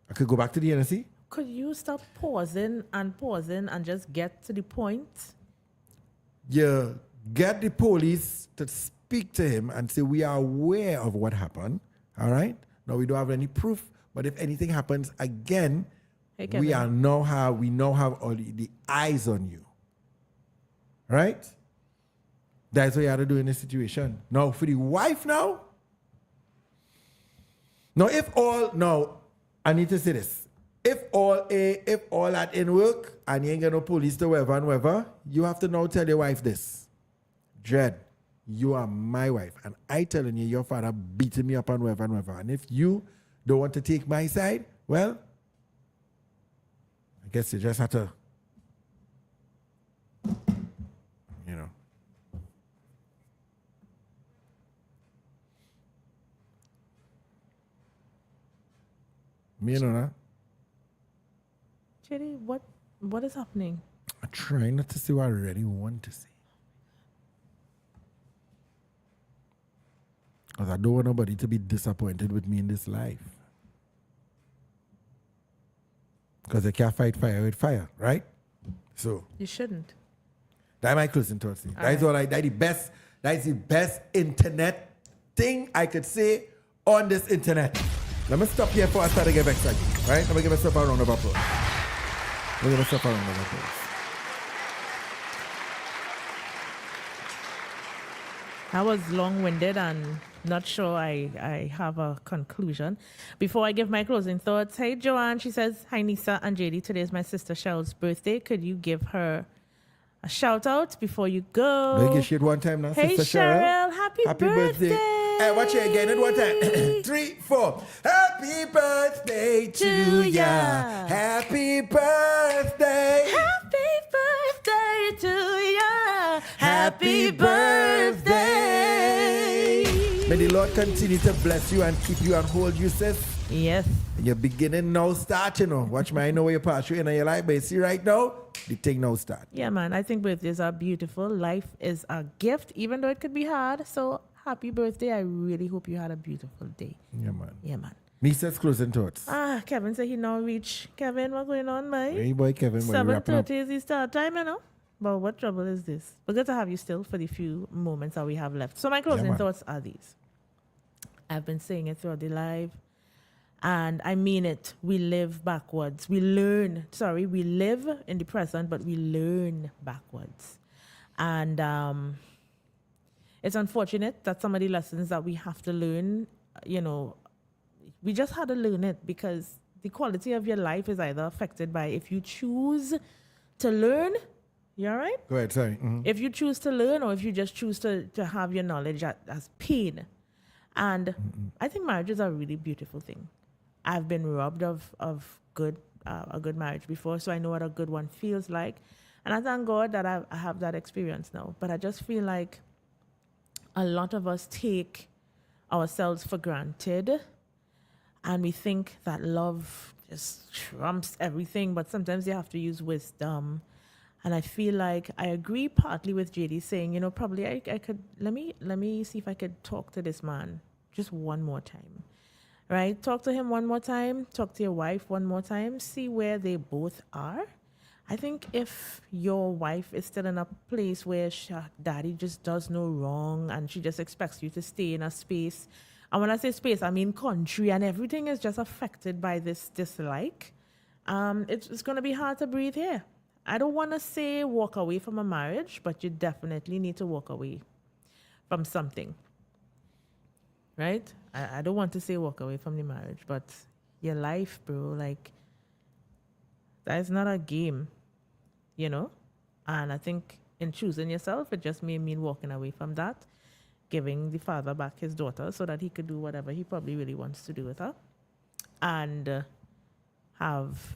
I could go back to the Hennessy. Could you stop pausing and just get to the point? You get the police to speak to him and say, we are aware of what happened. All right? Now, we don't have any proof, but if anything happens again, we now have all the eyes on you. Right? That's what you have to do in this situation. Now, for the wife now, I need to say this. If all that in work and you ain't got no police to whatever and whatever, you have to now tell your wife this. Dread, you are my wife. And I telling you, your father beating me up and whatever and whatever. And if you don't want to take my side, well, I guess you just have to, you know. Me, you know that. Chidi, what is happening? I'm trying not to see what I really want to see. Because I don't want nobody to be disappointed with me in this life. Because they can't fight fire with fire, right? So you shouldn't. That's my closing thoughts. That's the best internet thing I could say on this internet. Let me stop here before I start to get vexed again. Right? Let me give myself a round of applause. I was long-winded and not sure I have a conclusion. Before I give my closing thoughts, hey, Joanne, she says, hi, Nisa and JD. Today is my sister Cheryl's birthday. Could you give her a shout-out before you go? Make your shit one time now, hey, Sister Cheryl. Happy birthday. Hey, watch it again in one time. 3, 4. Happy birthday to ya. Happy birthday. Happy birthday to ya. Happy birthday. May the Lord continue to bless you and keep you and hold you, sis. Yes. You're beginning now start, you know. Watch me, I know where you pass through in your life, but you see right now, the thing now start. Yeah, man. I think birthdays are beautiful. Life is a gift, even though it could be hard. So happy birthday. I really hope you had a beautiful day. Yeah, man. Yeah, man. Nisa's closing thoughts. Kevin said he now reached. Kevin, what's going on, man? Hey, boy, Kevin. 7:30 is the start time, you know? But what trouble is this? We're good to have you still for the few moments that we have left. So my closing thoughts are these. I've been saying it throughout the live. And I mean it. We live backwards. We live in the present, but we learn backwards. And it's unfortunate that some of the lessons that we have to learn, you know, we just had to learn it because the quality of your life is either affected by if you choose to learn. You all right? Go ahead, sorry. Mm-hmm. If you choose to learn or if you just choose to have your knowledge as pain. And I think marriages are a really beautiful thing. I've been robbed of a good marriage before, so I know what a good one feels like. And I thank God that I have that experience now. But I just feel like a lot of us take ourselves for granted and we think that love just trumps everything. But sometimes you have to use wisdom And I feel like I agree partly with JD saying, probably I could, let me see if I could talk to this man just one more time, right? Talk to him one more time, talk to your wife one more time, see where they both are. I think if your wife is still in a place where daddy just does no wrong and she just expects you to stay in a space, and when I say space, I mean country, and everything is just affected by this dislike, it's going to be hard to breathe here. I don't want to say walk away from a marriage, but you definitely need to walk away from something, right? I don't want to say walk away from the marriage, but your life, bro, like, that is not a game, And I think in choosing yourself, it just may mean walking away from that, giving the father back his daughter so that he could do whatever he probably really wants to do with her, and have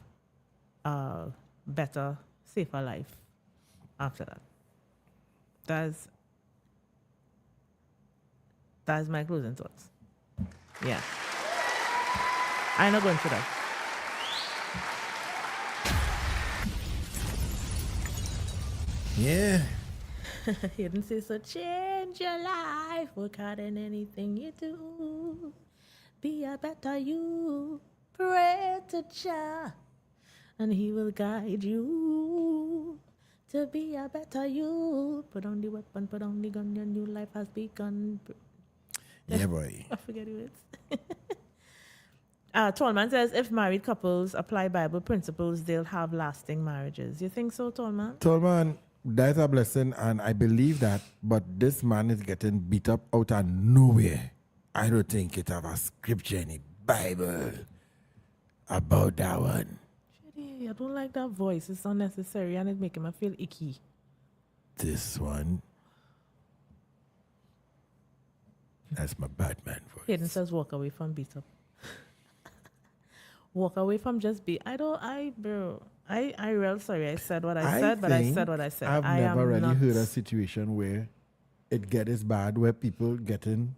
a better, safer life after that. That's my closing thoughts. Yeah. I'm not going for that. Yeah. He didn't say so. Change your life, work hard in anything you do. Be a better you. Pray to Jah, and He will guide you to be a better you. Put on the weapon, put on the gun. Your new life has begun. Yeah, boy. I forget who it's. Tallman says, if married couples apply Bible principles, they'll have lasting marriages. You think so, Tallman? Tallman, that's a blessing, and I believe that, but this man is getting beat up out of nowhere. I don't think it have a scripture in the Bible about that one. Shitty, I don't like that voice. It's unnecessary, and it's making me feel icky. This one, that's my Batman voice. Hayden says, walk away from beat up. Walk away from just be. I real sorry. I said what I said, but I said what I said. I've never really heard a situation where it gets bad, where people getting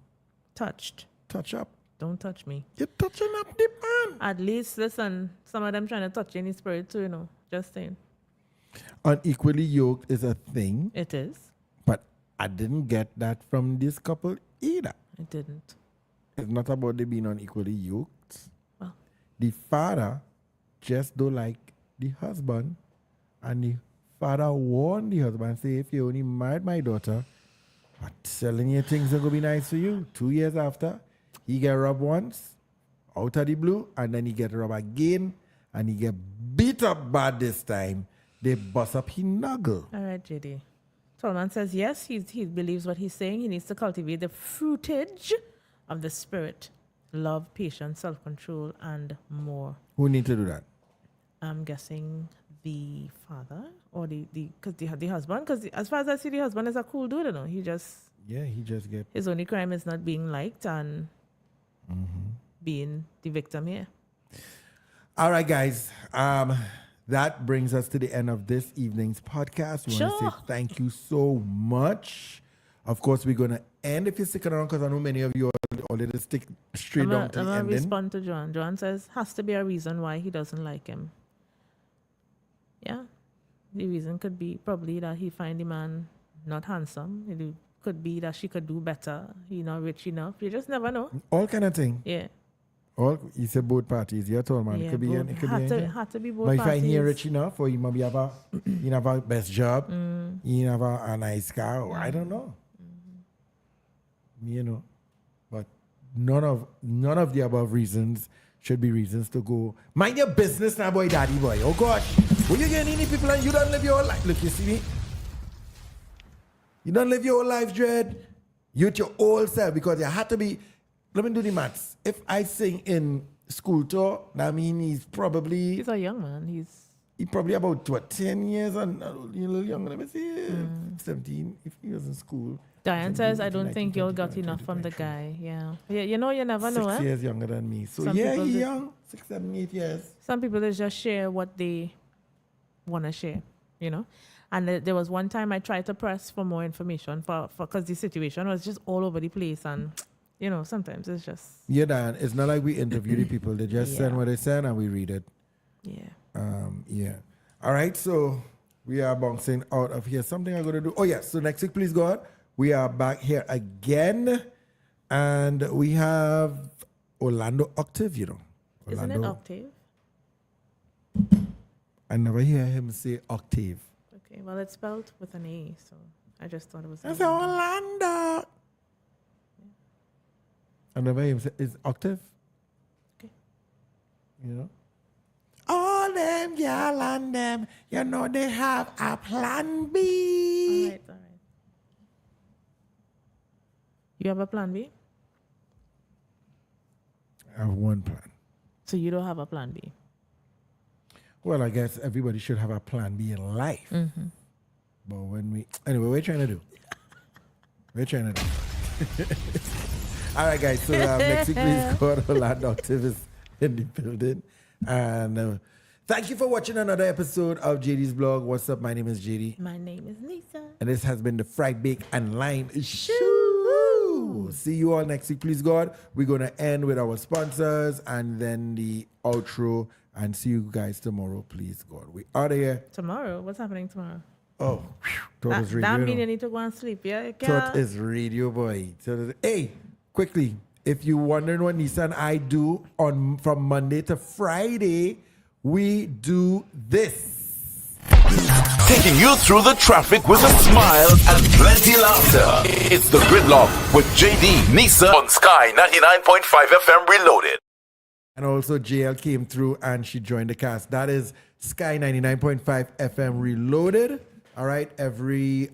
touch up. Don't touch me. You're touching up the man. At least, listen, some of them trying to touch you in the spirit too, Just saying. Unequally yoked is a thing. It is. But I didn't get that from this couple either. I didn't. It's not about them being unequally yoked. Well. The father just don't like the husband, and the father warned the husband, say, if you only married my daughter, I'm telling you things are going to be nice for you. 2 years after, he get robbed once, out of the blue, and then he get robbed again, and he get beat up bad this time. They bust up his knuckle. All right, JD. Tallman says, yes, he believes what he's saying. He needs to cultivate the fruitage of the spirit. Love, patience, self-control, and more. Who need to do that? I'm guessing the father or the husband, because as far as I see, the husband is a cool dude, he just get his only crime is not being liked and being the victim here. All right, guys. That brings us to the end of this evening's podcast. We want to say thank you so much. Of course, we're going to end if you're sticking around, because I know many of you already stick straight down to the ending. I'm going to respond to John. John says, has to be a reason why he doesn't like him. Yeah. The reason could be probably that he find the man not handsome. It could be that she could do better. He not rich enough. You just never know. All kind of thing. Yeah. You said both parties. You're told, man. Yeah, it could be both, it could had to be both but parties. if I hear rich enough, or you maybe have a best job, you have a nice car, or I don't know. But none of the above reasons should be reasons to go mind your business now, boy, daddy boy. Oh gosh, when you getting any people and you don't live your whole life. Look, you see me? You don't live your whole life, Dread. You're your old self, because you had to be. Let me do the maths. If I sing in school tour, that means he's a young man. He's probably about 10 years and a little younger. Let me see, 17 if he was in school. Diane says, I don't think you got enough from the guy. Yeah. You never know. 6 years younger than me. So he's young. 6, 7, 8 years. Some people just share what they want to share, And there was one time I tried to press for more information because the situation was just all over the place, and sometimes it's just... Yeah, Dan, it's not like we interview the people. They just send what they send and we read it. Yeah. Yeah. All right, so We are bouncing out of here. Something I'm going to do. Oh, yes. So next week, please, God, we are back here again. And we have Orlando Octave, you know. Isn't it Octave? I never hear him say Octave. Okay, well, it's spelled with an A, so I just thought it was That's Orlando. I never hear him say, is Octave? Okay. You know? All them, y'all and them, you know they have a plan B. All right. You have a plan B? I have one plan. So you don't have a plan B? Well, I guess everybody should have a plan B in life. Mm-hmm. But anyway, we're trying to do. All right, guys. So next week, please go to Orlando Octave is in the building. And thank you for watching another episode of JD's Blog. What's up? My name is JD. My name is Lisa. And this has been the Fried Bake and Lime Show. See you all next week, please, God. We're going to end with our sponsors and then the outro. And see you guys tomorrow, please, God. We out of here. Tomorrow? What's happening tomorrow? Oh, thought is radio. That means you need to go and sleep, yeah? Thought is radio, boy. Hey, quickly, if you're wondering what Nisa and I do from Monday to Friday, we do this. Taking you through the traffic with a smile and plenty laughter. It's the Gridlock with JD Nisa on Sky 99.5 FM Reloaded. And also JL came through and she joined the cast. That is Sky 99.5 FM Reloaded. All right, every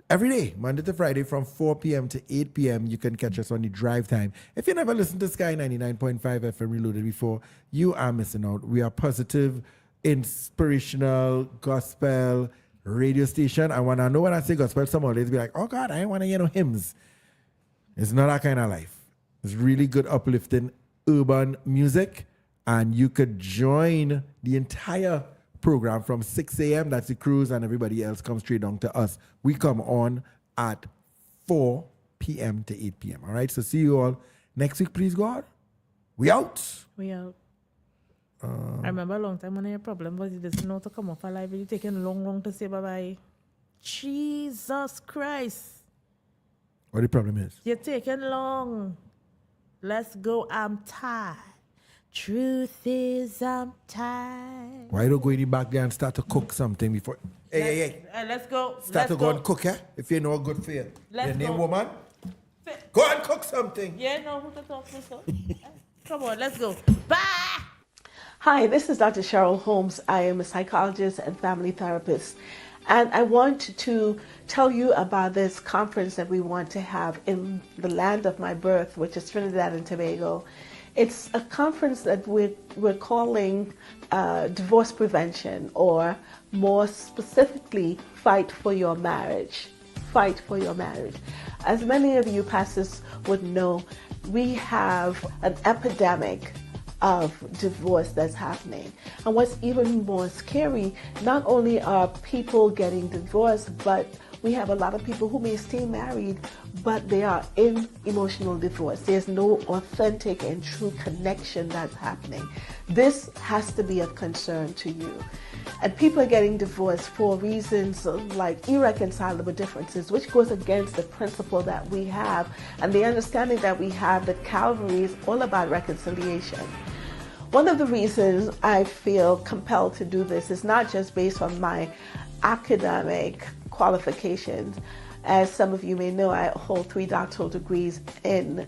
day, Monday to Friday from 4 p.m. to 8 p.m. You can catch us on the drive time. If you never listened to Sky 99.5 FM Reloaded before, you are missing out. We are positive, inspirational, gospel radio station. And when I know when I say gospel, some of be like, oh God, I want to hear no hymns. It's not that kind of life. It's really good, uplifting urban music. And you could join the entire program from 6 a.m. That's the cruise, and everybody else comes straight down to us. We come on at 4 p.m. to 8 p.m. All right, so see you all next week, please, God. We out. We out. I remember a long time when I had a problem was you didn't know to come off alive. You're taking long to say bye-bye. Jesus Christ. What the problem is? You're taking long. Let's go. I'm tired. Truth is, I'm tired. Why don't go in the back there and start to cook something before? Hey. Let's go. Start to go and cook, yeah? If you know good for you. Let's Your name, go. woman? Go and cook something. Yeah, no, who to talk to, so. Come on, let's go. Bye! Hi, this is Dr. Cheryl Holmes. I am a psychologist and family therapist. And I want to tell you about this conference that we want to have in the land of my birth, which is Trinidad and Tobago. It's a conference that we're calling divorce prevention, or more specifically, fight for your marriage. Fight for your marriage. As many of you pastors would know, we have an epidemic of divorce that's happening. And what's even more scary, not only are people getting divorced, but we have a lot of people who may stay married, but they are in emotional divorce. There's no authentic and true connection that's happening. This has to be of concern to you. And people are getting divorced for reasons like irreconcilable differences, which goes against the principle that we have and the understanding that we have that Calvary is all about reconciliation. One of the reasons I feel compelled to do this is not just based on my academic qualifications. As some of you may know, I hold 3 doctoral degrees,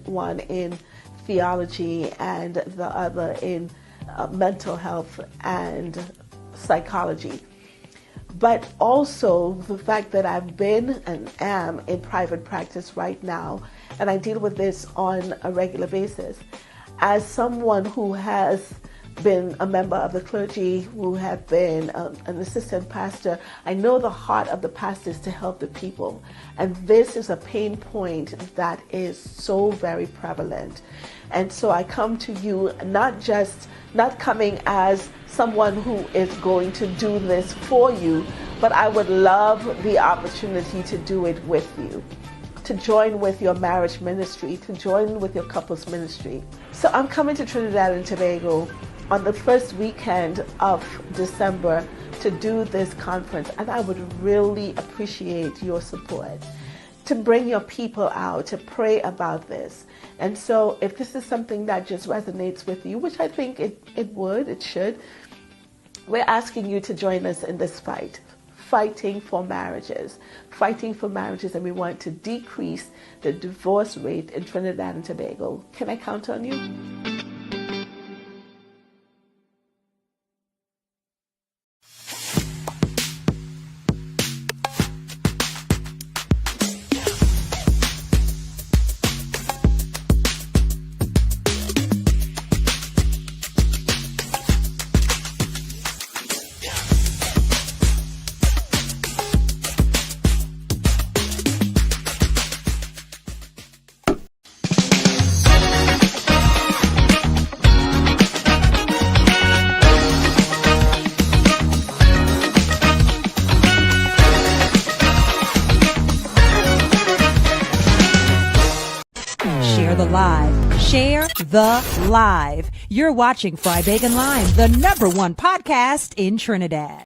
one in theology and the other in mental health and psychology. But also the fact that I've been and am in private practice right now, and I deal with this on a regular basis. As someone who has been a member of the clergy, who have been an assistant pastor, I know the heart of the pastor is to help the people. And this is a pain point that is so very prevalent. And so I come to you not coming as someone who is going to do this for you, but I would love the opportunity to do it with you, to join with your marriage ministry, to join with your couples ministry. So I'm coming to Trinidad and Tobago on the first weekend of December to do this conference, and I would really appreciate your support to bring your people out to pray about this. And so if this is something that just resonates with you, which I think it should, we're asking you to join us in this fight. Fighting for marriages, and we want to decrease the divorce rate in Trinidad and Tobago. Can I count on you? Share the live. Share the live. You're watching Fry Bacon Live, the #1 podcast in Trinidad.